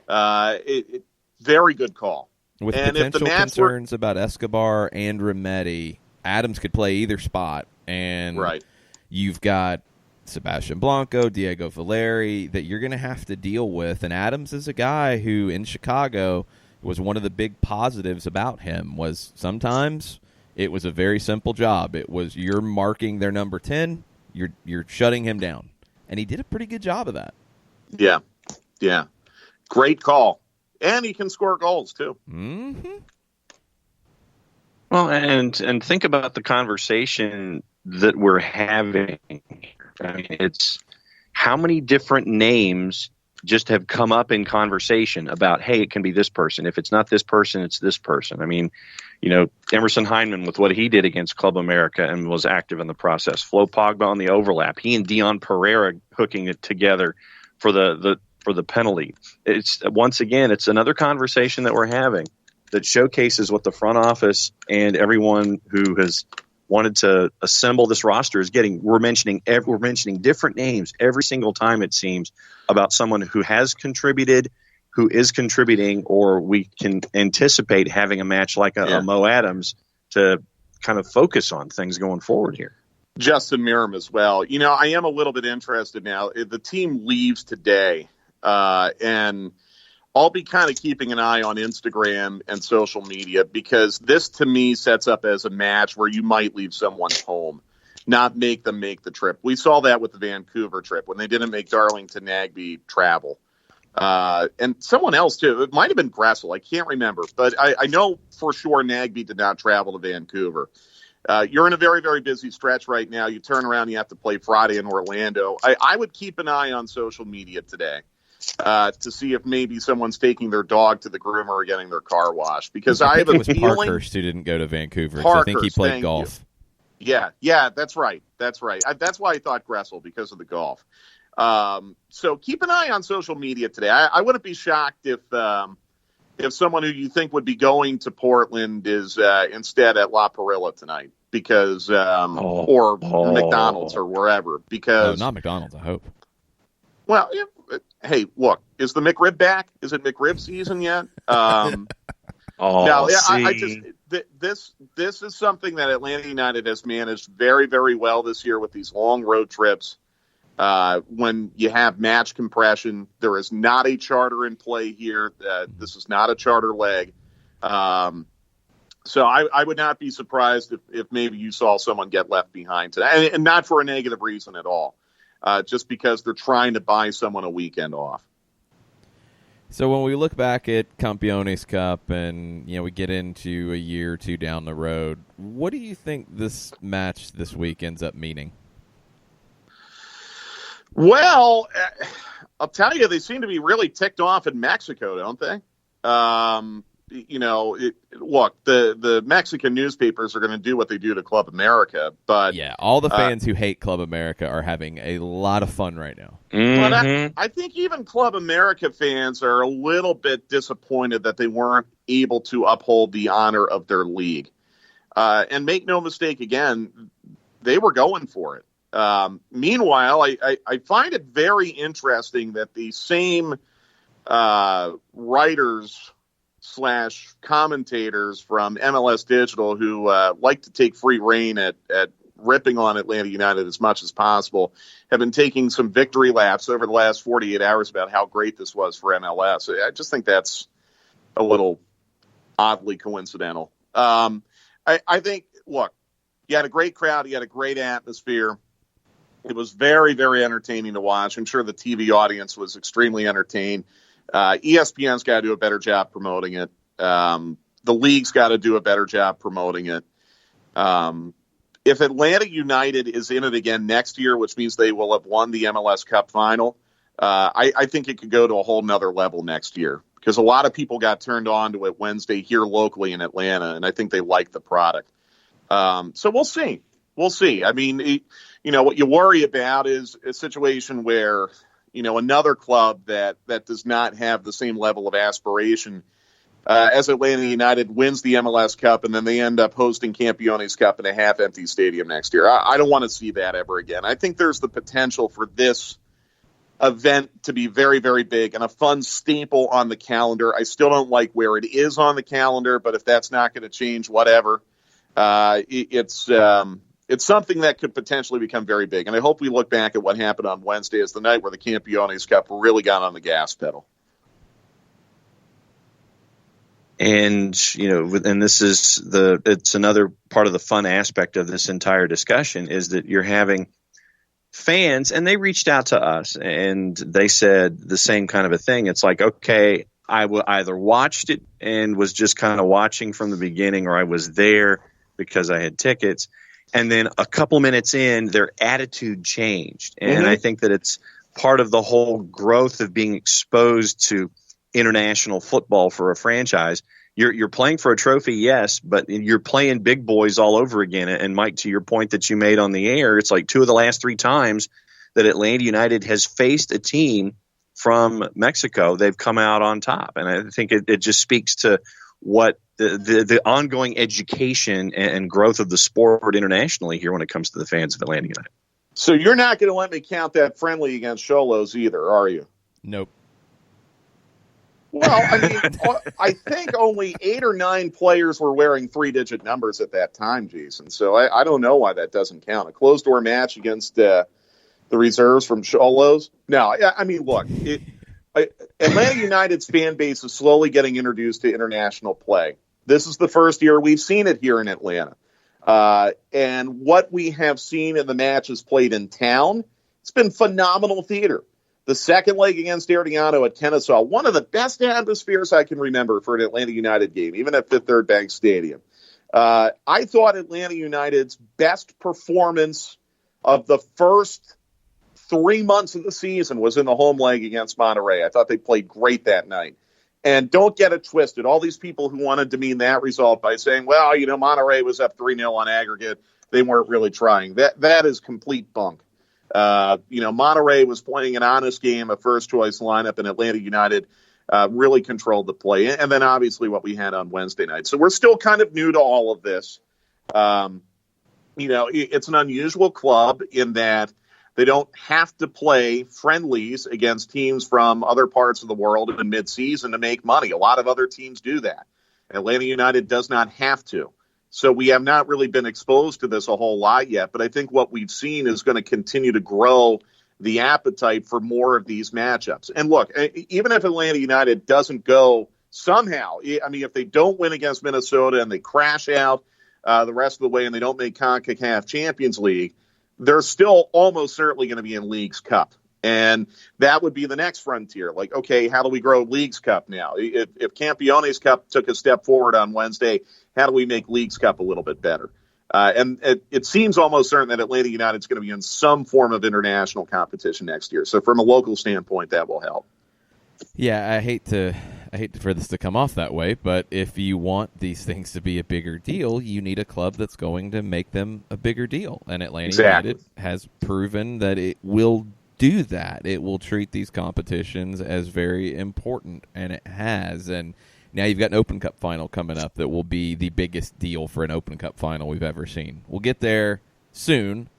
Very good call. With potential concerns about Escobar and Remedi, Adams could play either spot. And you've got Sebastian Blanco, Diego Valeri that you're going to have to deal with. And Adams is a guy who, in Chicago, was one of the big positives about him was sometimes it was a very simple job. It was you're marking their number 10, you're shutting him down. And he did a pretty good job of that. Yeah. Great call. And he can score goals, too. Mm-hmm. Well, and think about the conversation that we're having. I mean, it's how many different names just have come up in conversation about, hey, it can be this person. If it's not this person, it's this person. I mean, Emerson Hyndman with what he did against Club America and was active in the process. Flo Pogba on the overlap. He and Dion Pereira hooking it together for the penalty. It's once again, it's another conversation that we're having that showcases what the front office and everyone who has wanted to assemble this roster is getting. We're mentioning different names every single time, it seems, about someone who has contributed, who is contributing, or we can anticipate having a match like a Mo Adams to kind of focus on things going forward here. Justin Miram as well. I am a little bit interested now. The team leaves today, and I'll be kind of keeping an eye on Instagram and social media because this, to me, sets up as a match where you might leave someone home, not make them make the trip. We saw that with the Vancouver trip when they didn't make Darlington Nagby travel. And someone else, too. It might have been Gressel. I can't remember. But I know for sure Nagby did not travel to Vancouver. You're in a very, very busy stretch right now. You turn around, you have to play Friday in Orlando. I would keep an eye on social media today to see if maybe someone's taking their dog to the groomer or getting their car washed. Because I have a feeling Parkhurst who didn't go to Vancouver. I think he played golf. Yeah, that's right. That's why I thought Gressel, because of the golf. So keep an eye on social media today. I wouldn't be shocked if someone who you think would be going to Portland is instead at La Parrilla tonight because or McDonald's or wherever. Because not McDonald's, I hope. Well, hey, look, is the McRib back? Is it McRib season yet? This is something that Atlanta United has managed very, very well this year with these long road trips. When you have match compression, there is not a charter in play here. This is not a charter leg. So I would not be surprised if maybe you saw someone get left behind today, and not for a negative reason at all, just because they're trying to buy someone a weekend off. So when we look back at Campiones Cup and we get into a year or two down the road, what do you think this match this week ends up meaning? Well, I'll tell you, they seem to be really ticked off in Mexico, don't they? Look, the Mexican newspapers are going to do what they do to Club America, but yeah, all the fans who hate Club America are having a lot of fun right now. But I think even Club America fans are a little bit disappointed that they weren't able to uphold the honor of their league. And make no mistake, again, they were going for it. Meanwhile, I find it very interesting that the same writers / commentators from MLS Digital who like to take free reign at ripping on Atlanta United as much as possible have been taking some victory laps over the last 48 hours about how great this was for MLS. I just think that's a little oddly coincidental. I think, look, you had a great crowd. You had a great atmosphere. It was very, very entertaining to watch. I'm sure the TV audience was extremely entertained. ESPN's got to do a better job promoting it. The league's got to do a better job promoting it. If Atlanta United is in it again next year, which means they will have won the MLS Cup final, I think it could go to a whole nother level next year because a lot of people got turned on to it Wednesday here locally in Atlanta, and I think they like the product. So we'll see. We'll see. I mean, what you worry about is a situation where, another club that does not have the same level of aspiration as Atlanta United wins the MLS Cup, and then they end up hosting Campeones Cup in a half-empty stadium next year. I don't want to see that ever again. I think there's the potential for this event to be very, very big and a fun staple on the calendar. I still don't like where it is on the calendar, but if that's not going to change, whatever. It's something that could potentially become very big. And I hope we look back at what happened on Wednesday as the night where the Campeones Cup really got on the gas pedal. And, and this is it's another part of the fun aspect of this entire discussion is that you're having fans, and they reached out to us and they said the same kind of a thing. It's like, okay, I either watched it and was just kind of watching from the beginning, or I was there because I had tickets. And then a couple minutes in, their attitude changed. And I think that it's part of the whole growth of being exposed to international football for a franchise. You're playing for a trophy, yes, but you're playing big boys all over again. And Mike, to your point that you made on the air, it's like 2 of the last 3 times that Atlanta United has faced a team from Mexico, they've come out on top. And I think it just speaks to what the ongoing education and growth of the sport internationally here when it comes to the fans of Atlanta United. So you're not going to let me count that friendly against Xolos either, are you? Nope. Well, I mean, I think only 8 or 9 players were wearing 3-digit numbers at that time, Jason. So I don't know why that doesn't count. A closed-door match against the reserves from Xolos? No, I mean, look, Atlanta United's fan base is slowly getting introduced to international play. This is the first year we've seen it here in Atlanta. And what we have seen in the matches played in town, it's been phenomenal theater. The second leg against Arellano at Kennesaw, one of the best atmospheres I can remember for an Atlanta United game, even at Fifth Third Bank Stadium. I thought Atlanta United's best performance of the first 3 months of the season was in the home leg against Monterrey. I thought they played great that night. And don't get it twisted. All these people who want to demean that result by saying, well, Monterrey was up 3-0 on aggregate. They weren't really trying. That is complete bunk. Monterrey was playing an honest game, a first-choice lineup, and Atlanta United really controlled the play. And then, obviously, what we had on Wednesday night. So we're still kind of new to all of this. It's an unusual club in that they don't have to play friendlies against teams from other parts of the world in mid-season to make money. A lot of other teams do that. Atlanta United does not have to. So we have not really been exposed to this a whole lot yet, but I think what we've seen is going to continue to grow the appetite for more of these matchups. And look, even if Atlanta United doesn't go somehow, I mean, if they don't win against Minnesota and they crash out the rest of the way and they don't make CONCACAF Champions League, they're still almost certainly going to be in Leagues Cup. And that would be the next frontier. Like, okay, how do we grow Leagues Cup now? If Campeones Cup took a step forward on Wednesday, how do we make Leagues Cup a little bit better? And it seems almost certain that Atlanta United is going to be in some form of international competition next year. So from a local standpoint, that will help. Yeah, I hate for this to come off that way, but if you want these things to be a bigger deal, you need a club that's going to make them a bigger deal. And Atlanta United has proven that it will do that. It will treat these competitions as very important, and it has. And now you've got an Open Cup final coming up that will be the biggest deal for an Open Cup final we've ever seen. We'll get there soon.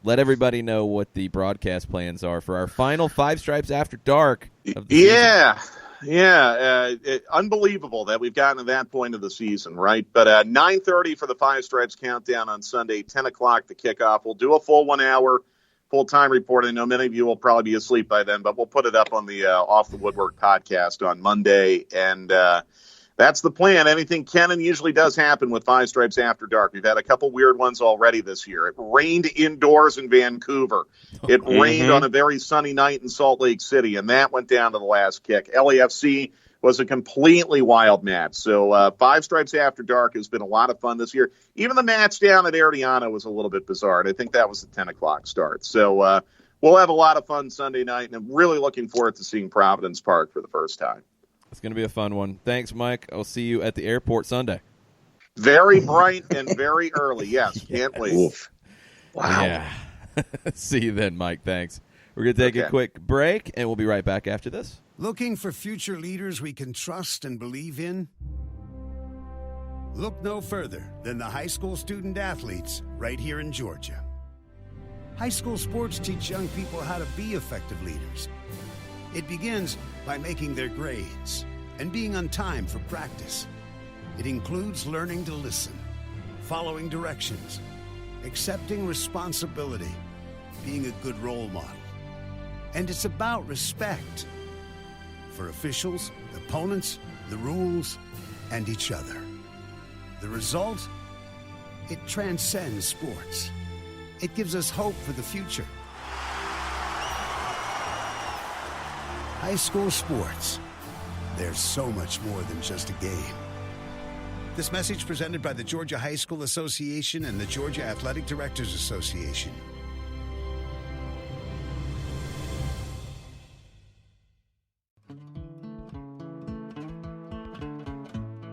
Let everybody know what the broadcast plans are for our final Five Stripes After Dark of the season. Yeah, unbelievable that we've gotten to that point of the season, right? But 9:30 for the Five Stripes Countdown on Sunday, 10 o'clock the kickoff. We'll do a full 1 hour full-time report. I know many of you will probably be asleep by then, but we'll put it up on the Off the Woodwork podcast on Monday, and that's the plan. Anything Kenan usually does happen with Five Stripes After Dark. We've had a couple weird ones already this year. It rained indoors in Vancouver. It rained on a very sunny night in Salt Lake City, and that went down to the last kick. LAFC was a completely wild match. So Five Stripes After Dark has been a lot of fun this year. Even the match down at Ariana was a little bit bizarre, and I think that was the 10 o'clock start. So we'll have a lot of fun Sunday night, and I'm really looking forward to seeing Providence Park for the first time. It's going to be a fun one. Thanks, Mike. I'll see you at the airport Sunday. Very bright and very early. Yes, can't wait. Oof. Wow. Yeah. See you then, Mike. Thanks. We're going to take a quick break, and we'll be right back after this. Looking for future leaders we can trust and believe in? Look no further than the high school student athletes right here in Georgia. High school sports teach young people how to be effective leaders. It begins by making their grades and being on time for practice. It includes learning to listen, following directions, accepting responsibility, being a good role model. And it's about respect for officials, opponents, the rules, and each other. The result? It transcends sports. It gives us hope for the future. High school sports. There's so much more than just a game. This message presented by the Georgia High School Association and the Georgia Athletic Directors Association.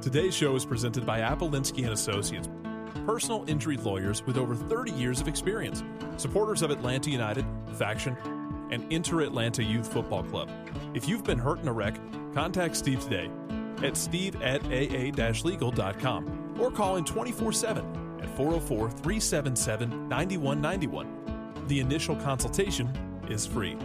Today's show is presented by Appolinsky & Associates, personal injury lawyers with over 30 years of experience, supporters of Atlanta United, Faction, and Inter-Atlanta Youth Football Club. If you've been hurt in a wreck, contact Steve today at steve@aa-legal.com or call in 24/7 at 404-377-9191. The initial consultation is free.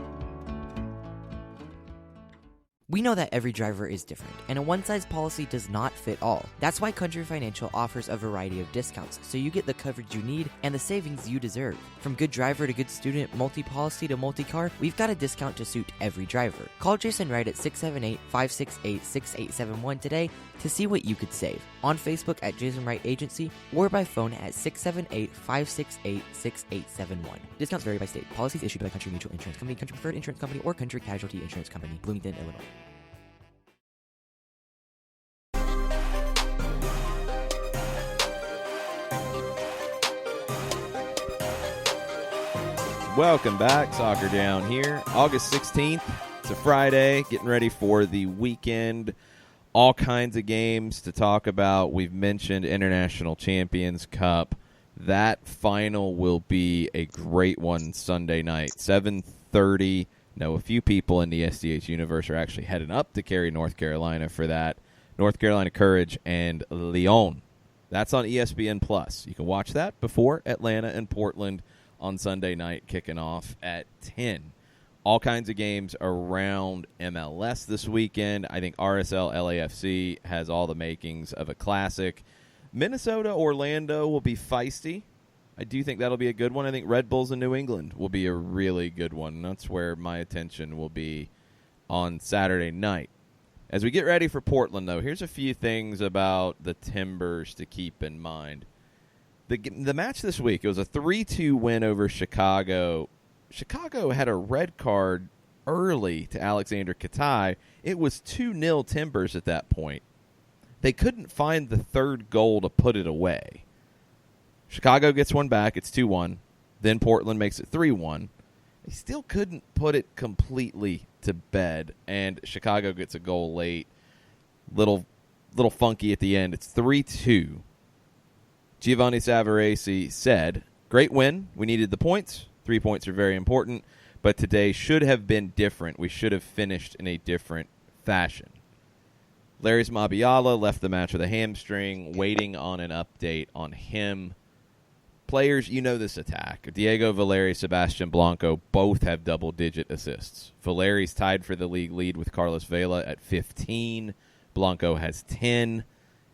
We know that every driver is different, and a one-size policy does not fit all. That's why Country Financial offers a variety of discounts, so you get the coverage you need and the savings you deserve. From good driver to good student, multi-policy to multi-car, we've got a discount to suit every driver. Call Jason Wright at 678-568-6871 today to see what you could save. On Facebook at Jason Wright Agency or by phone at 678-568-6871. Discounts vary by state. Policies issued by Country Mutual Insurance Company, Country Preferred Insurance Company, or Country Casualty Insurance Company, Bloomington, Illinois. Welcome back. Soccer Down here. August 16th. It's a Friday. Getting ready for the weekend. All kinds of games to talk about. We've mentioned International Champions Cup. That final will be a great one Sunday night. 7:30. Know a few people in the SDH universe are actually heading up to Cary, North Carolina for that. North Carolina Courage and Lyon. That's on ESPN+. You can watch that before Atlanta and Portland on Sunday night, kicking off at 10. All kinds of games around MLS this weekend. I think RSL LAFC has all the makings of a classic. Minnesota Orlando will be feisty. I do think that'll be a good one. I think Red Bulls in New England will be a really good one. That's where my attention will be on Saturday night. As we get ready for Portland, though, here's a few things about the Timbers to keep in mind. The match this week, it was a 3-2 win over Chicago. Chicago had a red card early to Alexander Katai. It was 2-0 Timbers at that point. They couldn't find the third goal to put it away. Chicago gets one back. It's 2-1. Then Portland makes it 3-1. They still couldn't put it completely to bed, and Chicago gets a goal late. Little funky at the end. It's 3-2. Giovanni Savarese said, "Great win. We needed the points. 3 points are very important, but today should have been different. We should have finished in a different fashion." Larius Mabiala left the match with a hamstring, waiting on an update on him. players, you know this attack. Diego Valeri, Sebastian Blanco both have double-digit assists. Valeri's tied for the league lead with Carlos Vela at 15. Blanco has 10.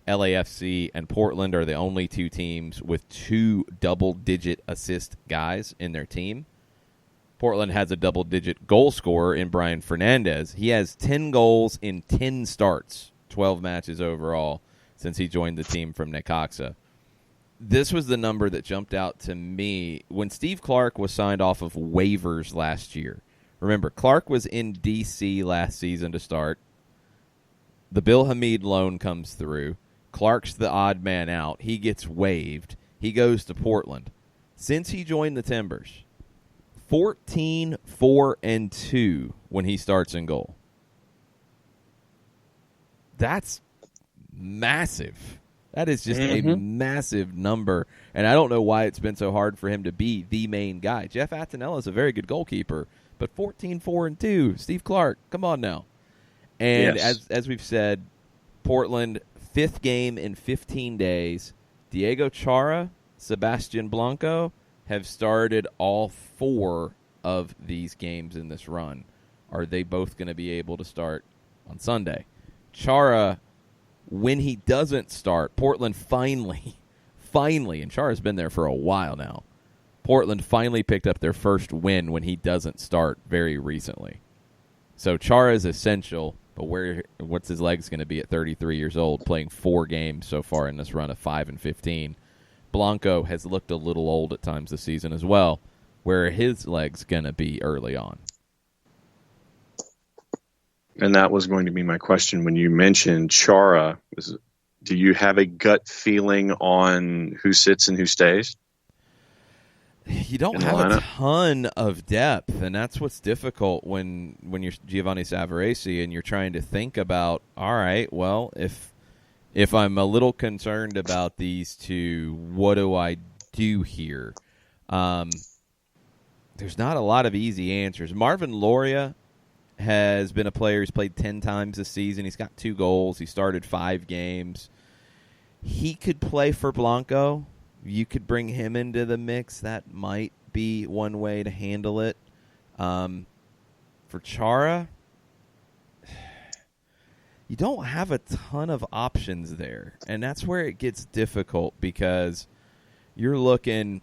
LAFC and Portland are the only two teams with two double-digit assist guys in their team. Portland has a double-digit goal scorer in Brian Fernandez. He has 10 goals in 10 starts, 12 matches overall, since he joined the team from Necaxa. This was the number that jumped out to me when Steve Clark was signed off of waivers last year. Remember, Clark was in D.C. last season to start. The Bill Hamid loan comes through. Clark's the odd man out. He gets waived. He goes to Portland. Since he joined the Timbers, 14-4-2 when he starts in goal. That's massive. That is just a massive number, and I don't know why it's been so hard for him to be the main guy. Jeff Attinella is a very good goalkeeper, but 14-4-2, Steve Clark, come on now. And yes, as we've said, Portland, 5th game in 15 days. Diego Chara, Sebastian Blanco have started all 4 of these games in this run. Are they both going to be able to start on Sunday? Chara, when he doesn't start, Portland finally, and Chara's been there for a while now, Portland finally picked up their first win when he doesn't start very recently. So Chara is essential, but what's his legs going to be at 33 years old, playing 4 games so far in this run of 5 and 15? Blanco has looked a little old at times this season as well. Where are his legs going to be early on? And that was going to be my question when you mentioned Chara. Do you have a gut feeling on who sits and who stays? You don't have a ton of depth, and that's what's difficult when you're Giovanni Savarese and you're trying to think about, all right, well, if I'm a little concerned about these two, what do I do here? There's not a lot of easy answers. Marvin Loria has been a player who's played 10 times this season. He's got 2 goals. He started 5 games. He could play for Blanco. You could bring him into the mix. That might be one way to handle it. For Chara, you don't have a ton of options there. And that's where it gets difficult because you're looking...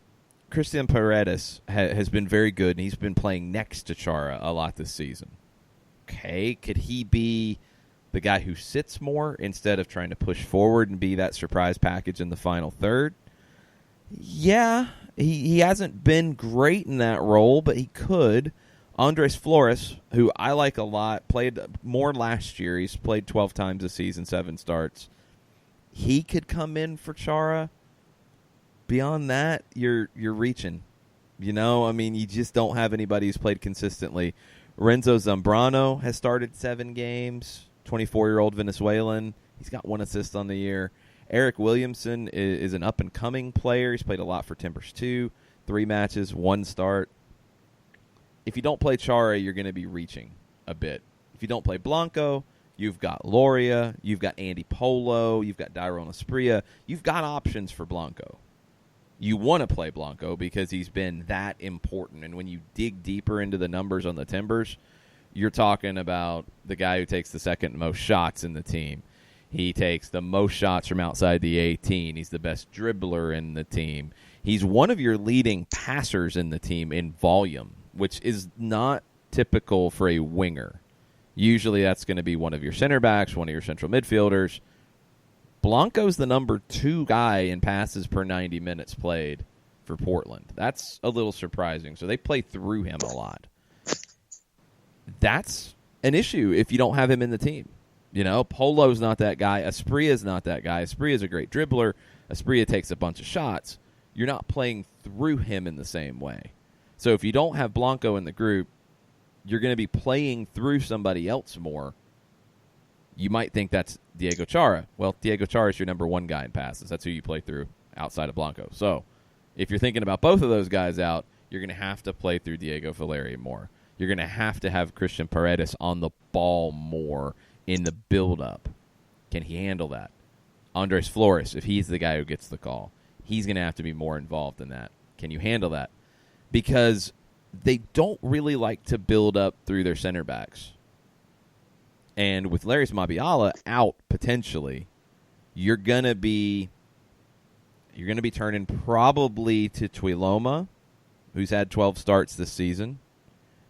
Christian Paredes has been very good, and he's been playing next to Chara a lot this season. Okay, could he be the guy who sits more instead of trying to push forward and be that surprise package in the final third? Yeah, he hasn't been great in that role, but he could. Andres Flores, who I like a lot, played more last year. He's played 12 times this season, 7 starts. He could come in for Chara. Beyond that, you're reaching. You know, I mean, you just don't have anybody who's played consistently. Renzo Zambrano has started 7 games, 24-year-old Venezuelan. He's got 1 assist on the year. Eric Williamson is an up-and-coming player. He's played a lot for Timbers too. 3 matches, 1 start. If you don't play Chara, you're going to be reaching a bit. If you don't play Blanco, you've got Loria, you've got Andy Polo, you've got Dairon Asprilla. You've got options for Blanco. You want to play Blanco because he's been that important. And when you dig deeper into the numbers on the Timbers, you're talking about the guy who takes the second most shots in the team. He takes the most shots from outside the 18. He's the best dribbler in the team. He's one of your leading passers in the team in volume, which is not typical for a winger. Usually that's going to be one of your center backs, one of your central midfielders. Blanco's the number 2 guy in passes per 90 minutes played for Portland. That's a little surprising. So they play through him a lot. That's an issue if you don't have him in the team. You know, Polo's not that guy. Asprilla's not that guy. Asprilla's a great dribbler. Asprilla takes a bunch of shots. You're not playing through him in the same way. So if you don't have Blanco in the group, you're going to be playing through somebody else more. You might think that's Diego Chara. Well, Diego Chara is your number 1 guy in passes. That's who you play through outside of Blanco. So if you're thinking about both of those guys out, you're going to have to play through Diego Valeri more. You're going to have Christian Paredes on the ball more in the build-up. Can he handle that? Andres Flores, if he's the guy who gets the call. he's going to have to be more involved in that. Can you handle that? Because they don't really like to build up through their center backs. And with Larius Mabiala out potentially, you're going to be turning probably to Tuiloma, who's had 12 starts this season,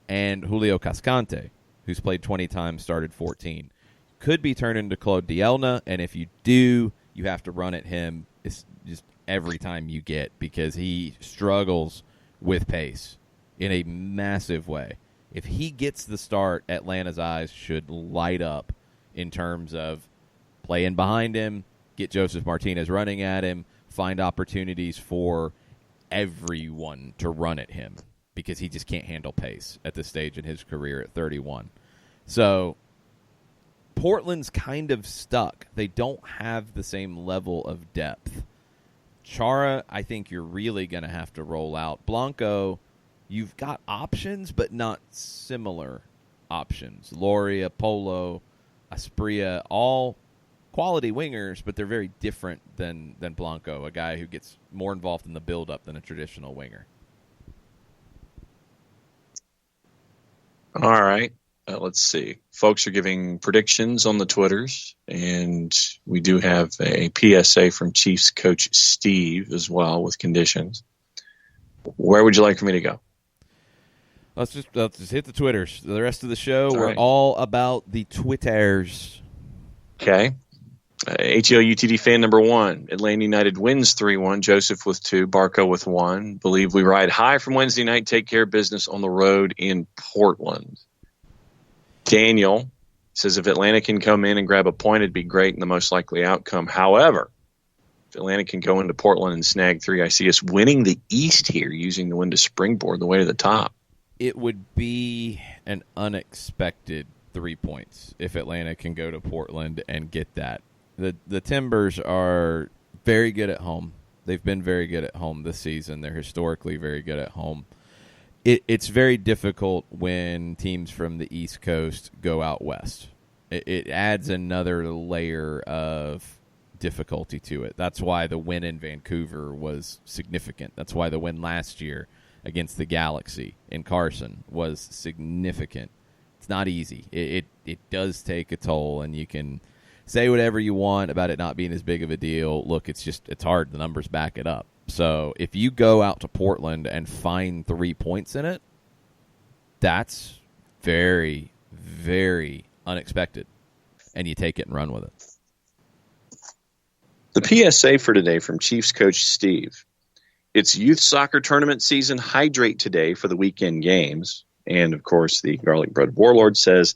and Julio Cascante, who's played 20 times, started 14. Could be turning to Claude Dielna, and if you do, you have to run at him just every time you get, because he struggles with pace in a massive way. If he gets the start, Atlanta's eyes should light up in terms of playing behind him, get Joseph Martinez running at him, find opportunities for everyone to run at him, because he just can't handle pace at this stage in his career at 31. So Portland's kind of stuck. They don't have the same level of depth. Chara, I think you're really going to have to roll out. Blanco, you've got options, but not similar options. Loria, Polo, Asprilla, all quality wingers, but they're very different than Blanco, a guy who gets more involved in the build-up than a traditional winger. All right. Let's see. Folks are giving predictions on the Twitters, and we do have a PSA from Chiefs coach Steve as well with conditions. Where would you like for me to go? Let's just hit the Twitters. The rest of the show, All we're right. all about the Twitters. Okay. HLUTD fan number 1. Atlanta United wins 3-1. Joseph with 2. Barco with 1. Believe we ride high from Wednesday night. Take care of business on the road in Portland. Daniel says if Atlanta can come in and grab a point, it'd be great and the most likely outcome. However, if Atlanta can go into Portland and snag 3, I see us winning the East here, using the win to springboard the way to the top. It would be an unexpected 3 points if Atlanta can go to Portland and get that. The Timbers are very good at home. They've been very good at home this season. They're historically very good at home. It's very difficult when teams from the East Coast go out west. It adds another layer of difficulty to it. That's why the win in Vancouver was significant. That's why the win last year against the Galaxy in Carson was significant. It's not easy. It does take a toll, and you can say whatever you want about it not being as big of a deal. Look, it's hard. The numbers back it up. So if you go out to Portland and find 3 points in it, that's very, very unexpected, and you take it and run with it. The PSA for today from Chiefs coach Steve. It's youth soccer tournament season. Hydrate today for the weekend games. And, of course, the Garlic Bread Warlord says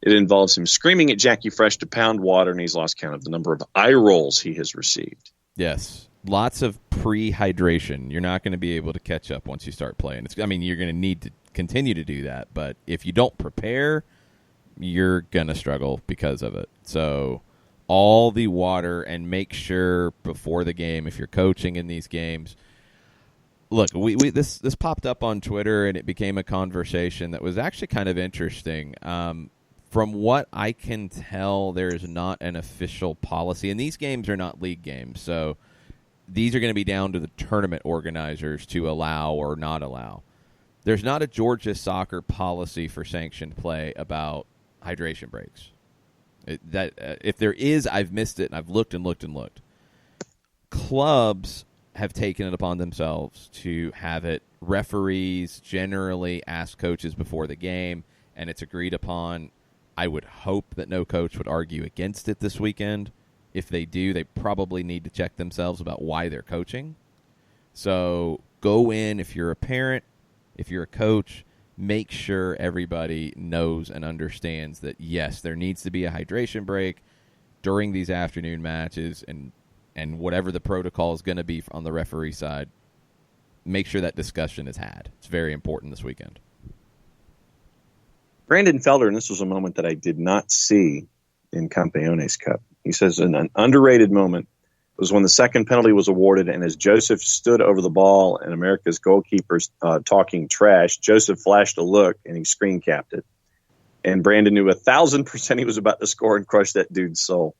it involves him screaming at Jackie Fresh to pound water, and he's lost count of the number of eye rolls he has received. Yes. Lots of pre-hydration. You're not going to be able to catch up once you start playing. You're going to need to continue to do that, but if you don't prepare, you're going to struggle because of it. So all the water, and make sure before the game, if you're coaching in these games. Look, this popped up on Twitter, and it became a conversation that was actually kind of interesting. From what I can tell, there is not an official policy, and these games are not league games, so these are going to be down to the tournament organizers to allow or not allow. There's not a Georgia soccer policy for sanctioned play about hydration breaks. If there is, I've missed it, and I've looked and looked and looked. Clubs have taken it upon themselves to have it. Referees generally ask coaches before the game, and it's agreed upon. I would hope that no coach would argue against it this weekend. If they do, they probably need to check themselves about why they're coaching. So go in, if you're a parent, if you're a coach, make sure everybody knows and understands that, yes, there needs to be a hydration break during these afternoon matches, and whatever the protocol is going to be on the referee side, make sure that discussion is had. It's very important this weekend. Brandon Felder, and this was a moment that I did not see in Campeones Cup. He says an underrated moment was when the second penalty was awarded, and as Joseph stood over the ball and America's goalkeepers talking trash, Joseph flashed a look, and he screen capped it. And Brandon knew 1,000% he was about to score and crush that dude's soul.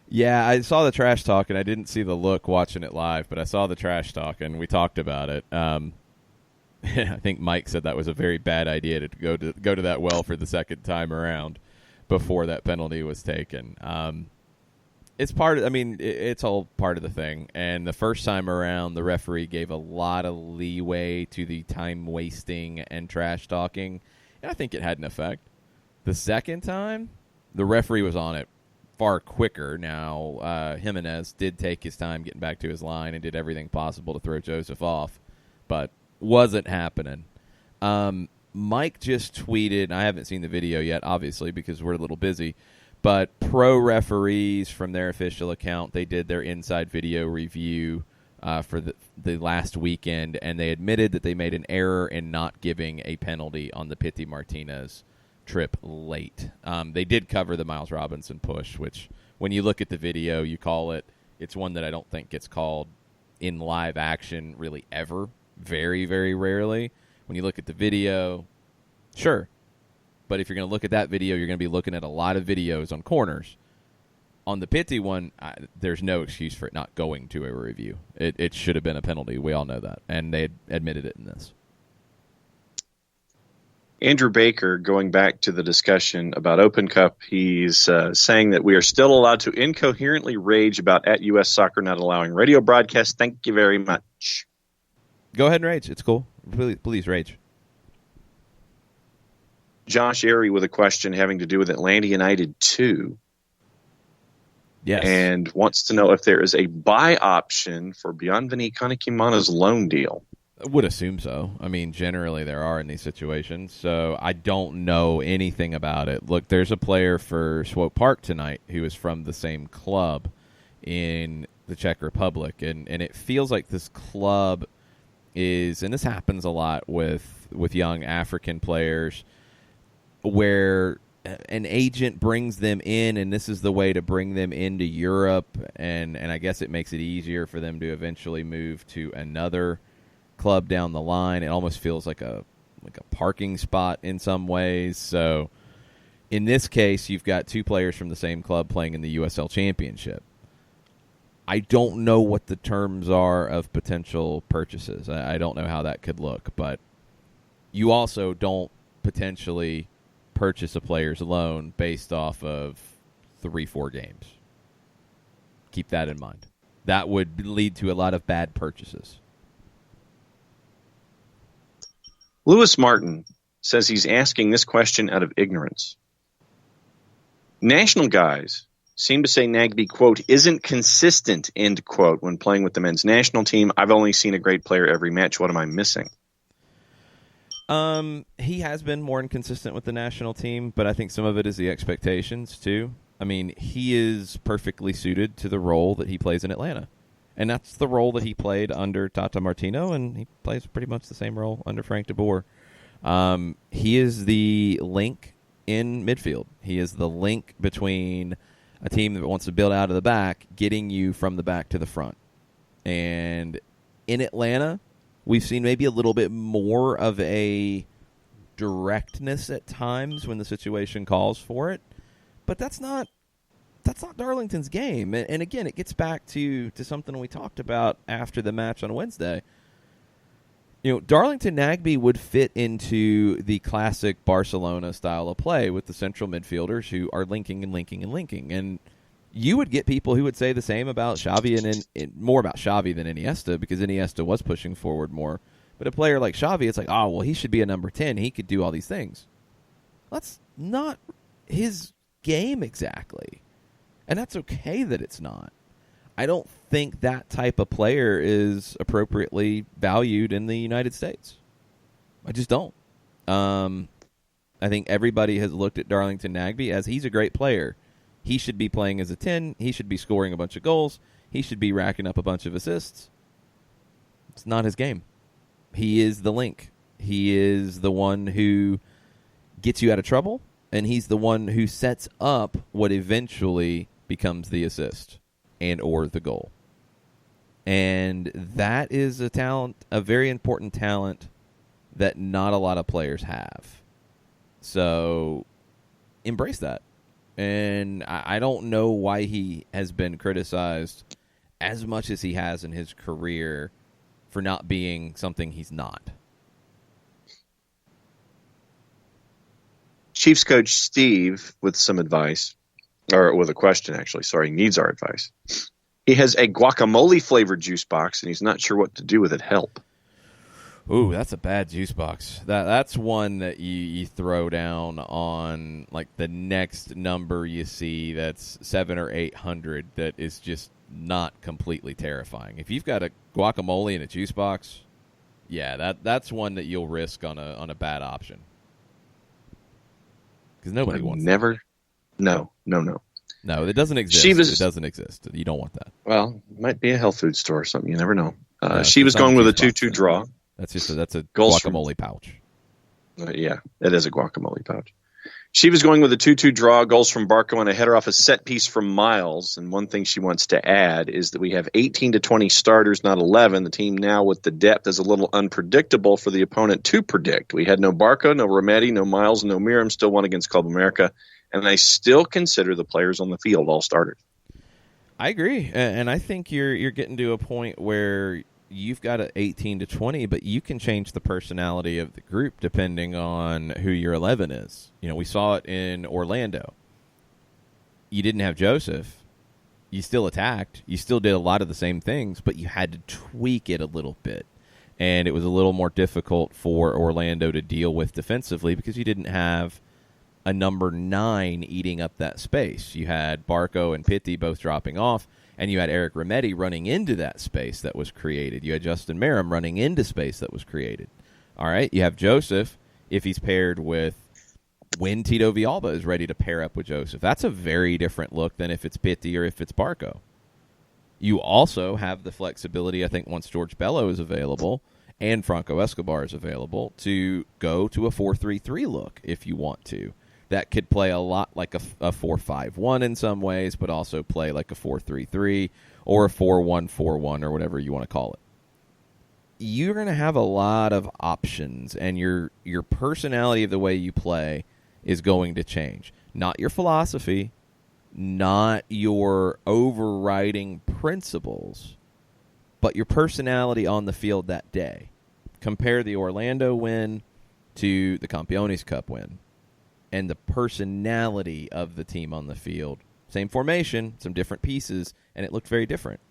Yeah, I saw the trash talk, and I didn't see the look watching it live, but I saw the trash talk, and we talked about it. I think Mike said that was a very bad idea to go to that well for the second time around before that penalty was taken. It's part of, it's all part of the thing. And the first time around, the referee gave a lot of leeway to the time wasting and trash talking, and I think it had an effect. The second time, the referee was on it far quicker. Now, Jimenez did take his time getting back to his line and did everything possible to throw Joseph off, but wasn't happening. Mike just tweeted, I haven't seen the video yet, obviously, because we're a little busy, but pro referees from their official account, they did their inside video review for the last weekend, and they admitted that they made an error in not giving a penalty on the Pity Martinez trip late. They did cover the Miles Robinson push, which when you look at the video, you call it. It's one that I don't think gets called in live action really ever. Very, very rarely. When you look at the video, sure. But if you're going to look at that video, you're going to be looking at a lot of videos on corners. On the Pity one, there's no excuse for it not going to a review. It should have been a penalty. We all know that. And they admitted it in this. Andrew Baker, going back to the discussion about Open Cup, he's saying that we are still allowed to incoherently rage about at U.S. Soccer not allowing radio broadcasts. Thank you very much. Go ahead and rage. It's cool. Please rage. Josh Airy with a question having to do with Atlanta United 2. Yes. And wants to know if there is a buy option for Bienveni Kanekimana's loan deal. I would assume so. Generally there are in these situations, so I don't know anything about it. Look, there's a player for Swope Park tonight who is from the same club in the Czech Republic, and it feels like this club is, and this happens a lot with young African players, where an agent brings them in, and this is the way to bring them into Europe, and I guess it makes it easier for them to eventually move to another club down the line. It almost feels like a parking spot in some ways. So in this case, you've got two players from the same club playing in the USL Championship. I don't know what the terms are of potential purchases. I don't know how that could look, but you also don't potentially purchase a player's loan based off of 3-4 games. Keep that in mind. That would lead to a lot of bad purchases. Lewis Martin says he's asking this question out of ignorance. National guys seem to say Nagbe, quote, isn't consistent, end quote, when playing with the men's national team. I've only seen a great player every match. What am I missing? He has been more inconsistent with the national team, but I think some of it is the expectations, too. He is perfectly suited to the role that he plays in Atlanta. And that's the role that he played under Tata Martino, and he plays pretty much the same role under Frank de Boer. He is the link in midfield. He is the link between a team that wants to build out of the back, getting you from the back to the front. And in Atlanta, we've seen maybe a little bit more of a directness at times when the situation calls for it. But that's not Darlington's game. And again, it gets back to something we talked about after the match on Wednesday. Darlington Nagbe would fit into the classic Barcelona style of play with the central midfielders who are linking and linking and linking. And you would get people who would say the same about Xavi and more about Xavi than Iniesta, because Iniesta was pushing forward more. But a player like Xavi, it's like, oh, well, he should be a number 10. He could do all these things. That's not his game exactly. And that's okay that it's not. I don't think that type of player is appropriately valued in the United States. I just don't. I think everybody has looked at Darlington Nagbe as he's a great player. He should be playing as a 10. He should be scoring a bunch of goals. He should be racking up a bunch of assists. It's not his game. He is the link. He is the one who gets you out of trouble, and he's the one who sets up what eventually becomes the assist and or the goal. And that is a talent, a very important talent that not a lot of players have. So embrace that. And I don't know why he has been criticized as much as he has in his career for not being something he's not. Chiefs coach Steve with some advice, or with a question, actually. Sorry, needs our advice. He has a guacamole-flavored juice box, and he's not sure what to do with it. Help. Ooh, that's a bad juice box. That's one that you throw down on like the next number you see that's 700 or 800 that is just not completely terrifying. If you've got a guacamole in a juice box, yeah, that's one that you'll risk on a bad option. Because nobody wants never. That. No, it doesn't exist. It doesn't exist. You don't want that. Well, it might be a health food store or something. You never know. She was going with a 2-2 draw. That's a guacamole pouch. Yeah, it is a guacamole pouch. She was going with a 2-2 draw, goals from Barco, and a header off a set piece from Miles. And one thing she wants to add is that we have 18 to 20 starters, not 11. The team now with the depth is a little unpredictable for the opponent to predict. We had no Barco, no Rometty, no Miles, no Miram, still won against Club America. And I still consider the players on the field all starters. I agree. And I think you're getting to a point where you've got an 18 to 20, but you can change the personality of the group depending on who your 11 is. You know, we saw it in Orlando. You didn't have Joseph. You still attacked. You still did a lot of the same things, but you had to tweak it a little bit. And it was a little more difficult for Orlando to deal with defensively because you didn't have a number 9 eating up that space. You had Barco and Pitti both dropping off, and you had Eric Rometty running into that space that was created. You had Justin Miram running into space that was created. All right, you have Joseph, if he's paired with when Tito Villalba is ready to pair up with Joseph. That's a very different look than if it's Pitti or if it's Barco. You also have the flexibility, I think, once George Bello is available and Franco Escobar is available, to go to a 4-3-3 look if you want to. That could play a lot like a 4-5-1 in some ways, but also play like a 4-3-3 or a 4-1-4-1 or whatever you want to call it. You're going to have a lot of options, and your personality of the way you play is going to change. Not your philosophy, not your overriding principles, but your personality on the field that day. Compare the Orlando win to the Campeones Cup win. And the personality of the team on the field. Same formation, some different pieces, and it looked very different.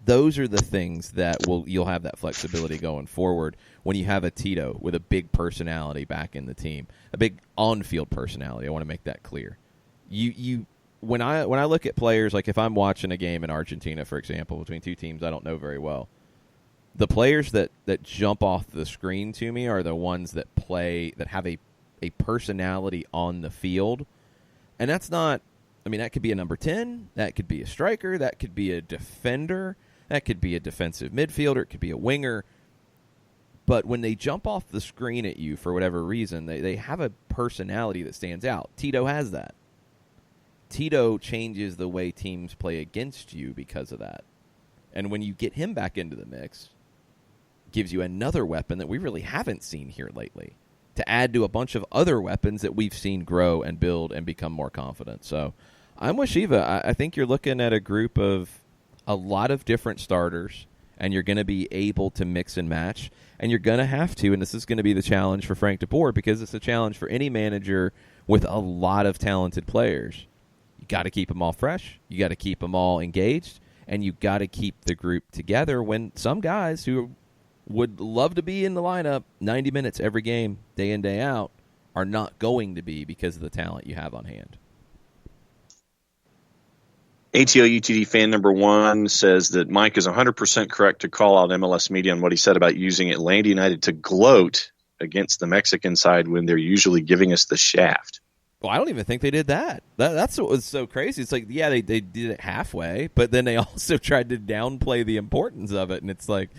Those are the things that you'll have that flexibility going forward when you have a Tito with a big personality back in the team, a big on-field personality. I want to make that clear. When I look at players, like if I'm watching a game in Argentina, for example, between two teams I don't know very well, the players that jump off the screen to me are the ones that have a personality on the field. And that's not, I mean, that could be a number 10, that could be a striker, that could be a defender, that could be a defensive midfielder, it could be a winger. But when they jump off the screen at you for whatever reason, they have a personality that stands out. Tito has that. Tito changes the way teams play against you because of that. And when you get him back into the mix, gives you another weapon that we really haven't seen here lately, to add to a bunch of other weapons that we've seen grow and build and become more confident. So I'm with Shiva. I think you're looking at a group of a lot of different starters, and you're going to be able to mix and match, and you're going to have to, and this is going to be the challenge for Frank de Boer, because it's a challenge for any manager with a lot of talented players. You got to keep them all fresh. You got to keep them all engaged, and you got to keep the group together when some guys who would love to be in the lineup 90 minutes every game, day in, day out, are not going to be because of the talent you have on hand. ATO UTD fan number 1 says that Mike is 100% correct to call out MLS media on what he said about using Atlanta United to gloat against the Mexican side when they're usually giving us the shaft. Well, I don't even think they did that. That's what was so crazy. It's like, yeah, they did it halfway, but then they also tried to downplay the importance of it, and it's like,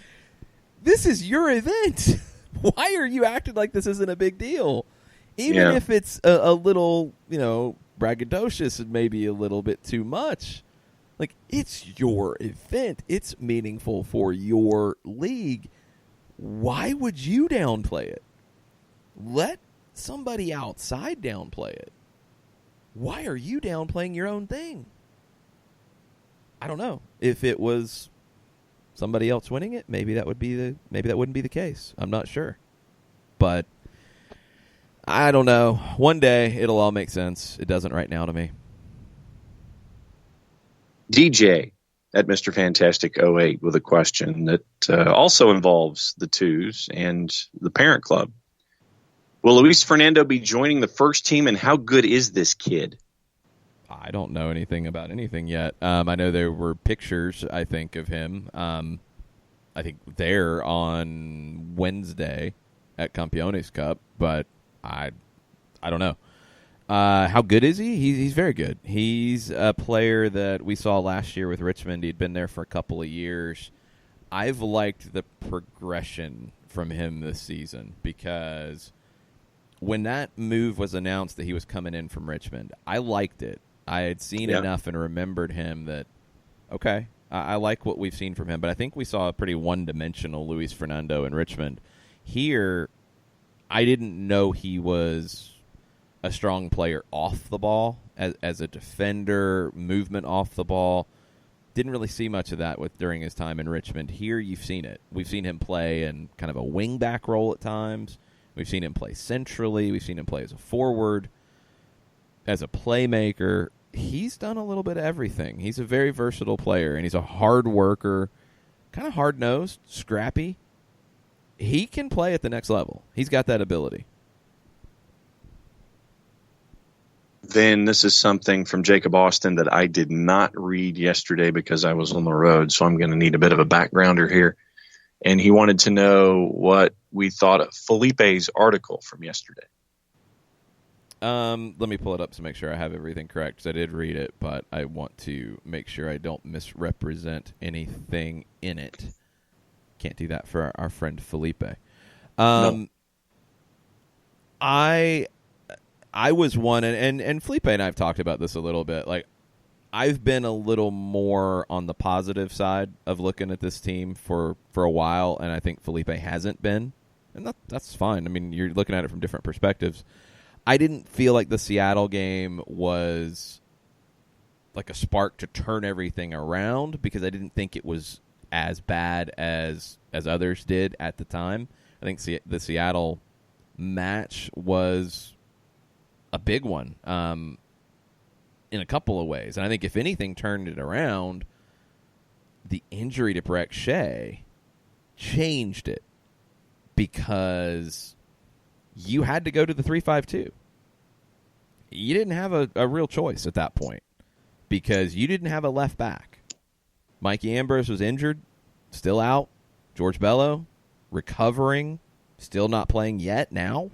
this is your event. Why are you acting like this isn't a big deal? Even if it's a little, braggadocious and maybe a little bit too much. Like, it's your event. It's meaningful for your league. Why would you downplay it? Let somebody outside downplay it. why are you downplaying your own thing? I don't know. If it was somebody else winning it, maybe that wouldn't be the case. I'm not sure. But I don't know. One day it'll all make sense. It doesn't right now to me. DJ at Mr. Fantastic 08 with a question that also involves the Twos and the parent club. Will Luis Fernando be joining the first team, and how good is this kid? I don't know anything about anything yet. I know there were pictures, I think, of him. I think there on Wednesday at Campiones Cup, but I don't know. How good is he? He's very good. He's a player that we saw last year with Richmond. He'd been there for a couple of years. I've liked the progression from him this season because when that move was announced that he was coming in from Richmond, I liked it. I had seen enough and remembered him that, okay, I like what we've seen from him. But I think we saw a pretty one-dimensional Luis Fernando in Richmond. Here, I didn't know he was a strong player off the ball as a defender, movement off the ball. Didn't really see much of that during his time in Richmond. Here, you've seen it. We've seen him play in kind of a wing-back role at times. We've seen him play centrally. We've seen him play as a forward, as a playmaker. He's done a little bit of everything. He's a very versatile player, and he's a hard worker, kind of hard-nosed, scrappy. He can play at the next level. He's got that ability. Then this is something from Jacob Austin that I did not read yesterday because I was on the road, so I'm going to need a bit of a backgrounder here. And he wanted to know what we thought of Felipe's article from yesterday. Let me pull it up to make sure I have everything correct, because I did read it, but I want to make sure I don't misrepresent anything in it. Can't do that for our friend Felipe. No. I was one, and Felipe and I have talked about this a little bit. Like, I've been a little more on the positive side of looking at this team for a while, and I think Felipe hasn't been, and that's fine. I mean, you're looking at it from different perspectives. I didn't feel like the Seattle game was like a spark to turn everything around because I didn't think it was as bad as others did at the time. I think the Seattle match was a big one in a couple of ways. And I think if anything turned it around, the injury to Breck Shea changed it because you had to go to the 3-5-2. You didn't have a real choice at that point because you didn't have a left back. Mikey Ambrose was injured, still out. George Bello, recovering, still not playing yet now.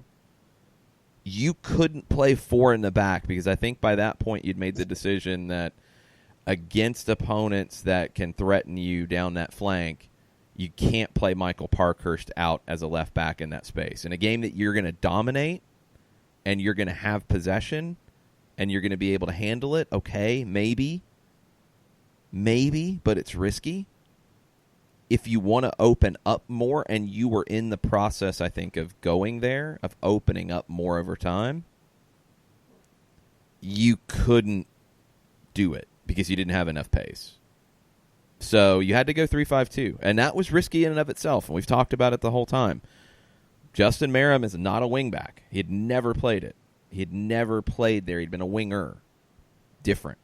You couldn't play four in the back because I think by that point you'd made the decision that against opponents that can threaten you down that flank, you can't play Michael Parkhurst out as a left back in that space. In a game that you're going to dominate and you're going to have possession and you're going to be able to handle it, okay, maybe, but it's risky. If you want to open up more, and you were in the process, I think, of going there, of opening up more over time, you couldn't do it because you didn't have enough pace. So you had to go 3-5-2, and that was risky in and of itself, and we've talked about it the whole time. Justin Merrim is not a wingback. He had never played it. He had never played there. He'd been a winger. Different.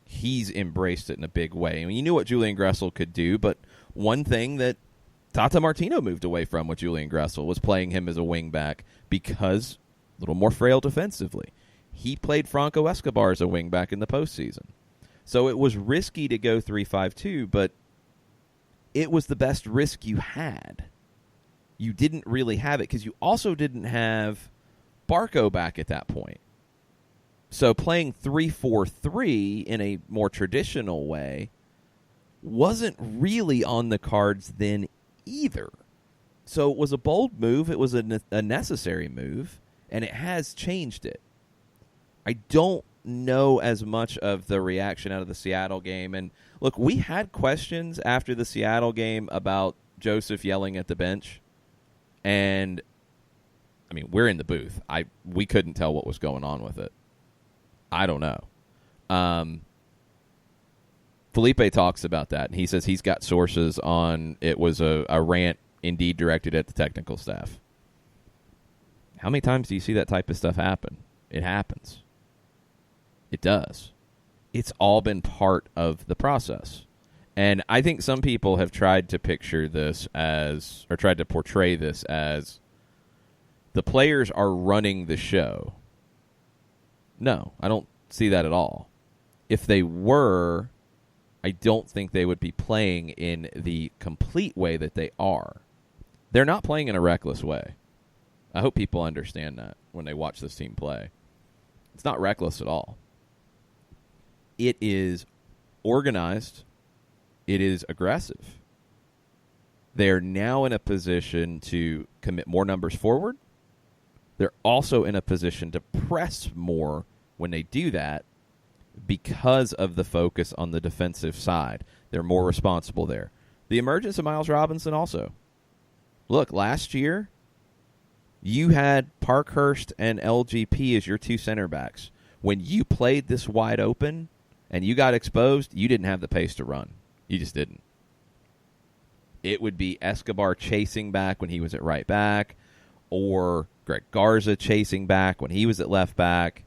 He's embraced it in a big way. I mean, you knew what Julian Gressel could do, but one thing that Tata Martino moved away from with Julian Gressel was playing him as a wingback because a little more frail defensively. He played Franco Escobar as a wingback in the postseason. So it was risky to go 3-5-2, but it was the best risk you had. You didn't really have it because you also didn't have Barco back at that point. So playing 3-4-3 in a more traditional way wasn't really on the cards then either. So it was a bold move. It was a necessary move, and it has changed it. I don't know as much of the reaction out of the Seattle game. And look, we had questions after the Seattle game about Joseph yelling at the bench. And, I mean, we're in the booth. We couldn't tell what was going on with it. I don't know. Felipe talks about that, and he says he's got sources on it was a rant indeed directed at the technical staff. How many times do you see that type of stuff happen? It happens. It does. It's all been part of the process. And I think some people have tried to picture this as, or tried to portray this as, the players are running the show. No, I don't see that at all. If they were, I don't think they would be playing in the complete way that they are. They're not playing in a reckless way. I hope people understand that when they watch this team play. It's not reckless at all. It is organized. It is aggressive. They're now in a position to commit more numbers forward. They're also in a position to press more when they do that because of the focus on the defensive side. They're more responsible there. The emergence of Miles Robinson also. Look, last year, you had Parkhurst and LGP as your two center backs. When you played this wide open and you got exposed, you didn't have the pace to run. You just didn't. It would be Escobar chasing back when he was at right back, or Greg Garza chasing back when he was at left back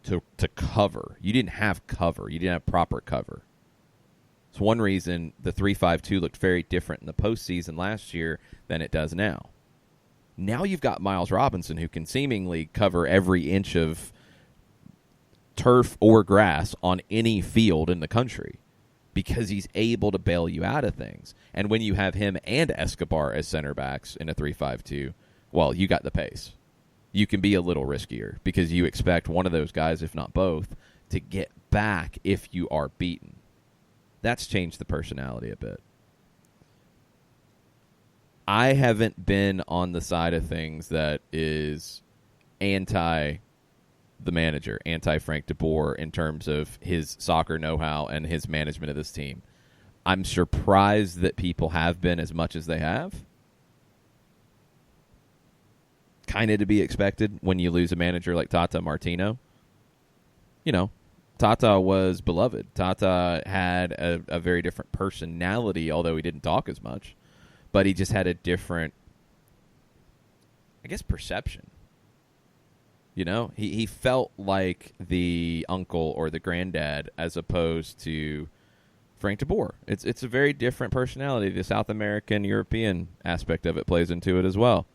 to cover. You didn't have cover. You didn't have proper cover. It's one reason the 3-5-2 looked very different in the postseason last year than it does now. Now you've got Miles Robinson, who can seemingly cover every inch of turf or grass on any field in the country because he's able to bail you out of things. And when you have him and Escobar as center backs in a 3-5-2, well, you got the pace. You can be a little riskier because you expect one of those guys, if not both, to get back if you are beaten. That's changed the personality a bit. I haven't been on the side of things that is anti the manager, anti-Frank DeBoer in terms of his soccer know-how and his management of this team. I'm surprised that people have been as much as they have. Kind of to be expected when you lose a manager like Tata Martino. You know, Tata was beloved. Tata had a very different personality, although he didn't talk as much. But he just had a different, I guess, perception. You know, he felt like the uncle or the granddad as opposed to Frank DeBoer. It's a very different personality. The South American, European aspect of it plays into it as well.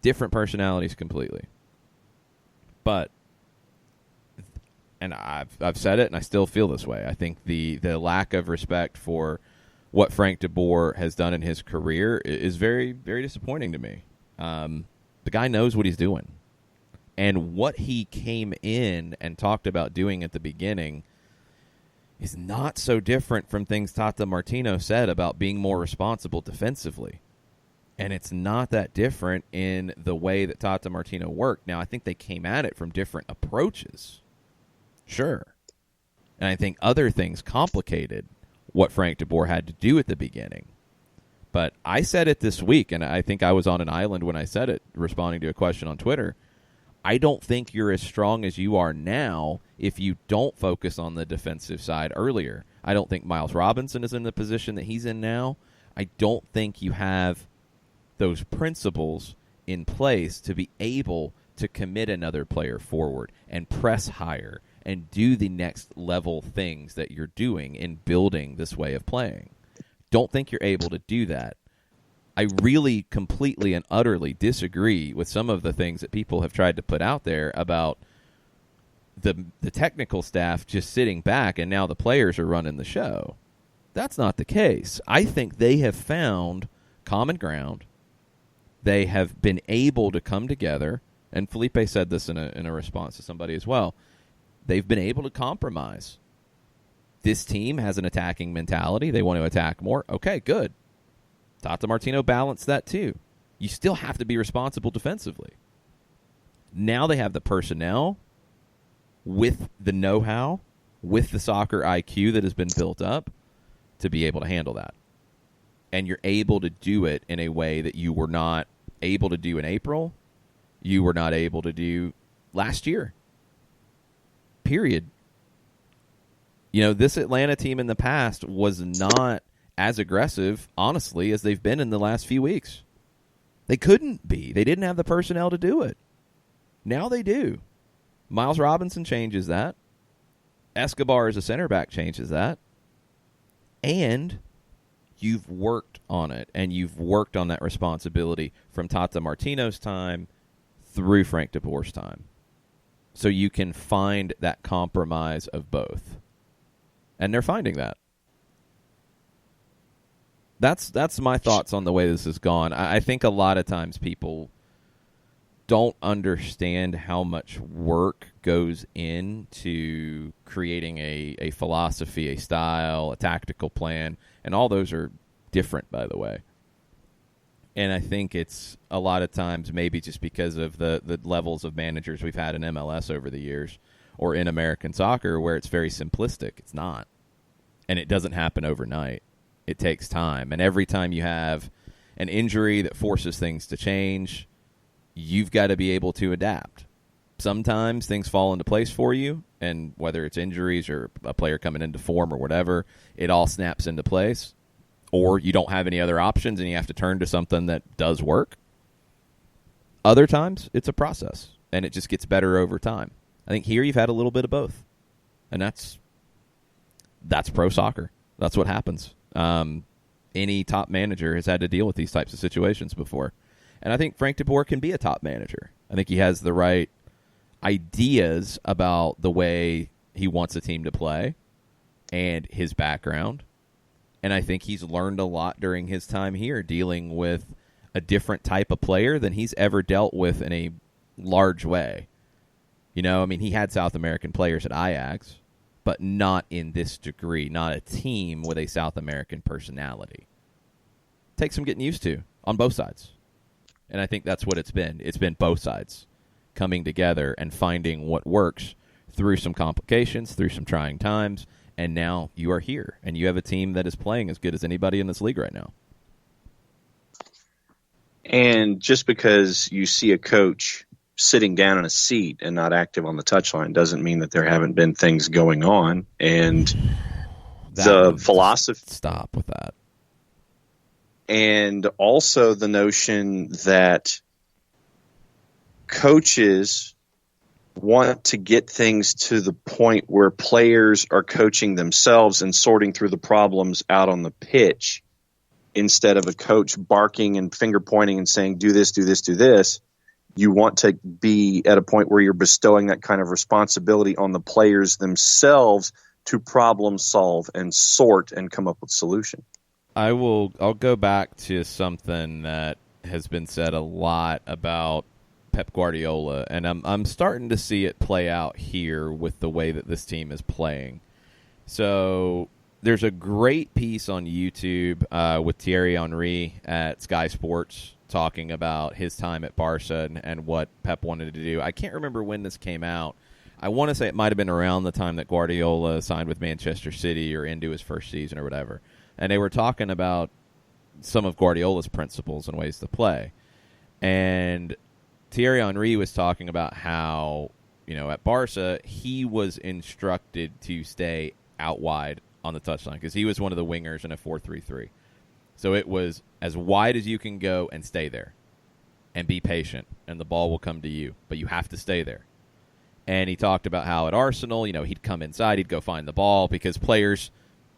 Different personalities completely. But, and I've said it and I still feel this way. I think the lack of respect for what Frank DeBoer has done in his career is very, very disappointing to me. The guy knows what he's doing. And what he came in and talked about doing at the beginning is not so different from things Tata Martino said about being more responsible defensively. And it's not that different in the way that Tata Martino worked. Now, I think they came at it from different approaches. Sure. And I think other things complicated what Frank DeBoer had to do at the beginning. But I said it this week, and I think I was on an island when I said it, responding to a question on Twitter. I don't think you're as strong as you are now if you don't focus on the defensive side earlier. I don't think Miles Robinson is in the position that he's in now. I don't think you have those principles in place to be able to commit another player forward and press higher and do the next level things that you're doing in building this way of playing. Don't think you're able to do that. I really completely and utterly disagree with some of the things that people have tried to put out there about the technical staff just sitting back and now the players are running the show. That's not the case. I think they have found common ground. They have been able to come together, and Felipe said this in a response to somebody as well. They've been able to compromise. This team has an attacking mentality. They want to attack more. Okay, good. Tata Martino balanced that too. You still have to be responsible defensively. Now they have the personnel with the know-how, with the soccer IQ that has been built up to be able to handle that. And you're able to do it in a way that you were not able to do in April, you were not able to do last year. period. You know, this Atlanta team in the past was not as aggressive, honestly, as they've been in the last few weeks. They couldn't be. They didn't have the personnel to do it. Now they do. Miles Robinson changes that. Escobar as a center back changes that. And you've worked on it, and you've worked on that responsibility from Tata Martino's time through Frank de Boer's time. So you can find that compromise of both. And they're finding that. That's my thoughts on the way this has gone. I think a lot of times people don't understand how much work goes into creating a philosophy, a style, a tactical plan, and all those are different, by the way. And I think it's a lot of times maybe just because of the levels of managers we've had in MLS over the years or in American soccer where it's very simplistic. It's not. And it doesn't happen overnight. It takes time. And every time you have an injury that forces things to change, you've got to be able to adapt. Sometimes things fall into place for you, and whether it's injuries or a player coming into form or whatever, it all snaps into place. Or you don't have any other options and you have to turn to something that does work. Other times, it's a process, and it just gets better over time. I think here you've had a little bit of both, and that's pro soccer. That's what happens. Any top manager has had to deal with these types of situations before. And I think Frank de Boer can be a top manager. I think he has the right ideas about the way he wants a team to play and his background. And I think he's learned a lot during his time here dealing with a different type of player than he's ever dealt with in a large way. You know, I mean, he had South American players at Ajax, but not in this degree, not a team with a South American personality. Takes some getting used to on both sides. And I think that's what it's been. It's been both sides coming together and finding what works through some complications, through some trying times, and now you are here, and you have a team that is playing as good as anybody in this league right now. And just because you see a coach sitting down in a seat and not active on the touchline doesn't mean that there haven't been things going on. And the philosophy... Stop with that. And also the notion that coaches want to get things to the point where players are coaching themselves and sorting through the problems out on the pitch instead of a coach barking and finger pointing and saying, do this, do this, do this. You want to be at a point where you're bestowing that kind of responsibility on the players themselves to problem solve and sort and come up with solution. I'll go back to something that has been said a lot about Pep Guardiola, and I'm starting to see it play out here with the way that this team is playing. So there's a great piece on YouTube with Thierry Henry at Sky Sports talking about his time at Barca and what Pep wanted to do. I can't remember when this came out. I want to say it might have been around the time that Guardiola signed with Manchester City or into his first season or whatever. And they were talking about some of Guardiola's principles and ways to play. And Thierry Henry was talking about how, you know, at Barca, he was instructed to stay out wide on the touchline because he was one of the wingers in a 4-3-3. So it was as wide as you can go and stay there and be patient, and the ball will come to you, but you have to stay there. And he talked about how at Arsenal, you know, he'd come inside, he'd go find the ball because players,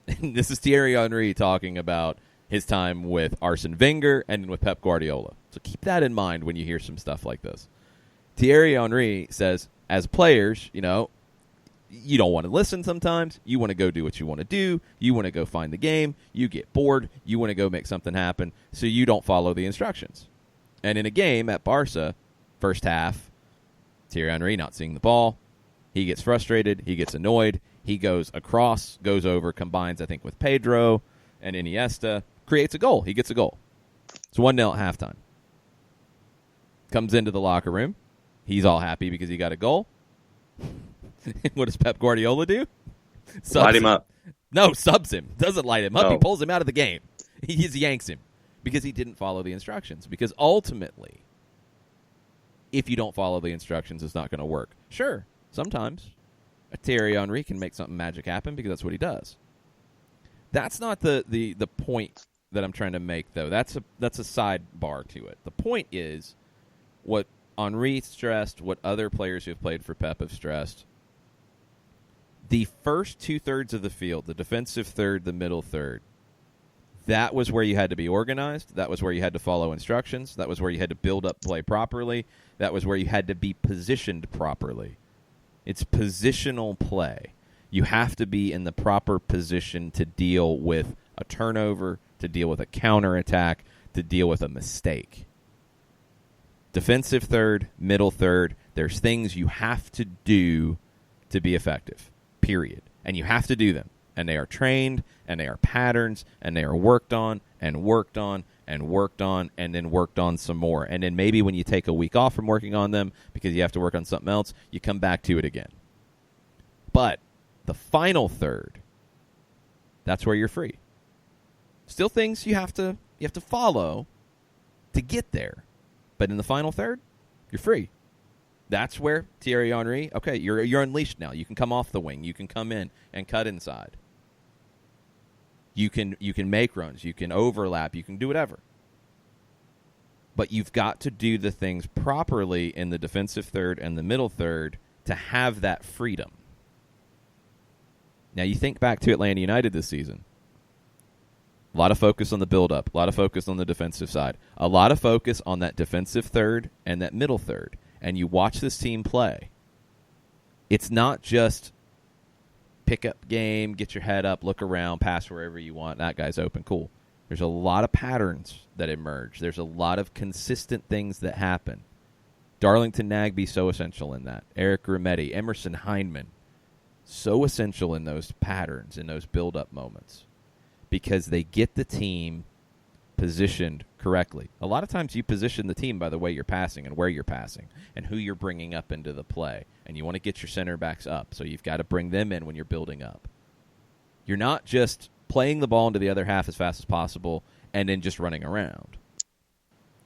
and this is Thierry Henry talking about his time with Arsene Wenger and with Pep Guardiola. So keep that in mind when you hear some stuff like this. Thierry Henry says, as players, you know, you don't want to listen sometimes. You want to go do what you want to do. You want to go find the game. You get bored. You want to go make something happen, so you don't follow the instructions. And in a game at Barca, first half, Thierry Henry not seeing the ball. He gets frustrated. He gets annoyed. He goes across, goes over, combines, I think, with Pedro and Iniesta, creates a goal. He gets a goal. It's 1-0 at halftime. Comes into the locker room. He's all happy because he got a goal. What does Pep Guardiola do? Light him up. No, subs him. Doesn't light him up. Oh. He pulls him out of the game. He just yanks him because he didn't follow the instructions. Because ultimately, if you don't follow the instructions, it's not going to work. Sure, sometimes. Thierry Henry can make something magic happen because that's what he does. That's not the point that I'm trying to make, though. That's a sidebar to it. The point is what Henry stressed, what other players who have played for Pep have stressed. The first 2/3 of the field, the defensive third, the middle third, that was where you had to be organized. That was where you had to follow instructions. That was where you had to build up play properly. That was where you had to be positioned properly. It's positional play. You have to be in the proper position to deal with a turnover, to deal with a counterattack, to deal with a mistake. Defensive third, middle third, there's things you have to do to be effective, period. And you have to do them. And they are trained, and they are patterns, and they are worked on, and worked on, and worked on, and then worked on some more. And then maybe when you take a week off from working on them because you have to work on something else, you come back to it again. But the final third, that's where you're free. Still things you have to follow to get there. But in the final third, you're free. That's where Thierry Henry, okay, you're unleashed now. You can come off the wing. You can come in and cut inside. You can make runs. You can overlap. You can do whatever. But you've got to do the things properly in the defensive third and the middle third to have that freedom. Now, you think back to Atlanta United this season. A lot of focus on the build-up. A lot of focus on the defensive side. A lot of focus on that defensive third and that middle third. And you watch this team play. It's not just pick up game, get your head up, look around, pass wherever you want. That guy's open. Cool. There's a lot of patterns that emerge. There's a lot of consistent things that happen. Darlington Nagbe, so essential in that. Eric Remedi, Emerson Heineman, so essential in those patterns, in those build-up moments. Because they get the team positioned correctly. A lot of times you position the team by the way you're passing and where you're passing and who you're bringing up into the play. And you want to get your center backs up, so you've got to bring them in when you're building up. You're not just playing the ball into the other half as fast as possible and then just running around.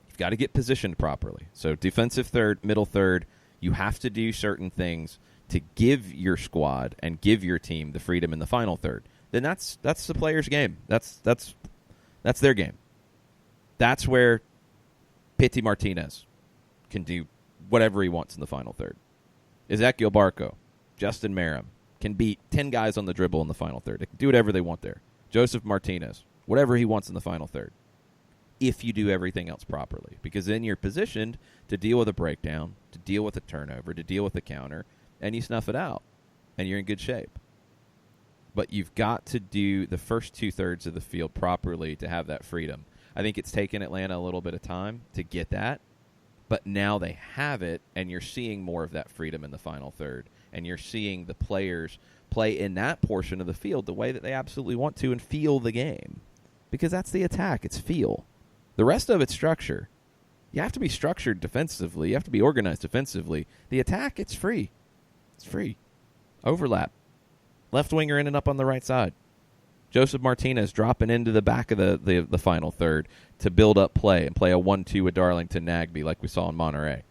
You've got to get positioned properly. So defensive third, middle third, you have to do certain things to give your squad and give your team the freedom in the final third. Then that's the player's game. That's their game. That's where Pity Martinez can do whatever he wants in the final third. Ezequiel Barco, Justin Merrim can beat 10 guys on the dribble in the final third. They can do whatever they want there. Joseph Martinez, whatever he wants in the final third. If you do everything else properly. Because then you're positioned to deal with a breakdown, to deal with a turnover, to deal with a counter, and you snuff it out. And you're in good shape. But you've got to do the first 2/3 of the field properly to have that freedom. I think it's taken Atlanta a little bit of time to get that, but now they have it, and you're seeing more of that freedom in the final third, and you're seeing the players play in that portion of the field the way that they absolutely want to and feel the game, because that's the attack. It's feel. The rest of it's structure. You have to be structured defensively. You have to be organized defensively. The attack, it's free. It's free. Overlap. Left winger in and up on the right side. Joseph Martinez dropping into the back of the final third to build up play and play a 1-2 with Darlington Nagbe like we saw in Monterey.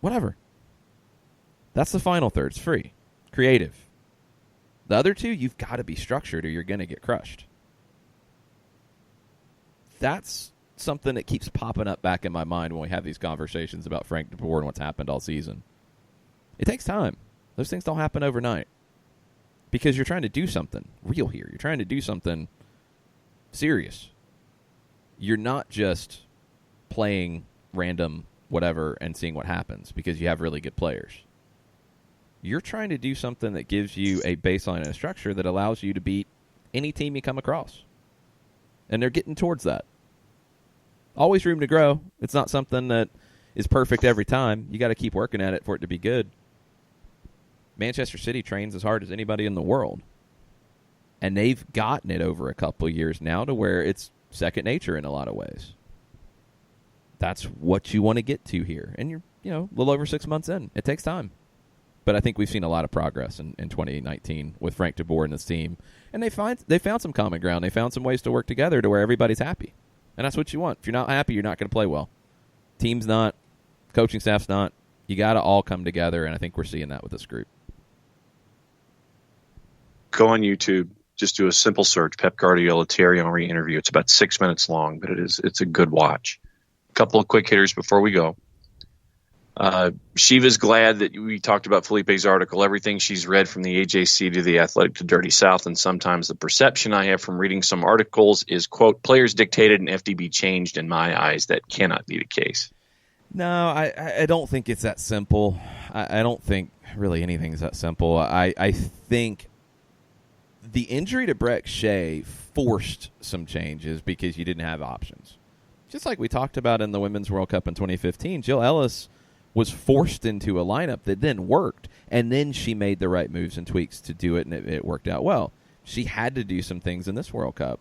Whatever. That's the final third. It's free. Creative. The other two, you've got to be structured or you're going to get crushed. That's something that keeps popping up back in my mind when we have these conversations about Frank de Boer and what's happened all season. It takes time. Those things don't happen overnight. Because you're trying to do something real here. You're trying to do something serious. You're not just playing random whatever and seeing what happens because you have really good players. You're trying to do something that gives you a baseline and a structure that allows you to beat any team you come across. And they're getting towards that. Always room to grow. It's not something that is perfect every time. You got to keep working at it for it to be good. Manchester City trains as hard as anybody in the world. And they've gotten it over a couple of years now to where it's second nature in a lot of ways. That's what you want to get to here. And you're, a little over 6 months in. It takes time. But I think we've seen a lot of progress in 2019 with Frank de Boer and this team. And they found some common ground. They found some ways to work together to where everybody's happy. And that's what you want. If you're not happy, you're not going to play well. Team's not. Coaching staff's not. You got to all come together, and I think we're seeing that with this group. go on YouTube, just do a simple search, Pep Guardiola, Thierry Henry interview. It's about 6 minutes long, but it's a good watch. A couple of quick hitters before we go. Shiva's glad that we talked about Felipe's article, everything she's read from the AJC to the Athletic to Dirty South, and sometimes the perception I have from reading some articles is, quote, players dictated and FDB changed. In my eyes, that cannot be the case. No, I don't think it's that simple. I don't think really anything's that simple. I think the injury to Brett Shea forced some changes because you didn't have options. Just like we talked about in the Women's World Cup in 2015, Jill Ellis was forced into a lineup that then worked, and then she made the right moves and tweaks to do it, and it worked out well. She had to do some things in this World Cup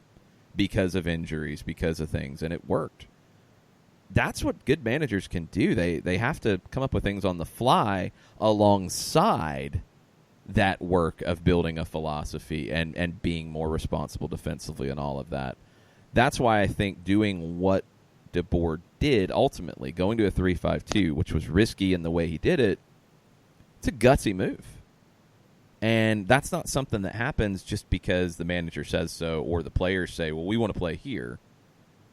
because of injuries, because of things, and it worked. That's what good managers can do. They have to come up with things on the fly alongside that work of building a philosophy and being more responsible defensively and all of that. That's why I think doing what DeBoer did ultimately, going to a 3-5-2, which was risky in the way he did it, it's a gutsy move. And that's not something that happens just because the manager says so or the players say, well, we want to play here.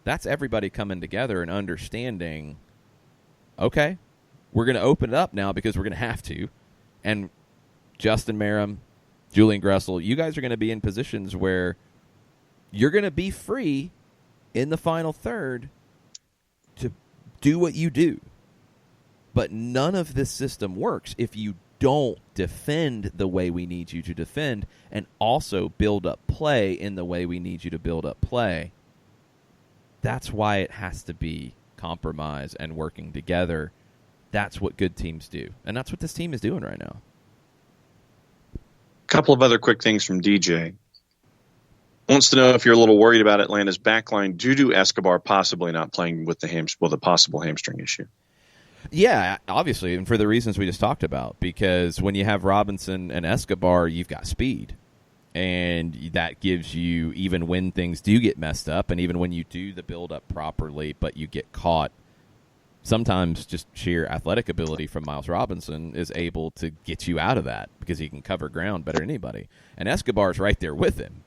That's everybody coming together and understanding, okay, we're going to open it up now because we're going to have to. And Justin Merrim, Julian Gressel, you guys are going to be in positions where you're going to be free in the final third to do what you do. But none of this system works if you don't defend the way we need you to defend and also build up play in the way we need you to build up play. That's why it has to be compromise and working together. That's what good teams do. And that's what this team is doing right now. A couple of other quick things from DJ. Wants to know if you're a little worried about Atlanta's backline due to Escobar possibly not playing with the possible hamstring issue. Yeah, obviously, and for the reasons we just talked about. Because when you have Robinson and Escobar, you've got speed. And that gives you, even when things do get messed up, and even when you do the build-up properly, but you get caught, sometimes just sheer athletic ability from Miles Robinson is able to get you out of that because he can cover ground better than anybody. And Escobar's right there with him.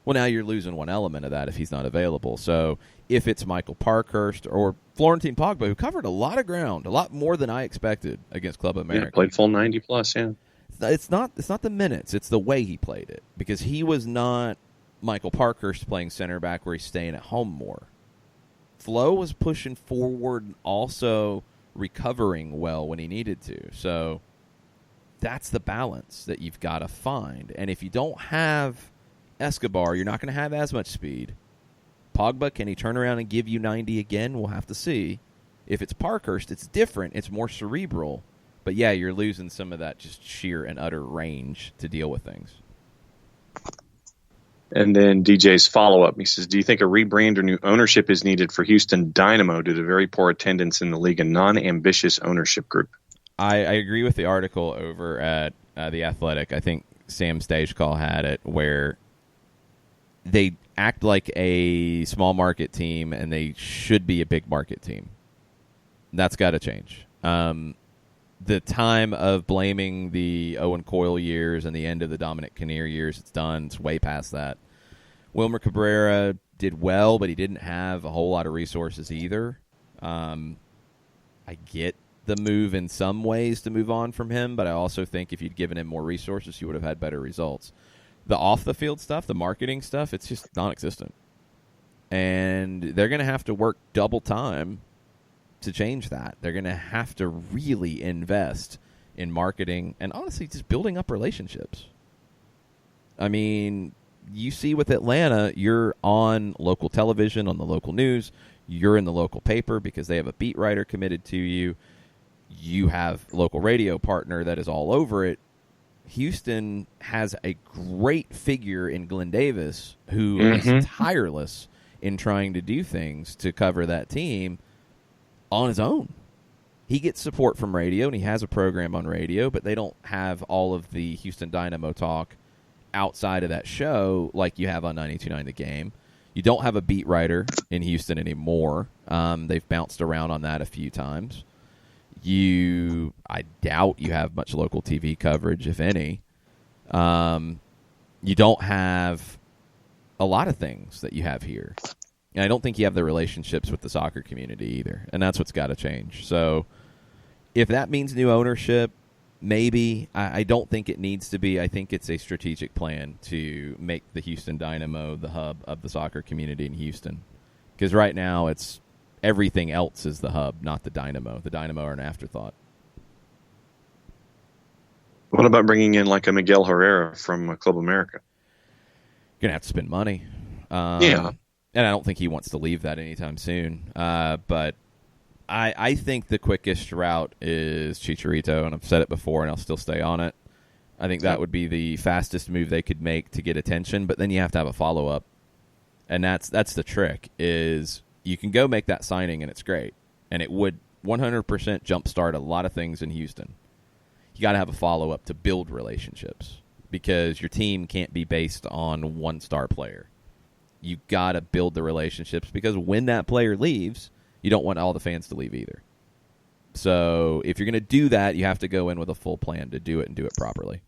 Well, now you're losing one element of that if he's not available. So if it's Michael Parkhurst or Florentine Pogba, who covered a lot of ground, a lot more than I expected against Club America. Yeah, played full 90+, yeah. It's not the minutes. It's the way he played it. Because he was not Michael Parkhurst playing center back where he's staying at home more. Flo was pushing forward and also recovering well when he needed to. So that's the balance that you've got to find. And if you don't have Escobar, you're not going to have as much speed. Pogba, can he turn around and give you 90 again? We'll have to see. If it's Parkhurst, it's different. It's more cerebral. But, yeah, you're losing some of that just sheer and utter range to deal with things. And then DJ's follow-up. He says, do you think a rebrand or new ownership is needed for Houston Dynamo due to very poor attendance in the league and non-ambitious ownership group? I agree with the article over at The Athletic. I think Sam Stagecall had it where they act like a small market team and they should be a big market team. That's got to change. The time of blaming the Owen Coyle years and the end of the Dominic Kinnear years, it's done. It's way past that. Wilmer Cabrera did well, but he didn't have a whole lot of resources either. I get the move in some ways to move on from him, but I also think if you'd given him more resources, you would have had better results. The off-the-field stuff, the marketing stuff, it's just non-existent. And they're going to have to work double time to change that. They're going to have to really invest in marketing and honestly just building up relationships. I mean, you see with Atlanta, you're on local television, on the local news. You're in the local paper because they have a beat writer committed to you. You have a local radio partner that is all over it. Houston has a great figure in Glenn Davis who is tireless in trying to do things to cover that team on his own. He gets support from radio, and he has a program on radio, but they don't have all of the Houston Dynamo talk outside of that show like you have on 92.9 The Game. You don't have a beat writer in Houston anymore. They've bounced around on that a few times. I doubt you have much local TV coverage, if any. You don't have a lot of things that you have here. And I don't think you have the relationships with the soccer community either. And that's what's got to change. So if that means new ownership, maybe. I don't think it needs to be. I think it's a strategic plan to make the Houston Dynamo the hub of the soccer community in Houston. Because right now it's everything else is the hub, not the Dynamo. The Dynamo are an afterthought. What about bringing in like a Miguel Herrera from Club America? You're going to have to spend money. Yeah. And I don't think he wants to leave that anytime soon. But I think the quickest route is Chicharito, and I've said it before, and I'll still stay on it. I think that would be the fastest move they could make to get attention, but then you have to have a follow-up. And that's the trick, is you can go make that signing, and it's great. And it would 100% jumpstart a lot of things in Houston. You got to have a follow-up to build relationships, because your team can't be based on one star player. You got to build the relationships, because when that player leaves, you don't want all the fans to leave either. So if you're going to do that, you have to go in with a full plan to do it and do it properly.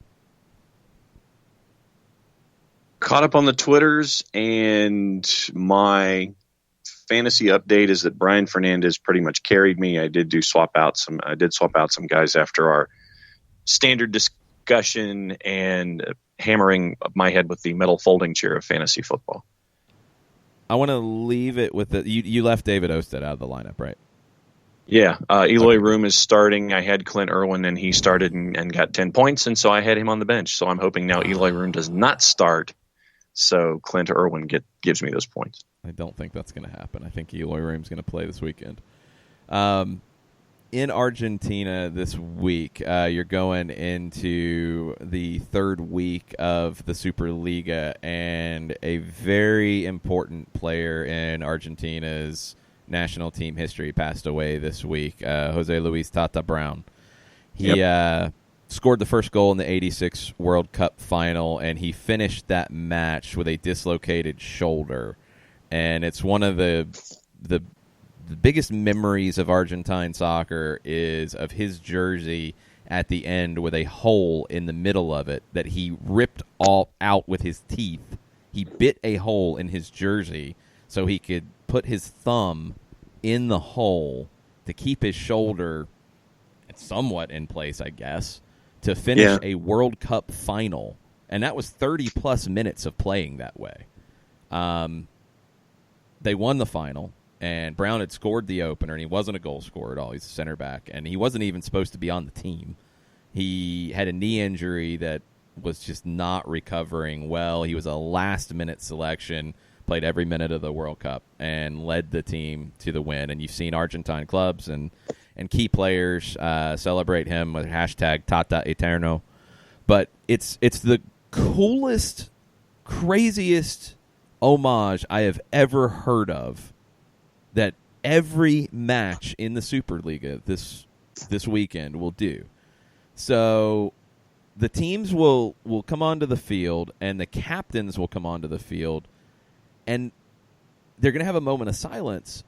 Caught up on the Twitters, and my fantasy update is that Brian Fernandez pretty much carried me. I did swap out some guys after our standard discussion and hammering my head with the metal folding chair of fantasy football. I want to leave it with you left David Osted out of the lineup, right? Yeah. Eloy Room is starting. I had Clint Irwin, and he started and got 10 points, and so I had him on the bench. So I'm hoping now Eloy Room does not start, so Clint Irwin gives me those points. I don't think that's going to happen. I think Eloy Room's going to play this weekend. In Argentina this week, you're going into the third week of the Superliga, and a very important player in Argentina's national team history passed away this week, Jose Luis Tata Brown. He scored the first goal in the 86 World Cup final, and he finished that match with a dislocated shoulder. And it's one of the biggest memories of Argentine soccer is of his jersey at the end with a hole in the middle of it that he ripped all out with his teeth. He bit a hole in his jersey so he could put his thumb in the hole to keep his shoulder somewhat in place, I guess, to finish a World Cup final. And that was 30-plus minutes of playing that way. They won the final. And Brown had scored the opener, and he wasn't a goal scorer at all. He's a center back, and he wasn't even supposed to be on the team. He had a knee injury that was just not recovering well. He was a last-minute selection, played every minute of the World Cup, and led the team to the win. And you've seen Argentine clubs and key players celebrate him with hashtag Tata Eterno. But it's the coolest, craziest homage I have ever heard of that every match in the Superliga this weekend will do. So the teams will come onto the field, and the captains will come onto the field, and they're going to have a moment of silence,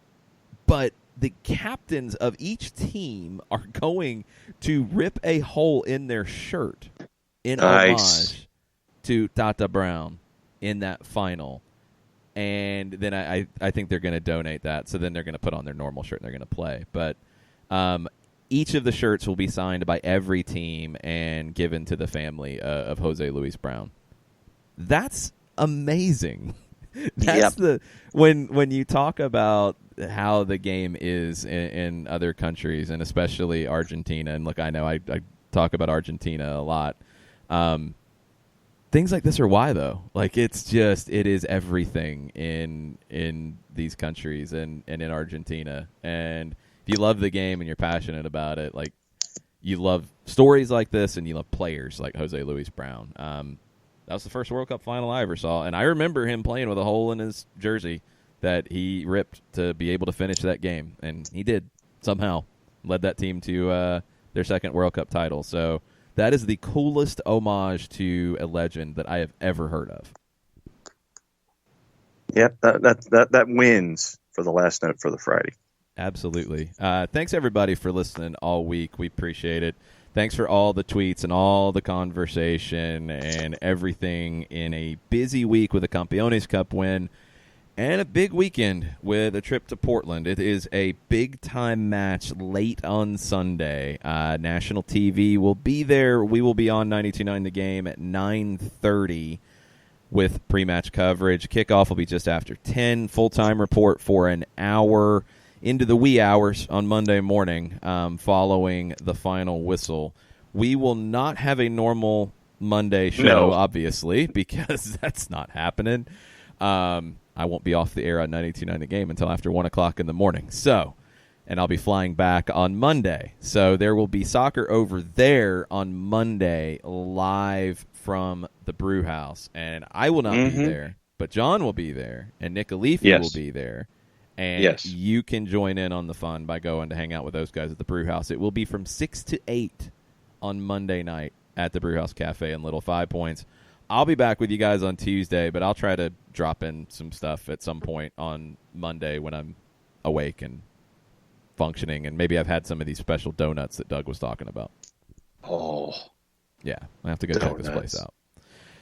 but the captains of each team are going to rip a hole in their shirt in homage to Tata Brown in that final. And then I think they're going to donate that. So then they're going to put on their normal shirt and they're going to play. But each of the shirts will be signed by every team and given to the family of Jose Luis Brown. That's amazing. That's when you talk about how the game is in other countries, and especially Argentina. And look, I know I talk about Argentina a lot. Things like this are why, though. Like, it is everything in these countries and in Argentina. And if you love the game and you're passionate about it, like, you love stories like this and you love players like Jose Luis Brown. That was the first World Cup final I ever saw, and I remember him playing with a hole in his jersey that he ripped to be able to finish that game, and he did somehow. Led that team to their second World Cup title. So that is the coolest homage to a legend that I have ever heard of. Yep, that wins for the last note for the Friday. Absolutely. Thanks, everybody, for listening all week. We appreciate it. Thanks for all the tweets and all the conversation and everything in a busy week with a Campeones Cup win and a big weekend with a trip to Portland. It is a big-time match late on Sunday. National TV will be there. We will be on 92.9 The Game at 9:30 with pre-match coverage. Kickoff will be just after 10. Full-time report for an hour into the wee hours on Monday morning following the final whistle. We will not have a normal Monday show, obviously, because that's not happening. I won't be off the air on 92.9 The Game until after 1 o'clock in the morning. And I'll be flying back on Monday. So there will be soccer over there on Monday live from the brew house. And I will not be there, but John will be there, and Nick Alifi will be there. And you can join in on the fun by going to hang out with those guys at the brew house. It will be from 6 to 8 on Monday night at the Brew House Cafe in Little 5 Points. I'll be back with you guys on Tuesday, but I'll try to drop in some stuff at some point on Monday when I'm awake and functioning, and maybe I've had some of these special donuts that Doug was talking about. Oh. Yeah, I have to go check this place out.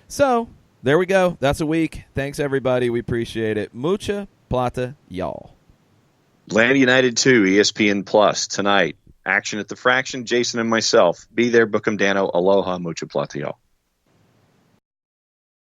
So, there we go. That's a week. Thanks, everybody. We appreciate it. Mucha plata, y'all. Atlanta United 2, ESPN Plus, tonight. Action at the Fraction, Jason and myself. Be there, book 'em, Dano. Aloha, mucha plata, y'all.